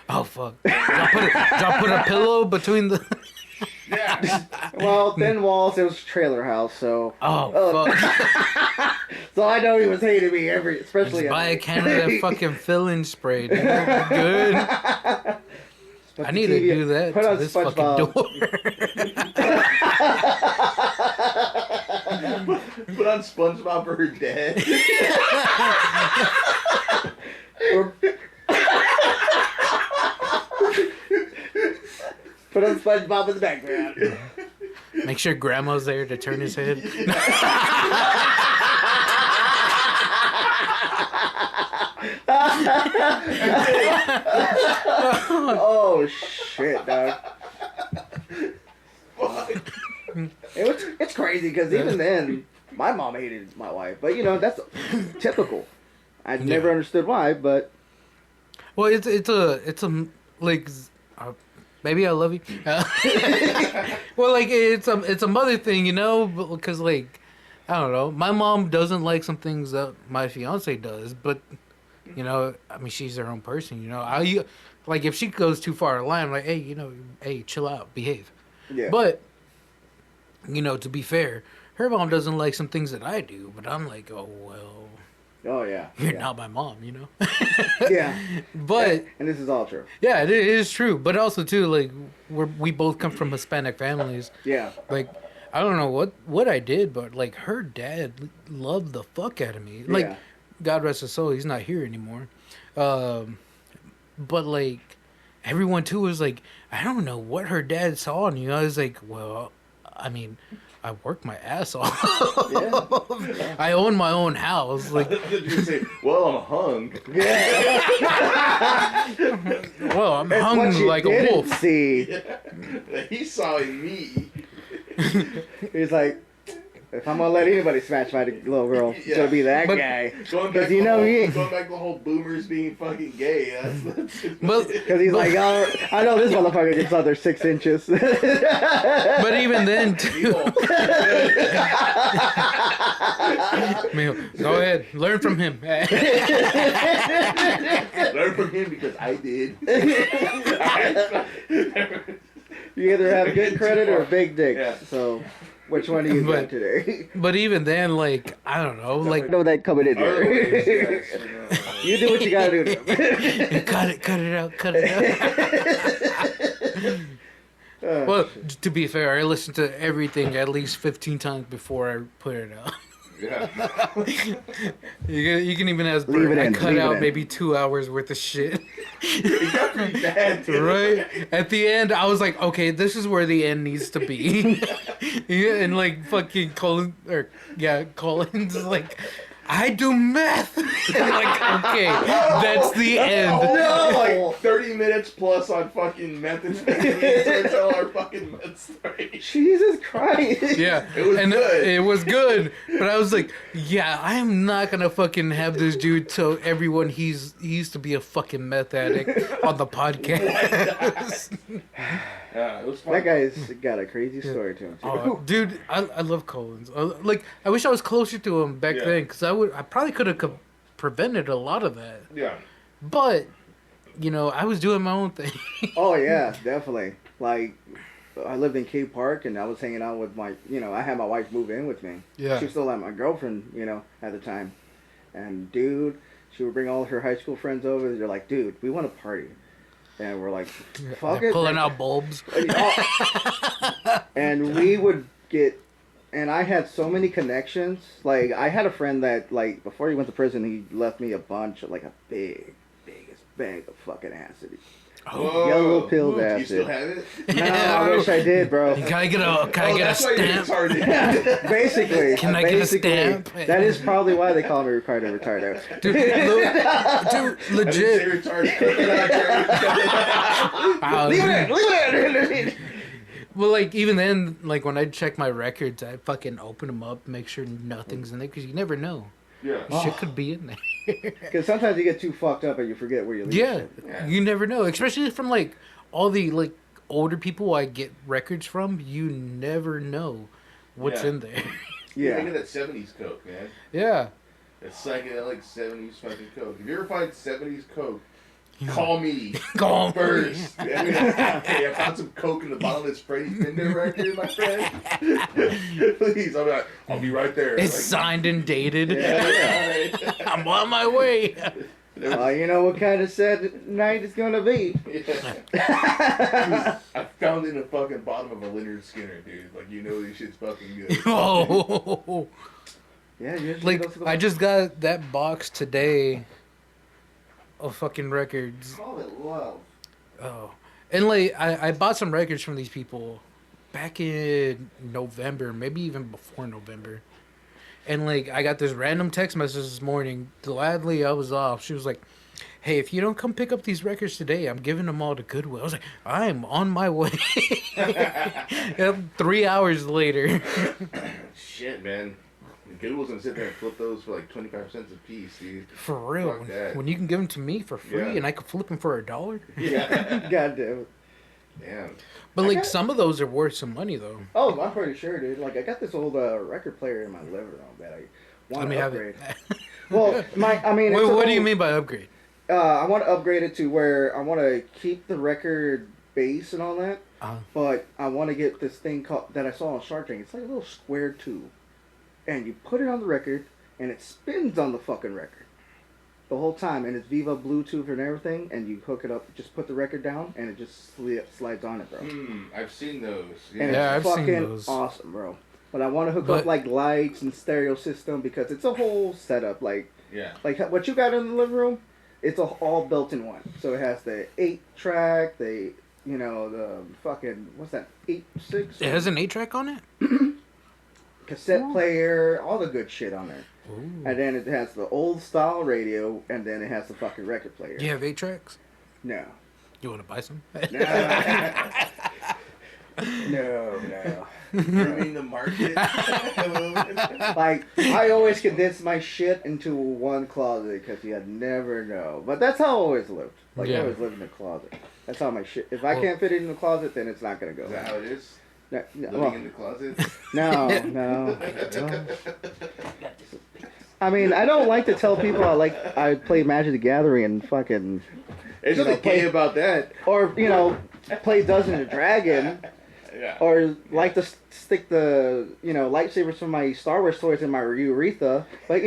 S1: Oh fuck! Did y'all put a pillow between the?
S4: Yeah.
S3: Well, thin walls. It was a trailer house, so.
S1: Oh fuck!
S3: So I know he was hating me especially.
S1: Just buy a can of that fucking filling spray, dude. Good. I need to do that
S3: Put
S1: to
S3: on
S1: this
S3: SpongeBob.
S1: fucking door.
S4: Put on SpongeBob for her dad.
S3: Put on SpongeBob in the background.
S1: Make sure Grandma's there to turn his head.
S3: Oh shit, dog. It's crazy because even then, my mom hated my wife, but that's typical. I never understood why, but
S1: Well, it's a like, baby, I love you. Well, like it's a mother thing, because like, I don't know, my mom doesn't like some things that my fiance does, but I mean, she's her own person, like if she goes too far a line, I'm like, hey, chill out, behave.
S3: yeah.
S1: But to be fair, her mom doesn't like some things that I do, but I'm like, oh well,
S3: Oh yeah.
S1: you're
S3: yeah.
S1: not my mom,
S3: Yeah.
S1: But
S3: And this is all true.
S1: yeah, it is true. But also too, like we both come from Hispanic families.
S3: Yeah.
S1: Like I don't know what I did, but like her dad loved the fuck out of me. Like
S3: Yeah.
S1: God rest his soul, he's not here anymore. But like everyone too was like, I don't know what her dad saw in you. I was like, well, I mean, I work my ass off.
S3: Yeah.
S1: I own my own house. Like,
S4: You say, well, I'm hung.
S3: Yeah.
S1: well, I'm
S3: It's
S1: hung
S3: what you
S1: like a
S3: didn't
S1: wolf.
S3: see.
S4: He saw in me.
S3: He's like, if I'm gonna let anybody smash my little girl, it's gonna be that guy.
S4: Going
S3: Because
S4: back, going back to the whole boomers being fucking gay.
S1: But
S3: Because he's like, oh, I know this motherfucker gets under 6 inches.
S1: but even then, too, go ahead, learn from him.
S4: Learn from him because I did.
S3: You either have good credit or a big dick.
S4: Yeah.
S3: So, which one do you got
S1: But-
S3: today?
S1: But even then, like I don't know, like
S3: know that coming in
S4: Always,
S3: here.
S4: yes,
S3: You do what you gotta do.
S1: cut it out. Well, to be fair, I listen to everything at least 15 times before I put it out.
S4: Yeah.
S1: You can even ask
S3: Leave
S1: Bert.
S3: it
S1: I
S3: in,
S1: cut
S3: leave it
S1: out
S3: in.
S1: maybe 2 hours worth of shit.
S4: It got pretty bad, dude.
S1: Right? At the end, I was like, okay, this is where the end needs to be. Yeah, and like fucking Colin's like, I do meth. I'm like, okay, that's the end.
S3: No!
S4: Like 30 minutes plus on fucking methamphetamine to tell our fucking meth story.
S3: Jesus Christ.
S1: Yeah,
S4: It was
S1: and
S4: good.
S1: It was good, but I was like, yeah, I am not gonna fucking have this dude tell everyone he used to be a fucking meth addict on the podcast.
S4: Yeah, it was fun.
S3: That guy's got a crazy story to him.
S1: Oh, dude, I love Collins. Like, I wish I was closer to him back
S4: Yeah.
S1: then, because I probably could have prevented a lot of that.
S4: Yeah.
S1: But, I was doing my own thing.
S3: Oh yeah, definitely. Like, I lived in Cape Park, and I was hanging out with my, I had my wife move in with me.
S1: Yeah.
S3: She was still like my girlfriend, at the time. And dude, she would bring all her high school friends over. They're like, dude, we want to party. And we're like, fuck it.
S1: Pulling out bulbs.
S3: And we would get, and I had so many connections. Like, I had a friend that, like, before he went to prison, he left me a bunch of, like, a biggest bag of fucking acid.
S4: Whoa.
S3: Yellow pill
S4: Do you
S3: acid.
S4: still have it?
S3: No, I wish I did, bro.
S1: Can I get a
S4: That's why you're
S1: stamp?
S4: retarded.
S3: Basically.
S1: Can I get a
S3: basically,
S1: stamp?
S3: That is probably why they call me retarded.
S1: Dude, legit.
S4: I didn't say retarded.
S1: Wow.
S3: Leave it!
S1: Well, like, even then, like, when I check my records, I fucking open them up, make sure nothing's in there, because you never know.
S4: Yeah.
S1: Shit could be in there.
S3: Because sometimes you get too fucked up and you forget where you leave
S1: Yeah,
S3: shit.
S1: you never know. Especially from, like, all the, like, older people I get records from, you never know what's
S4: Yeah.
S1: in there.
S3: Yeah.
S4: Look at that 70s Coke, man.
S1: Yeah.
S4: That psychedelic 70s fucking Coke. If you ever find 70s Coke, call me.
S1: Call me.
S4: first. I mean, hey, I found some Coke in the bottom of this Freddie Fender record, my friend. Please, I'll be right there.
S1: It's signed and dated.
S3: Yeah.
S1: I'm on my way.
S3: You know what kind of sad night it's gonna be.
S4: Yeah. I found it in the fucking bottom of a Leonard Skinner, dude. Like, you know this shit's fucking good.
S1: Oh.
S3: Yeah, usually
S1: Like,
S3: those are the
S1: I just got that box today of fucking records.
S3: call it love.
S1: Oh. And, like, I bought some records from these people back in November, maybe even before November. And, like, I got this random text message this morning. Gladly, I was off. She was like, hey, if you don't come pick up these records today, I'm giving them all to Goodwill. I was like, I'm on my way. 3 hours later.
S4: Shit, man. Goodwill's gonna sit there and flip those for like 25 cents a piece, dude.
S1: For real.
S4: Fuck that.
S1: When you can give them to me for free
S4: Yeah.
S1: and I can flip them for $1.
S4: Yeah.
S3: God damn it.
S4: Damn.
S1: But,
S3: I
S1: like,
S3: got-
S1: some of those are worth some money, though.
S3: Oh, I'm pretty sure, dude. Like, I got this old record player in my living room that I
S1: Let
S3: want
S1: me
S3: to
S1: have
S3: upgrade.
S1: it.
S3: Well,
S1: What do you mean by upgrade?
S3: I want to upgrade it to where I want to keep the record base and all that, but I want to get this thing that I saw on Shark Tank. It's like a little square tube, and you put it on the record, and it spins on the fucking record the whole time, and it's Viva Bluetooth and everything, and you hook it up, just put the record down, and it just slides on it, bro.
S4: I've seen those.
S3: And
S1: Yeah,
S3: it's
S1: I've seen
S3: fucking
S1: those.
S3: awesome, bro. But I want to hook up like lights and stereo system because it's a whole setup. Like what you got in the living room, it's all built in one. So it has the 8-track, the fucking what's that 8.6?
S1: It has an 8-track on it?
S3: Cassette player, all the good shit on there.
S1: Ooh.
S3: And then it has the old style radio, and then it has the fucking record player.
S1: Do you have 8-tracks?
S3: No.
S1: You want to buy some?
S3: No.
S4: Ruining the market.
S3: Like, I always condense my shit into one closet because you never know. But that's how I always lived. Like, I always lived in a closet. That's how my shit... If I can't fit it in the closet, then it's not going to go.
S4: Is that how it is?
S3: No,
S4: Living in the closet?
S3: No. I mean, I don't like to tell people I play Magic the Gathering and fucking...
S4: There's nothing gay about that.
S3: Or, play Dungeons and Dragon.
S4: Yeah.
S3: Or like to stick the, lightsabers from my Star Wars toys in my urethra. But,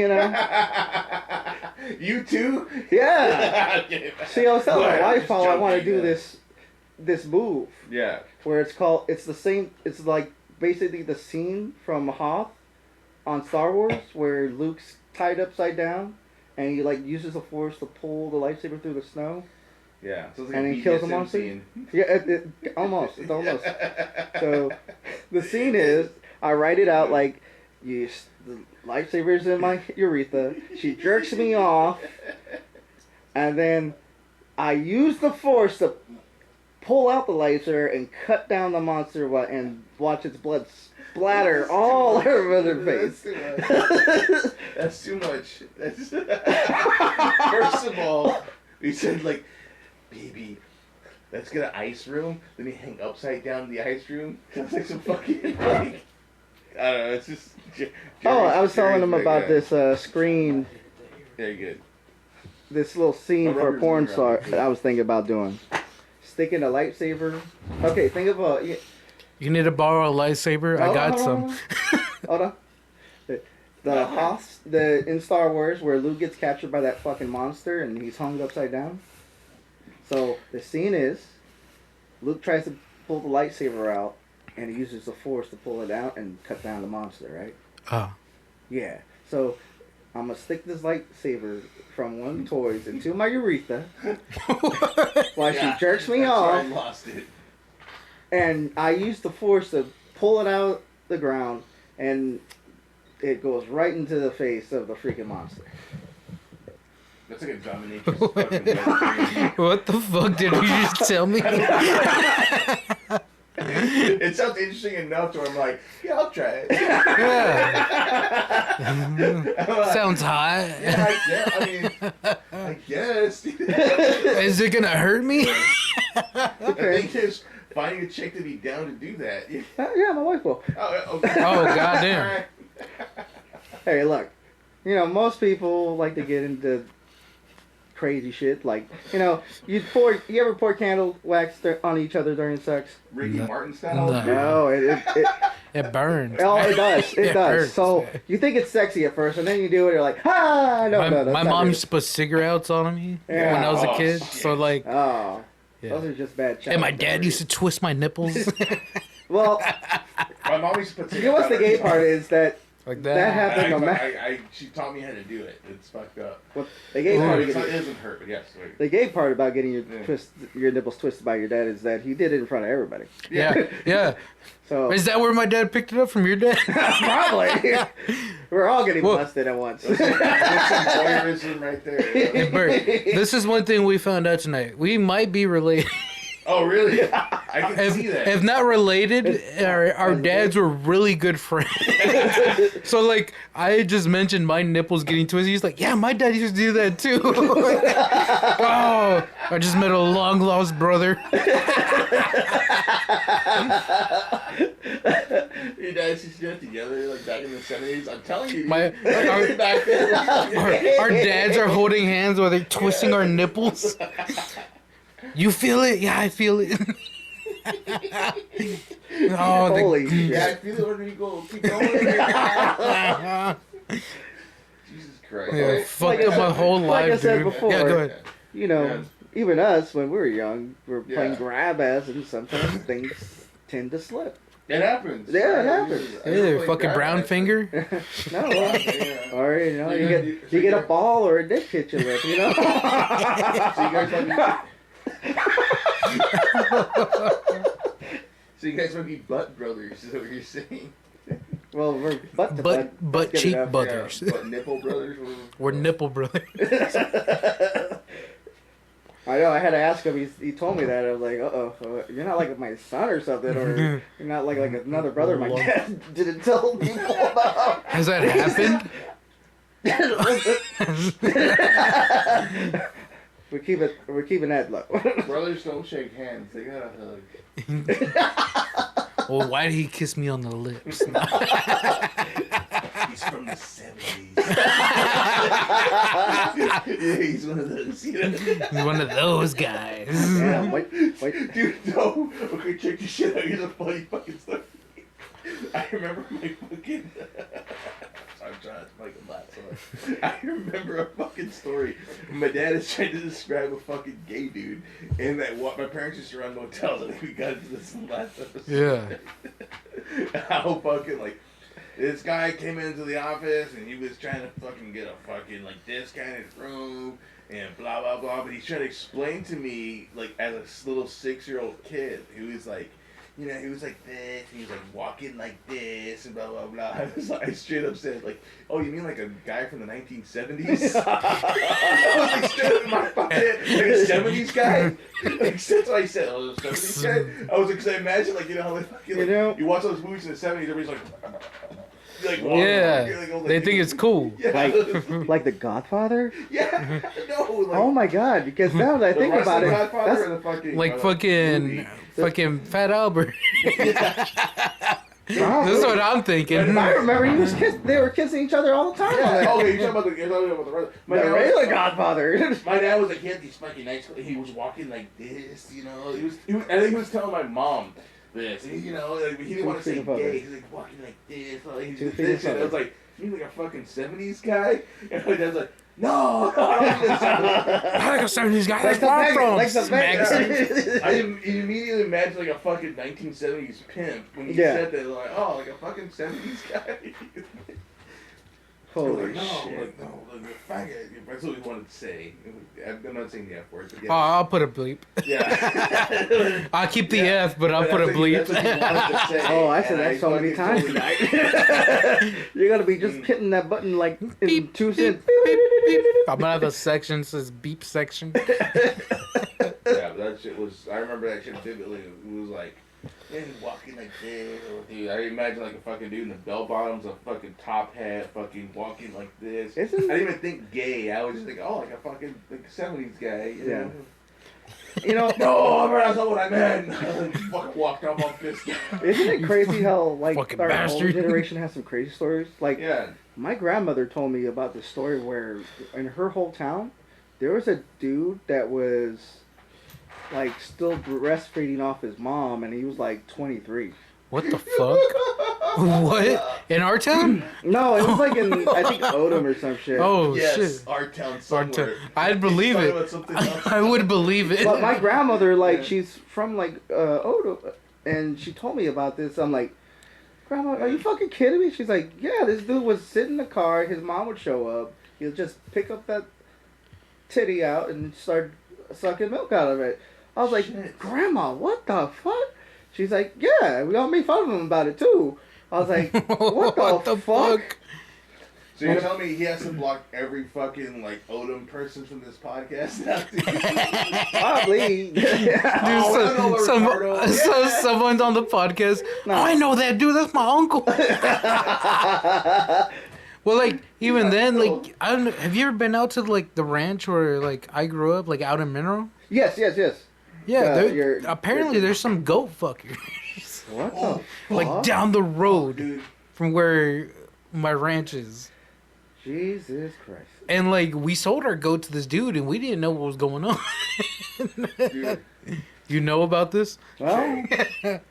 S4: You too?
S3: Yeah. See, I was telling my wife how I want to do
S4: joking,
S3: this move.
S4: Yeah.
S3: Where it's the same, it's like basically the scene from Hoth on Star Wars where Luke's tied upside down and he uses the Force to pull the lightsaber through the snow.
S4: Yeah. So it's
S3: And
S4: a
S3: he kills the
S4: BDSM
S3: monster?
S4: scene.
S3: Yeah, it's almost. So the scene is, I write it out like, the lightsaber's in my urethra, she jerks me off, and then I use the Force to pull out the lightsaber and cut down the monster and watch its blood splatter all over their face.
S4: That's too much. First of all, we said baby, let's get an ice room. Let me hang upside down in the ice room. It's like some fucking I don't know. It's just.
S3: I was telling them about this screen.
S4: Very good.
S3: This little scene for a porn star that I was thinking about doing. Sticking a lightsaber. Okay, think of a.
S1: You need to borrow a lightsaber? I got some.
S3: Hold on. The Hoth, in Star Wars, where Luke gets captured by that fucking monster and he's hung upside down. So the scene is, Luke tries to pull the lightsaber out, and he uses the Force to pull it out and cut down the monster, right?
S1: Oh.
S3: Yeah. So I'm gonna stick this lightsaber from one of the toys into my urethra while she jerks me off.
S4: I lost it.
S3: And I use the Force to pull it out the ground, and it goes right into the face of the freaking monster.
S4: That's like a dominatrix fucking web
S1: What the fuck did you just tell me?
S4: It sounds interesting enough to where I'm like, yeah, I'll try it.
S1: Yeah. Sounds hot.
S4: I guess.
S1: Is it gonna hurt me?
S4: The thing is, finding a chick to be down to do that.
S3: Yeah, my wife will.
S4: Oh,
S1: Oh, goddamn.
S3: Hey, look. You know, most people like to get into crazy shit. Like, you know, you ever pour candle wax on each other during sex?
S4: Ricky Martin style?
S3: No,
S1: It burns.
S3: Oh, it does. It does.
S1: hurts,
S3: So
S1: man.
S3: you think it's sexy at first, and then you do it, you're like, no, that's
S1: My
S3: not
S1: mom
S3: it.
S1: used to put cigarettes on me
S3: Yeah.
S1: when I was a
S4: Oh,
S1: kid.
S4: shit.
S1: So like,
S3: Oh,
S1: yeah.
S3: those are just bad.
S1: And my
S3: child
S1: dad used to
S3: memories.
S1: twist my nipples
S3: Well,
S4: My mom used to put
S3: you know what's the gay part is that
S1: like
S3: that
S1: that.
S3: happened no matter.
S4: She taught me how to do it. It's fucked up.
S3: What the gay part?
S4: It doesn't hurt, but yes. Wait.
S3: The gay part about getting your
S4: Yeah.
S3: your nipples twisted by your dad is that he did it in front of everybody.
S1: Yeah.
S3: So
S1: Is that where my dad picked it up from your dad?
S3: probably we're all getting
S1: Well-
S3: busted at once.
S4: That's some voyeurism right there.
S1: Hey, Bert, this is one thing we found out tonight. We might be related.
S4: Oh, really? I can see that.
S1: If not related, our dads were really good friends. So, like, I just mentioned my nipples getting twisted. He's like, yeah, my dad used to do that too. Oh, I just met a long lost brother.
S4: You guys used to get together like back in the 70s. I'm telling you.
S1: My-
S4: dude, back then.
S1: Our dads are holding hands while they're twisting our nipples. You feel it? Yeah, I feel it. Oh,
S3: Holy shit.
S4: Yeah, I feel it when you go. Keep going. Jesus Christ.
S1: yeah, fucked up my whole
S3: like I
S1: life,
S3: said
S1: dude.
S3: before,
S1: Yeah, go ahead.
S3: You know,
S4: Yeah.
S3: even us when we were young, we were playing
S4: Yeah.
S3: grab ass, and sometimes things tend to slip.
S4: It happens.
S3: Yeah, it happens.
S1: Hey, fucking brown finger.
S3: No,
S4: Yeah.
S3: or you know,
S4: So
S3: you
S4: you-
S3: get a ball or a dick hit you with, you know.
S4: So you guys might be butt brothers, is that what you're saying?
S3: Well, we're butt to
S1: Butt
S3: That's good
S1: cheek
S3: enough.
S1: brothers.
S4: Yeah, butt nipple brothers.
S1: We're nipple brothers.
S3: I know. I had to ask him. He told me that. I was like, you're not like my son or something, or you're not like another brother. My dad didn't tell people about.
S1: Has that happened?
S3: We're keeping that low.
S4: Brothers don't shake hands. They gotta hug.
S1: Well, why did he kiss me on the lips?
S4: He's from the 70s. Yeah, he's one of those. You know?
S1: He's one of those guys.
S3: Yeah, wait.
S4: Dude, no. Okay, check this shit out. Here's a funny fucking story. I remember my fucking. I'm trying to make him laugh. Sorry. I remember a fucking story. My dad is trying to describe a fucking gay dude, and that my parents used to run motels. I think we got into this in the last episode.
S1: Yeah.
S4: How fucking like. This guy came into the office and he was trying to fucking get a fucking like this kind of room and blah blah blah. But he's trying to explain to me like as a little 6-year-old kid who was like, you know, he was like this and he was like walking like this and blah blah blah. I straight up said like, oh, you mean like a guy from the 1970s? I was like straight up in my fucking head, like a 70s guy. Like, that's what I said. Oh, the 70s guy. I was like, cause I imagine like you know how they fucking like, you watch those movies in the 70s, everybody's like. Like,
S1: Yeah,
S4: like,
S1: they think it's cool.
S4: Yeah,
S3: Like The Godfather?
S4: yeah, no. Like,
S3: Oh my God! Because now that I think about it,
S4: Godfather
S3: that's
S4: or the fucking,
S1: Like
S4: movie?
S1: fucking Fat Albert. This
S3: probably.
S1: is what I'm thinking.
S3: I remember they were kissing each other all the time. on
S4: Yeah,
S3: that.
S4: okay, you're talking about the regular.
S3: The regular Godfather.
S4: My dad was like, he had these fucking nice. He was walking like this, you know. He was. I think he was telling my mom this. And, you know, like, he didn't want to say gay. He's like walking like this. Like, he's just this. And I was like, you mean like a fucking 70s guy? And my dad's like, no.
S1: I like a 70s guy. That's where I'm from. Smacks him.
S4: I immediately imagined like a fucking 1970s pimp when he said that. Like, oh, like a fucking 70s guy.
S3: Holy
S4: like, no,
S3: shit!
S4: like, no, like a faggot. That's what he wanted to say. I'm not saying the F word, but
S1: Oh,
S4: yeah.
S1: I'll put a bleep.
S4: Yeah.
S1: I'll keep the F, but I'll put a bleep.
S4: That's what he wanted to say,
S3: Oh, I said
S4: and
S3: that so many times
S4: totally-
S3: tonight. You're gonna be just hitting that button like in
S1: Beep,
S3: 2
S1: beep,
S3: cents.
S1: beep, beep. I'm gonna have a section that says beep section.
S4: Yeah, but that shit was. I remember that shit vividly. It was like, man, walking like this. Dude, I imagine like a fucking dude in the bell bottoms, a fucking top hat, fucking walking like this. I didn't even think gay. I was just thinking, oh, like a fucking like 70s guy. You know?
S3: You know,
S4: No, that's not what I meant. Fucking walked off on this.
S3: isn't it crazy how like
S1: Fucking
S3: our whole
S1: bastard.
S3: generation has some crazy stories? Like,
S4: Yeah.
S3: my grandmother told me about this story where in her whole town there was a dude that was like still breastfeeding off his mom, and he was like 23.
S1: What the fuck? What? In our town?
S3: No, it was like in I think Odom or some shit.
S1: Oh
S4: Yes,
S1: shit.
S4: our town
S1: Our
S4: somewhere.
S1: town. I'd believe
S4: He's talking
S1: it.
S4: about something else.
S1: I would believe it.
S3: But my grandmother, like,
S4: Yeah.
S3: she's from like Odom, and she told me about this. I'm like, Grandma, are you fucking kidding me? She's like, yeah, this dude was sitting in the car. His mom would show up. He'll just pick up that titty out and start sucking milk out of it. I was like,
S4: Shit.
S3: Grandma, what the fuck? She's like, yeah, we all made fun of him about it too. I was like, what the fuck?
S4: So you're telling me he has to block every fucking like Odom person from this podcast now?
S3: Probably.
S1: Dude,
S4: I know Ricardo.
S1: someone's on the podcast.
S3: No.
S1: Oh, I know that dude. That's my uncle. Well, like even then, like I don't know. Have you ever been out to like the ranch where like I grew up, like out in Mineral?
S3: Yes.
S1: Yeah,
S3: you're-
S1: apparently there's some goat fuckers
S3: What
S4: Oh,
S3: the
S1: like
S3: fuck?
S1: down the road
S4: dude.
S1: from where my ranch is.
S3: Jesus Christ.
S1: And like we sold our goat to this dude, and we didn't know what was going on.
S4: Dude,
S1: You know about this?
S3: Well,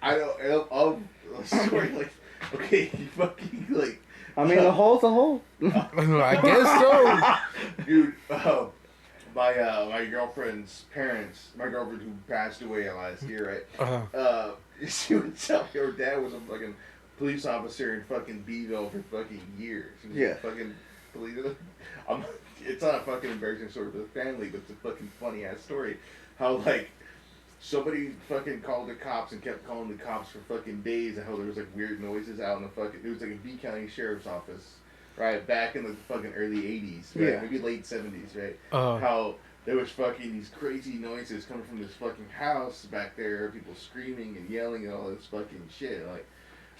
S4: I don't. I'll story like, okay, you fucking like,
S3: I mean, a hole's a hole.
S1: I guess so.
S4: dude. My girlfriend's parents, my girlfriend who passed away last year, right? She would tell me her dad was a fucking police officer in fucking Beeville for fucking years. He was
S3: Yeah.
S4: a fucking police. It's not a fucking embarrassing story for the family, but it's a fucking funny ass story. How like somebody fucking called the cops and kept calling the cops for fucking days, and how there was like weird noises out in the fucking. It was like a B County Sheriff's Office, right? Back in the fucking early '80s, right?
S3: Yeah.
S4: Maybe late '70s, right?
S1: Uh,
S4: How there was fucking these crazy noises coming from this fucking house back there, people screaming and yelling and all this fucking shit. Like,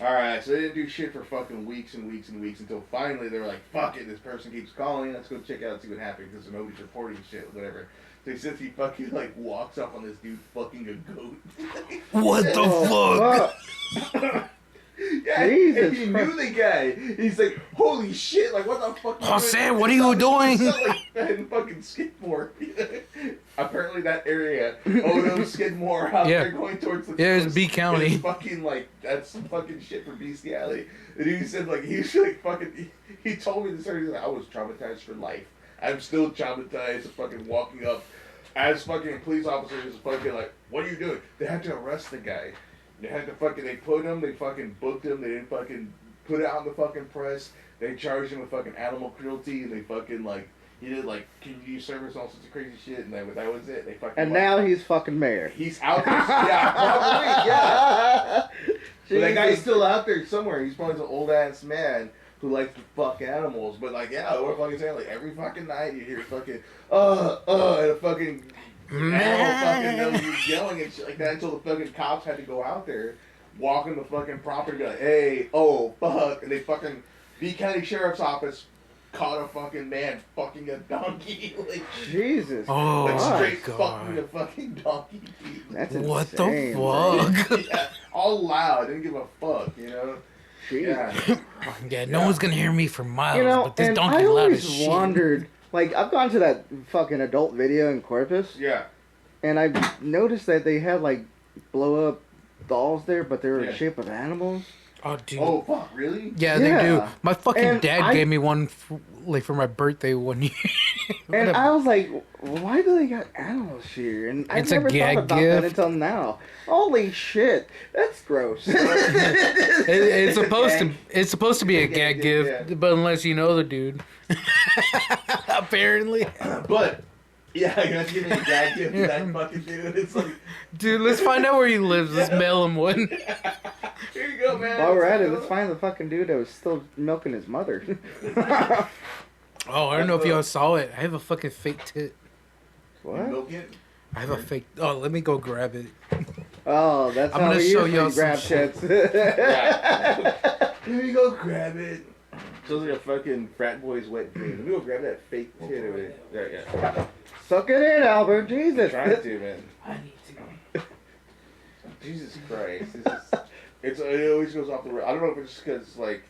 S4: alright, so they didn't do shit for fucking weeks and weeks and weeks until finally they were like, fuck it, this person keeps calling, let's go check out and see what happened because nobody's reporting shit, whatever. So since he fucking like walks up on this dude fucking a goat.
S1: what the
S3: Oh,
S1: fuck?
S4: Yeah,
S3: Jesus
S4: and he knew the guy. He's like, holy shit, like what the fuck?
S1: Jose, what are you doing?
S4: Like in fucking Skidmore. Apparently that area, Odom, Skidmore, out
S1: Yeah.
S4: there going towards the
S1: Yeah, it's
S4: coast,
S1: B County.
S4: is fucking like, that's some fucking shit for bestiality. And he said like, he was like fucking, he told me this story, he's like, I was traumatized for life. I'm still traumatized of fucking walking up as fucking police officers fucking like, what are you doing? They had to arrest the guy. They had to fucking, they put him, they fucking booked him, they didn't fucking put it out in the fucking press. They charged him with fucking animal cruelty, and they fucking like, he did like community service, all sorts of crazy shit, and that was it. They fucking.
S3: and
S4: like,
S3: now he's fucking mayor.
S4: he's out there. Yeah, probably. Yeah. But that guy's
S3: Jesus.
S4: still out there somewhere. He's probably an old ass man who likes to fuck animals. But like, yeah, what fucking saying? Like every fucking night you hear fucking and a fucking animal fucking yelling and shit like that until the fucking cops had to go out there, walking the fucking property, be like, hey, oh fuck, and they fucking B County Sheriff's Office caught a fucking man fucking a donkey, like,
S3: Jesus.
S1: Oh
S4: like
S1: my
S4: straight
S1: God.
S4: fucking a fucking donkey.
S3: That's
S1: What
S3: insane,
S1: the fuck?
S4: Yeah, all loud, didn't give a fuck, you know.
S3: Jesus.
S4: Yeah,
S1: Yeah, no one's gonna hear me for miles,
S3: You know,
S1: but this
S3: and
S1: donkey
S3: I
S1: loud as
S3: always
S1: shit.
S3: wondered, like, I've gone to that fucking adult video in Corpus,
S4: yeah.
S3: and I've noticed that they had, like, blow-up dolls there, but they were
S4: Yeah.
S3: in shape of animals.
S1: Oh, dude.
S4: Oh fuck, really?
S1: Yeah, they do.
S3: Yeah.
S1: My fucking
S3: And
S1: dad gave me one, for my birthday one year.
S3: And I was like, why do they got animals here? And I
S1: It's a
S3: never
S1: gag
S3: thought about
S1: gift.
S3: that until now. Holy shit, that's gross.
S1: It's supposed to be a
S4: Gag
S1: gag
S4: gift,
S1: gift, but unless you know the dude. Apparently.
S4: But yeah, you're not giving a gag gift to that fucking dude. It's like,
S1: Dude, let's find out where he lives. Let's mail him one.
S4: here you go, man.
S3: While we're at it, let's find the fucking dude that was still milking his mother.
S1: Oh, I don't know if y'all saw it. I have a fucking fake tit.
S3: What?
S4: Milk it?
S1: I have a fake. Oh, let me go grab it.
S3: Oh, that's
S1: I'm
S3: how
S1: gonna
S3: we
S1: show
S3: usually
S1: y'all some
S3: grab
S1: shit.
S3: tits.
S4: Yeah. Here you go, grab it. Sounds like a fucking frat boy's wet dream. Let me go grab that fake tit over there. Yeah.
S3: Suck it in, Albert. Jesus.
S4: I'm trying to, man.
S1: I need to.
S4: Jesus Christ. It always goes off the rails. I don't know if it's just because, like,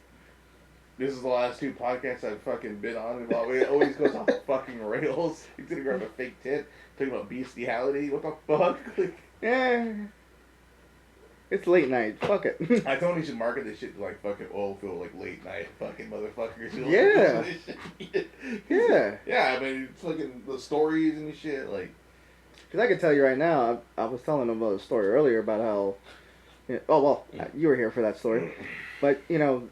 S4: this is the last 2 podcasts I've fucking been on. It always goes off the fucking rails. He's gonna grab a fake tit, talking about bestiality. What the fuck?
S3: Yeah. It's late night. Fuck it.
S4: I told him he should market this shit to, like, fucking oil field, like, late night fucking motherfuckers.
S3: Yeah. Yeah.
S4: Yeah, I mean, it's fucking the stories and shit, like.
S3: Because I can tell you right now, I was telling them about a story earlier about how. You were here for that story. But, you know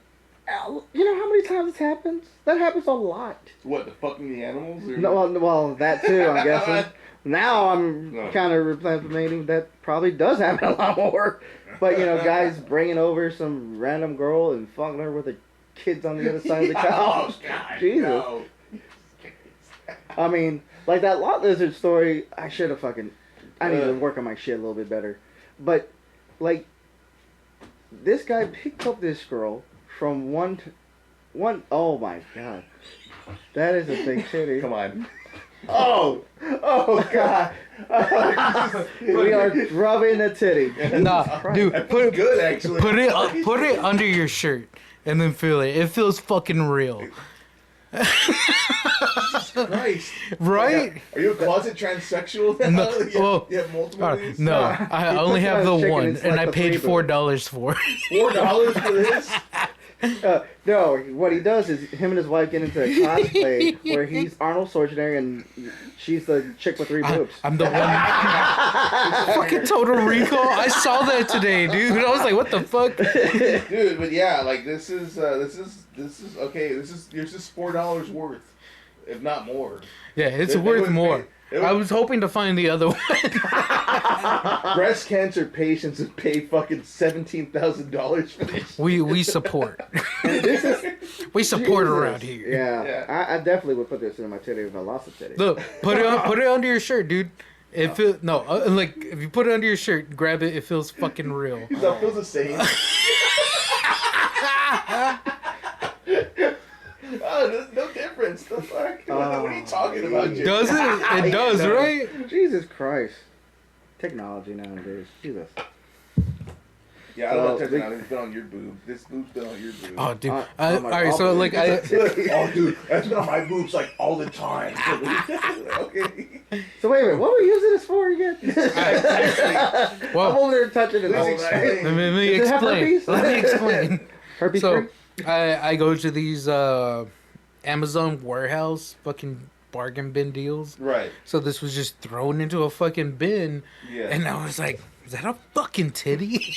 S3: how many times this happens? That happens a lot.
S4: What, the fucking the animals? Or?
S3: No, well, that too, I'm guessing. Now I'm kind of replicating that probably does happen a lot more. But, guys bringing over some random girl and fucking her with the kids on the other side of the couch.
S4: Oh, God,
S3: Jesus.
S4: no.
S3: I mean, like that lot lizard story, I should have I need to work on my shit a little bit better. But, like, this guy picked up this girl from one, oh my God. That is a big titty.
S4: Come on.
S3: Oh God. We are rubbing the titty.
S1: Nah, dude, put
S4: Good, actually.
S1: put it under your shirt and then feel it. It feels fucking real.
S4: Christ.
S1: Right?
S4: Are you a closet transsexual now?
S1: No,
S4: You have multiple of these?
S1: no, I only have the one, and I paid $4 for it.
S4: $4 for this?
S3: No, what he does is him and his wife get into a cosplay where he's Arnold Schwarzenegger and she's the chick with 3 boobs.
S1: I'm the one. Fucking Total Recall. I saw that today, dude. I was like, what the fuck?
S4: Dude, but yeah, like this is okay. This is $4 worth, if not more.
S1: Yeah, it's
S4: It
S1: worth
S4: would
S1: more.
S4: pay-
S1: I was hoping to find the other one.
S4: Breast cancer patients would pay fucking $17,000 for this.
S1: We support. We support around here.
S3: Yeah. I definitely would put this in my titty if I lost a titty.
S1: Look, put it under your shirt, dude. It feel like if you put it under your shirt, grab it. It feels fucking real.
S4: That feels the same. Oh, there's no difference. The fuck? What are you talking about, Jim?
S1: Does it? It does, right?
S3: Jesus Christ. Technology nowadays. Jesus.
S4: Yeah, I don't know. Technology's been on your boob. This boob's been on your boob.
S1: Oh, dude.
S3: on
S1: All
S3: my
S1: right, so
S3: bubble.
S1: like
S4: Oh, dude, that's been on my boobs like all the time. Okay.
S3: So wait a minute, what were we using this for again? I'm
S1: well,
S3: over there touching it all
S4: Please
S3: night.
S4: explain.
S1: let me
S3: Does it have
S1: explain.
S3: herpes?
S1: Let me explain.
S3: Herpes
S1: So
S3: free?
S1: I go to these Amazon warehouse fucking bargain bin deals.
S4: Right.
S1: So this was just thrown into a fucking bin,
S4: Yeah.
S1: and I was like, "Is that a fucking titty?"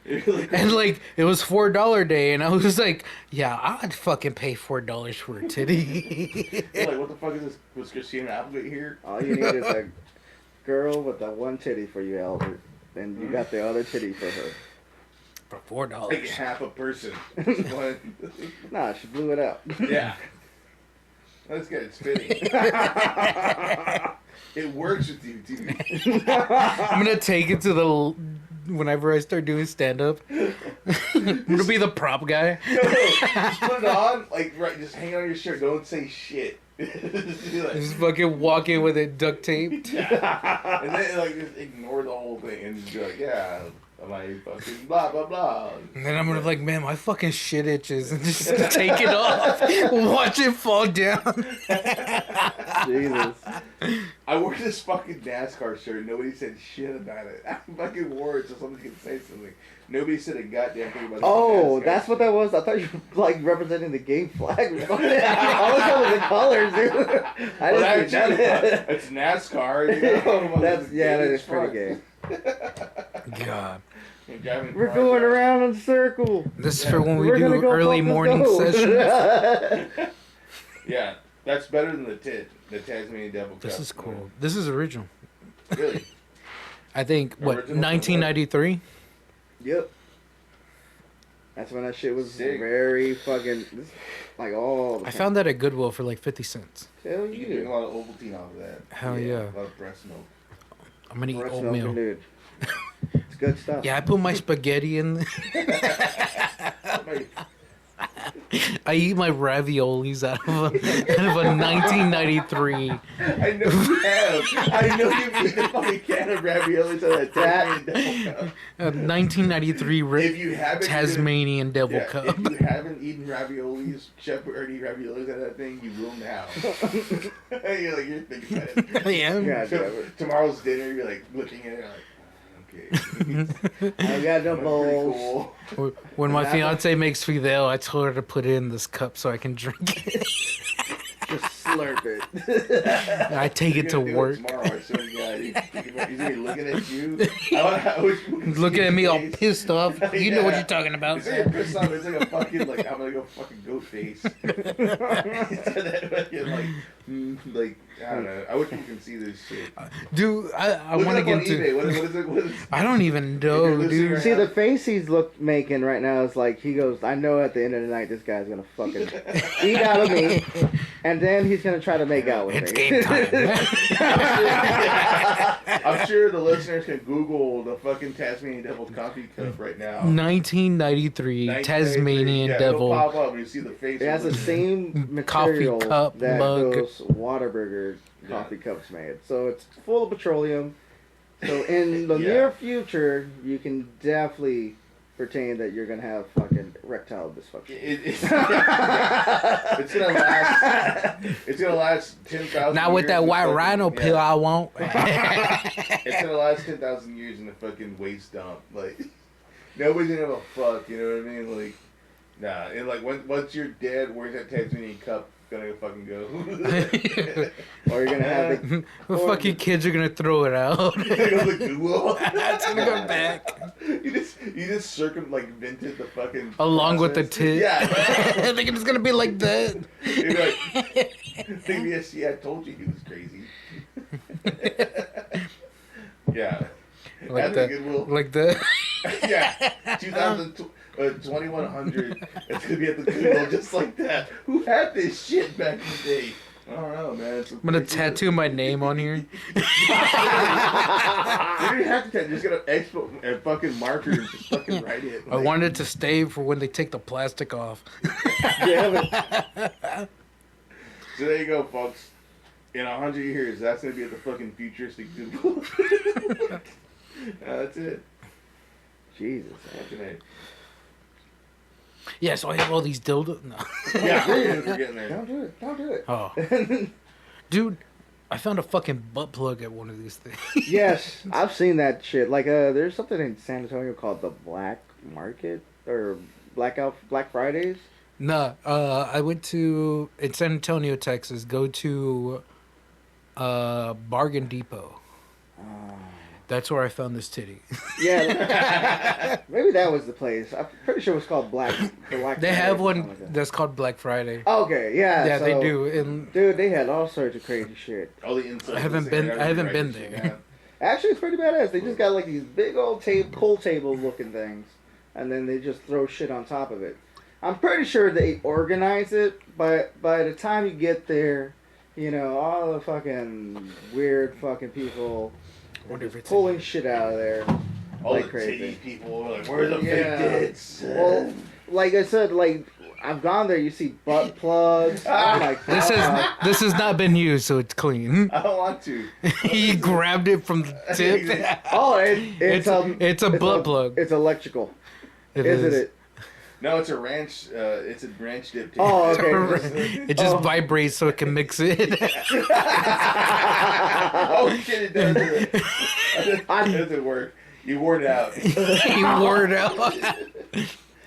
S1: And like it was $4 day, and I was like, "Yeah, I'd fucking pay $4 for a titty."
S4: Like, what the fuck is this? Was Christina Applegate here?
S3: All you need is a girl with the one titty for you, Albert. And you got the other titty for her.
S1: For $4.
S4: Like half a person. One.
S3: Nah, she blew it out.
S4: Yeah. Let's get it spinning. It works with you, dude.
S1: I'm gonna take it to the whenever I start doing stand up. I'm gonna be the prop guy.
S4: Just put it on, like, right, just hang it on your shirt. Don't say shit. Just do that.
S1: Just fucking walk in with it duct taped.
S4: Yeah. And then, like, just ignore the whole thing and just be like, yeah, my fucking blah, blah, blah.
S1: And then I'm gonna be like, man, my fucking shit itches, and just take it off. Watch it fall down.
S3: Jesus.
S4: I wore this fucking NASCAR shirt. Nobody said shit about it. I fucking wore it so somebody could say something. Nobody said a goddamn thing about it.
S3: Oh, that's what that was? I thought you were, like, representing the gay flag. I was going with the colors, dude. I didn't see that.
S4: It's NASCAR. You know?
S3: That is pretty gay.
S1: God.
S3: We're going around in a circle.
S1: This is for when we
S3: We're gonna
S1: do
S3: go
S1: early
S3: fuck this
S1: morning
S3: goat.
S1: sessions.
S4: Yeah, that's better than the tit. The Tasmanian Devil Cup.
S1: This is cool. This is original.
S4: Really?
S1: I think, what,
S4: Original
S1: 1993?
S3: Yep. That's when that shit was
S4: Sick.
S3: very fucking, like, all the
S1: I
S3: time.
S1: found that at Goodwill for like 50 cents.
S3: Hell
S4: You can drink a
S3: yeah.
S4: lot of Ovaltine off of that.
S1: Hell yeah.
S4: A lot of breast milk.
S1: I'm gonna eat
S3: Breast milk,
S1: oatmeal.
S3: dude. It's good stuff.
S1: Yeah, I put my spaghetti in.
S4: Somebody-
S1: I eat my raviolis out of a 1993.
S4: I know you have. I know you've eaten a fucking can of raviolis out of that Tasmanian Devil Cup.
S1: A 1993
S4: If you haven't
S1: Tasmanian Devil Cup.
S4: If you haven't eaten raviolis, Chef already raviolis out of that thing, you will now. You're thinking about it.
S1: I am.
S3: Yeah,
S4: So, tomorrow's dinner, you're like looking at it, like, okay.
S3: I got no
S4: That's
S3: bowls.
S4: pretty cool.
S1: When my fiance makes fidel, I told her to put it in this cup so I can drink it.
S3: Just slurp it.
S1: I take it to
S4: You're gonna do
S1: work.
S4: Tomorrow, I swear to God. He's gonna be looking at you. I wish you could see
S1: Looking at
S4: his
S1: me all
S4: face.
S1: pissed off. You know what you're talking about.
S4: It's like a pissed off. It's like a fucking, like, I'm gonna go fucking goat face. Instead of that fucking, like, I don't know. I wish you can see this shit.
S1: Dude, I
S4: Look
S1: want to
S4: it up
S1: get
S4: on eBay.
S1: into...
S4: What is it? What is it?
S1: I don't even know,
S4: listening
S1: dude.
S4: right
S3: See, the face he's making right now is like, he goes, I know at the end of the night this guy's gonna fucking eat out of me, and then he's gonna try to make out with
S1: It's
S3: me.
S1: game time.
S4: I'm sure the listeners can Google the fucking Tasmanian Devil coffee cup right now.
S1: 1993 Tasmanian
S4: yeah,
S1: Devil.
S4: It'll pop up and you see the face.
S3: It has the same material
S1: cup,
S3: that
S1: mug.
S3: those Whataburger coffee cups made. So it's full of petroleum. So in the
S4: Yeah.
S3: near future, you can definitely pertain that you're gonna have fucking erectile dysfunction.
S4: It's gonna last. It's gonna last 10,000.
S1: Not with that
S4: years
S1: white
S4: in the
S1: rhino
S4: fucking-
S1: pill I want.
S4: It's gonna last 10,000 years in the fucking waste dump. Like nobody's gonna give a fuck. You know what I mean? Like nah. And like once you're dead, where's that Tasmanian cup gonna fucking go?
S3: Or you're gonna have the,
S1: The fucking kids are gonna throw it out.
S4: It's gonna go to Google.
S1: It's gonna go back.
S4: You just vented the fucking
S1: Along with the
S4: process.
S1: tit.
S4: Yeah.
S1: I think it's gonna be like that.
S4: You'd be like, CBSC, I told you he was crazy. Yeah.
S1: Like
S4: That's a
S1: that.
S4: good will.
S1: Like that.
S4: Yeah. 2100. It's gonna be at the Google just like that. Who had this shit back in the day? I don't know, man.
S1: I'm gonna tattoo my name on here.
S4: You don't even have to tattoo. Just get an expo and fucking marker and just fucking write it.
S1: I want it to stay for when they take the plastic off.
S3: damn it.
S4: So there you go, folks. In 100 years, that's gonna be at the fucking futuristic Google. That's it.
S3: Jesus.
S4: Fucking A.
S1: Yeah, so I have all these dildos. No.
S4: Yeah, we're getting there.
S3: Don't do it. Don't do it.
S1: Oh. Dude, I found a fucking butt plug at one of these things.
S3: Yes, I've seen that shit. Like, there's something in San Antonio called the Black Market or Black Fridays.
S1: Nah, I went to, in San Antonio, Texas, go to Bargain Depot. That's where I found this titty.
S3: Yeah, maybe that was the place. I'm pretty sure it was called Black.
S1: They have
S3: Friday or
S1: one
S3: something like that.
S1: that's called Black Friday.
S3: Okay, yeah.
S1: Yeah,
S3: so,
S1: they do. And
S3: Dude, they had all sorts of crazy shit.
S4: All the insides.
S1: I haven't been there.
S3: Actually, it's pretty badass. They just got like these big old pool table looking things, and then they just throw shit on top of it. I'm pretty sure they organize it, but by the time you get there, you know, all the fucking weird fucking people
S1: wonder if
S3: just
S1: it's
S3: pulling shit out of there
S4: All
S3: like
S4: the
S3: crazy.
S4: titty people were like, where's the
S3: Yeah.
S4: fake tits?
S3: Well, like I said, like I've gone there. You see butt plugs. I'm like,
S1: this has not been used, so it's clean.
S4: I don't want to.
S1: He grabbed it from the tip.
S3: oh, it's
S1: a butt plug.
S3: It's electrical,
S1: It
S3: isn't
S1: is.
S3: it?
S4: No, it's a ranch. It's a ranch dip. Too.
S3: Oh, okay.
S1: It just vibrates so it can mix it.
S4: Oh shit! It does. It doesn't work. You wore it out.
S1: He wore it out.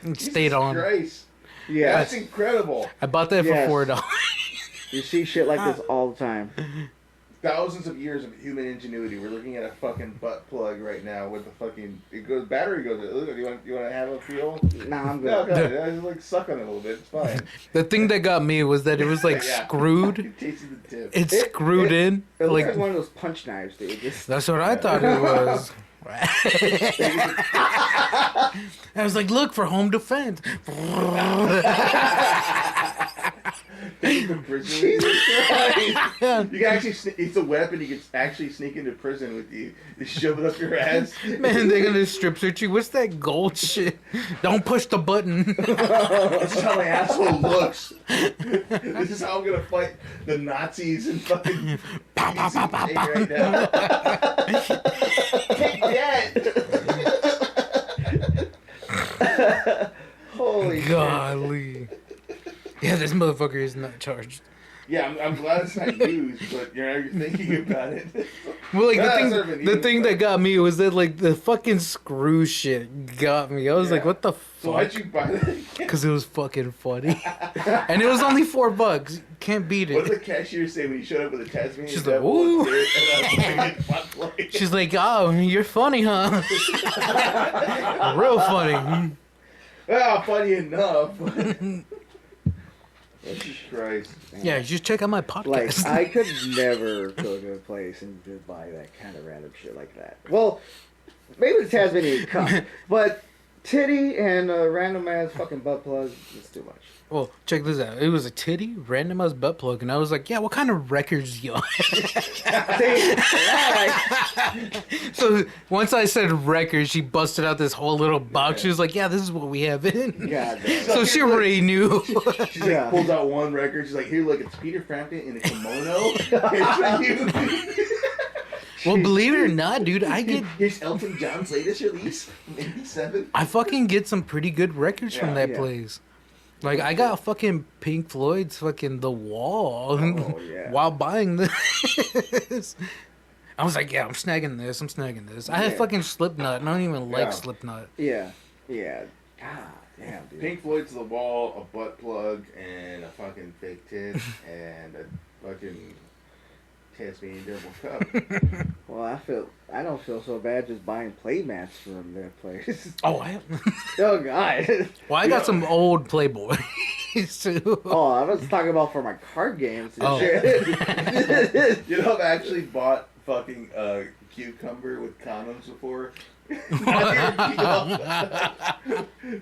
S1: It stayed on.
S4: Christ.
S3: Yeah,
S4: That's incredible.
S1: I bought that for
S3: Yes.
S1: $4.
S3: you see shit like this all the time.
S4: Thousands of years of human ingenuity. We're looking at a fucking butt plug right now with the fucking battery goes. Look, you want to have a feel?
S3: Nah, I'm
S4: No,
S3: good.
S4: no, just like suck on it a little bit. It's fine.
S1: The thing that got me was that it was like
S4: Yeah.
S1: screwed.
S4: It tasted the tip.
S1: It's screwed in.
S3: It looks
S1: Like
S3: like one of those punch knives, dude. Just,
S1: that's what I thought it was. I was like, look for home defense.
S4: Take him to prison. Jesus Christ. You can actually it's a weapon. You can actually sneak into prison with you. They shove it up your ass.
S1: Man, they're gonna strip search you. What's that gold shit? Don't push the button.
S4: This is how my asshole looks. This is how I'm gonna fight the Nazis and fucking
S1: Pow, pow, pow, pow, pow.
S4: right now. Take that.
S3: Holy shit.
S1: Golly. Yeah, this motherfucker is not charged.
S4: Yeah, I'm glad it's not used, but you're thinking about it.
S1: Well, like
S4: That's
S1: the thing that got me was that like the fucking screw shit got me. I was like, what the fuck?
S4: So why'd you buy that?
S1: Because it was fucking funny, and it was only $4. Can't beat
S4: What
S1: it.
S4: did the cashier say when you showed up with a Tasmanian
S1: She's like,
S4: devil?
S1: "Ooh." She's like, oh, you're funny, huh? Real funny.
S4: Well, funny enough. Jesus Christ.
S1: Yeah, just check out my podcast.
S3: Like, I could never go to a place and just buy that kind of random shit like that. Well, maybe the Tasmanian cup, but titty and a random ass fucking butt plug is too much.
S1: Well, check this out. It was a titty, random ass butt plug, and I was like, yeah, what kind of records y'all So once I said records, she busted out this whole little box. She was like, yeah, this is what we have in.
S3: God damn.
S1: So she already knew.
S4: She's like, pulls out one record. She's like, here, look, it's Peter Frampton in a kimono. Here's for you.
S1: Well, believe it or not, dude, I get...
S4: Here's Elton John's latest release from '87.
S1: I fucking get some pretty good records from that place. Like, I got fucking Pink Floyd's fucking The Wall while buying this. I was like, yeah, I'm snagging this. I had fucking Slipknot, and I don't even like Slipknot.
S3: Yeah. God damn, dude.
S4: Pink Floyd's The Wall, a butt plug, and a fucking fake tit, and a fucking Tasmanian devil cup.
S3: Well, I don't feel so bad just buying play mats from that place.
S1: Oh, I have...
S3: Oh, God.
S1: Well, I got some old Playboy. Too.
S3: Oh, I was talking about for my card games and
S4: shit. You know, I've actually bought fucking cucumber with condoms before.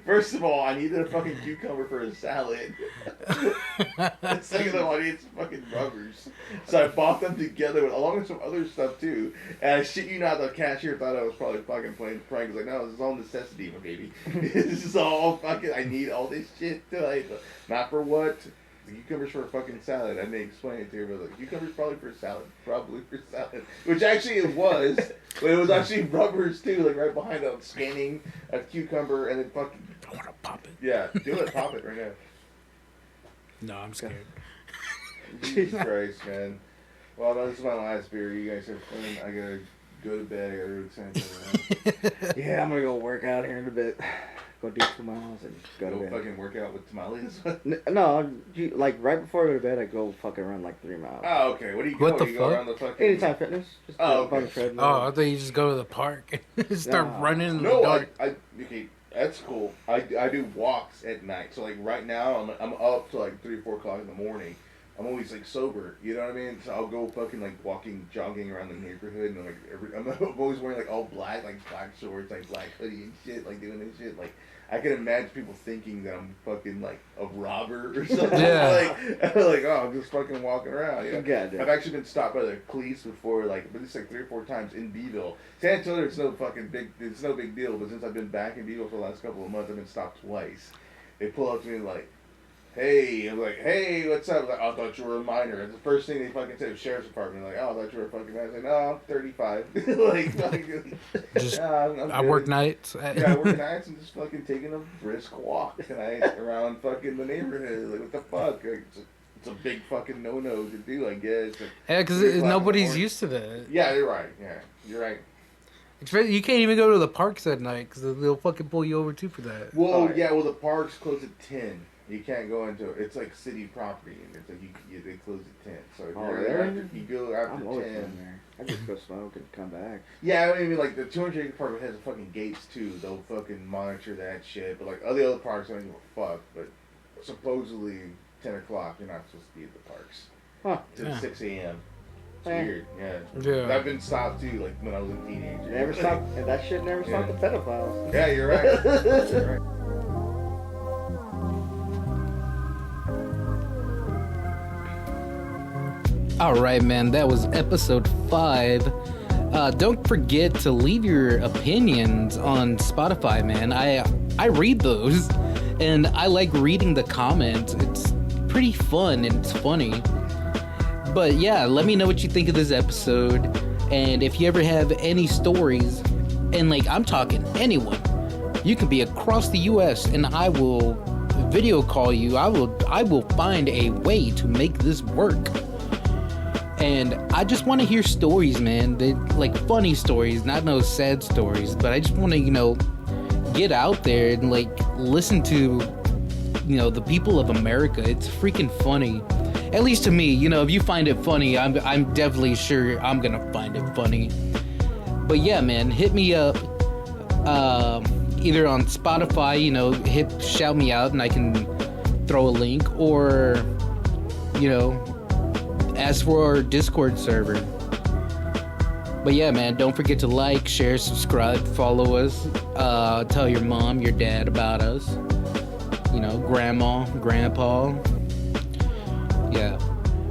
S4: First of all, I needed a fucking cucumber for a salad. Second of all, I needed some fucking rubbers. So I bought them together along with some other stuff too. And I shit you not, the cashier thought I was probably fucking playing prank. Like, no, this is all necessity, my baby. This is all fucking, I need all this shit to like, not for what? The cucumbers for a fucking salad. I may explain it to her, but like, cucumbers probably for salad. Which actually it was. But it was actually rubbers too, like right behind them, scanning a cucumber and then fucking...
S1: I want to pop it.
S4: Yeah, do it. Pop it right now.
S1: No, I'm scared.
S4: Jesus Christ, man. Well, this is my last beer. You guys have fun. I gotta go to bed. I gotta go to Santa.
S3: Yeah, I'm gonna go work out here in a bit. Go do 2 miles and go to bed.
S4: Fucking work out with tamales?
S3: No, like right before I go to bed, I go fucking run like 3 miles.
S4: Oh, okay. What do you go?
S1: What the
S4: you
S1: fuck?
S4: Go around the fucking...
S3: Anytime Fitness. Just
S4: okay.
S3: Treadmill.
S1: Oh, I thought you just go to the park and start running in the dark.
S4: Okay, that's cool. I do walks at night. So, like, right now, I'm up to, like, 3 or 4 o'clock in the morning. I'm always, like, sober. You know what I mean? So I'll go fucking, like, jogging around the neighborhood. And, like, I'm always wearing, like, all black, like, black shorts, like, black hoodie and shit, like, doing this shit. Like, I can imagine people thinking that I'm fucking, like, a robber or something.
S1: Yeah.
S4: like, oh, I'm just fucking walking around. You know?
S3: Goddamn.
S4: I've actually been stopped by the police before, like, but it's like 3 or 4 times in Beeville. San Antonio, it's no big deal, but since I've been back in Beeville for the last couple of months, I've been stopped twice. They pull up to me like, hey, I'm like, hey, what's up? I'm like, oh, I thought you were a minor. And the first thing they fucking said was sheriff's department. Like, oh, I thought you were a fucking minor. I said, no, I'm 35.
S1: Just,
S4: I'm
S1: I work nights.
S4: Yeah, I work nights and just fucking taking a brisk walk tonight around fucking the neighborhood. Like, what the fuck? Like, it's a big fucking no-no to do, I guess. Like,
S1: Yeah, because nobody's used to that.
S4: Yeah, you're right. Yeah, you're right.
S1: You can't even go to the parks at night because they'll fucking pull you over too for that.
S4: Well, yeah, the parks close at 10. You can't go into it. It's like city property, and it's like they close at 10. So if you're there after, you go after
S3: I'm
S4: 10.
S3: always down there. I just go smoke and come back.
S4: Yeah, I mean, like the 200 acre park has fucking gates too. They'll fucking monitor that shit. But like all the other parks, I don't give a fuck. But supposedly 10 o'clock, you're not supposed to be at the parks.
S3: Huh?
S4: Till 6 a.m. It's weird. Yeah.
S1: Yeah.
S4: I've been stopped too, like when I was a teenager.
S3: Never stop, and that shit never stopped the pedophiles.
S4: Yeah, you're right. You're right.
S1: All right, man. That was episode 5. Don't forget to leave your opinions on Spotify, man. I read those, and I like reading the comments. It's pretty fun and it's funny. But yeah, let me know what you think of this episode, and if you ever have any stories, and like I'm talking anyone, you can be across the U.S. and I will video call you. I will find a way to make this work. And I just want to hear stories, man. Like funny stories, not no sad stories. But I just want to, get out there and like listen to, the people of America. It's freaking funny. At least to me, if you find it funny, I'm definitely sure I'm gonna find it funny. But yeah, man, hit me up. Either on Spotify, shout me out and I can throw a link, or ask for our Discord server. But yeah, man, don't forget to like, share, subscribe, follow us, tell your mom, your dad about us, grandma, grandpa. Yeah,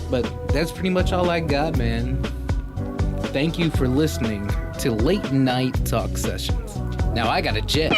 S1: but that's pretty much all I got, man. Thank you for listening to Late Night Talk Sessions. Now I got a jet.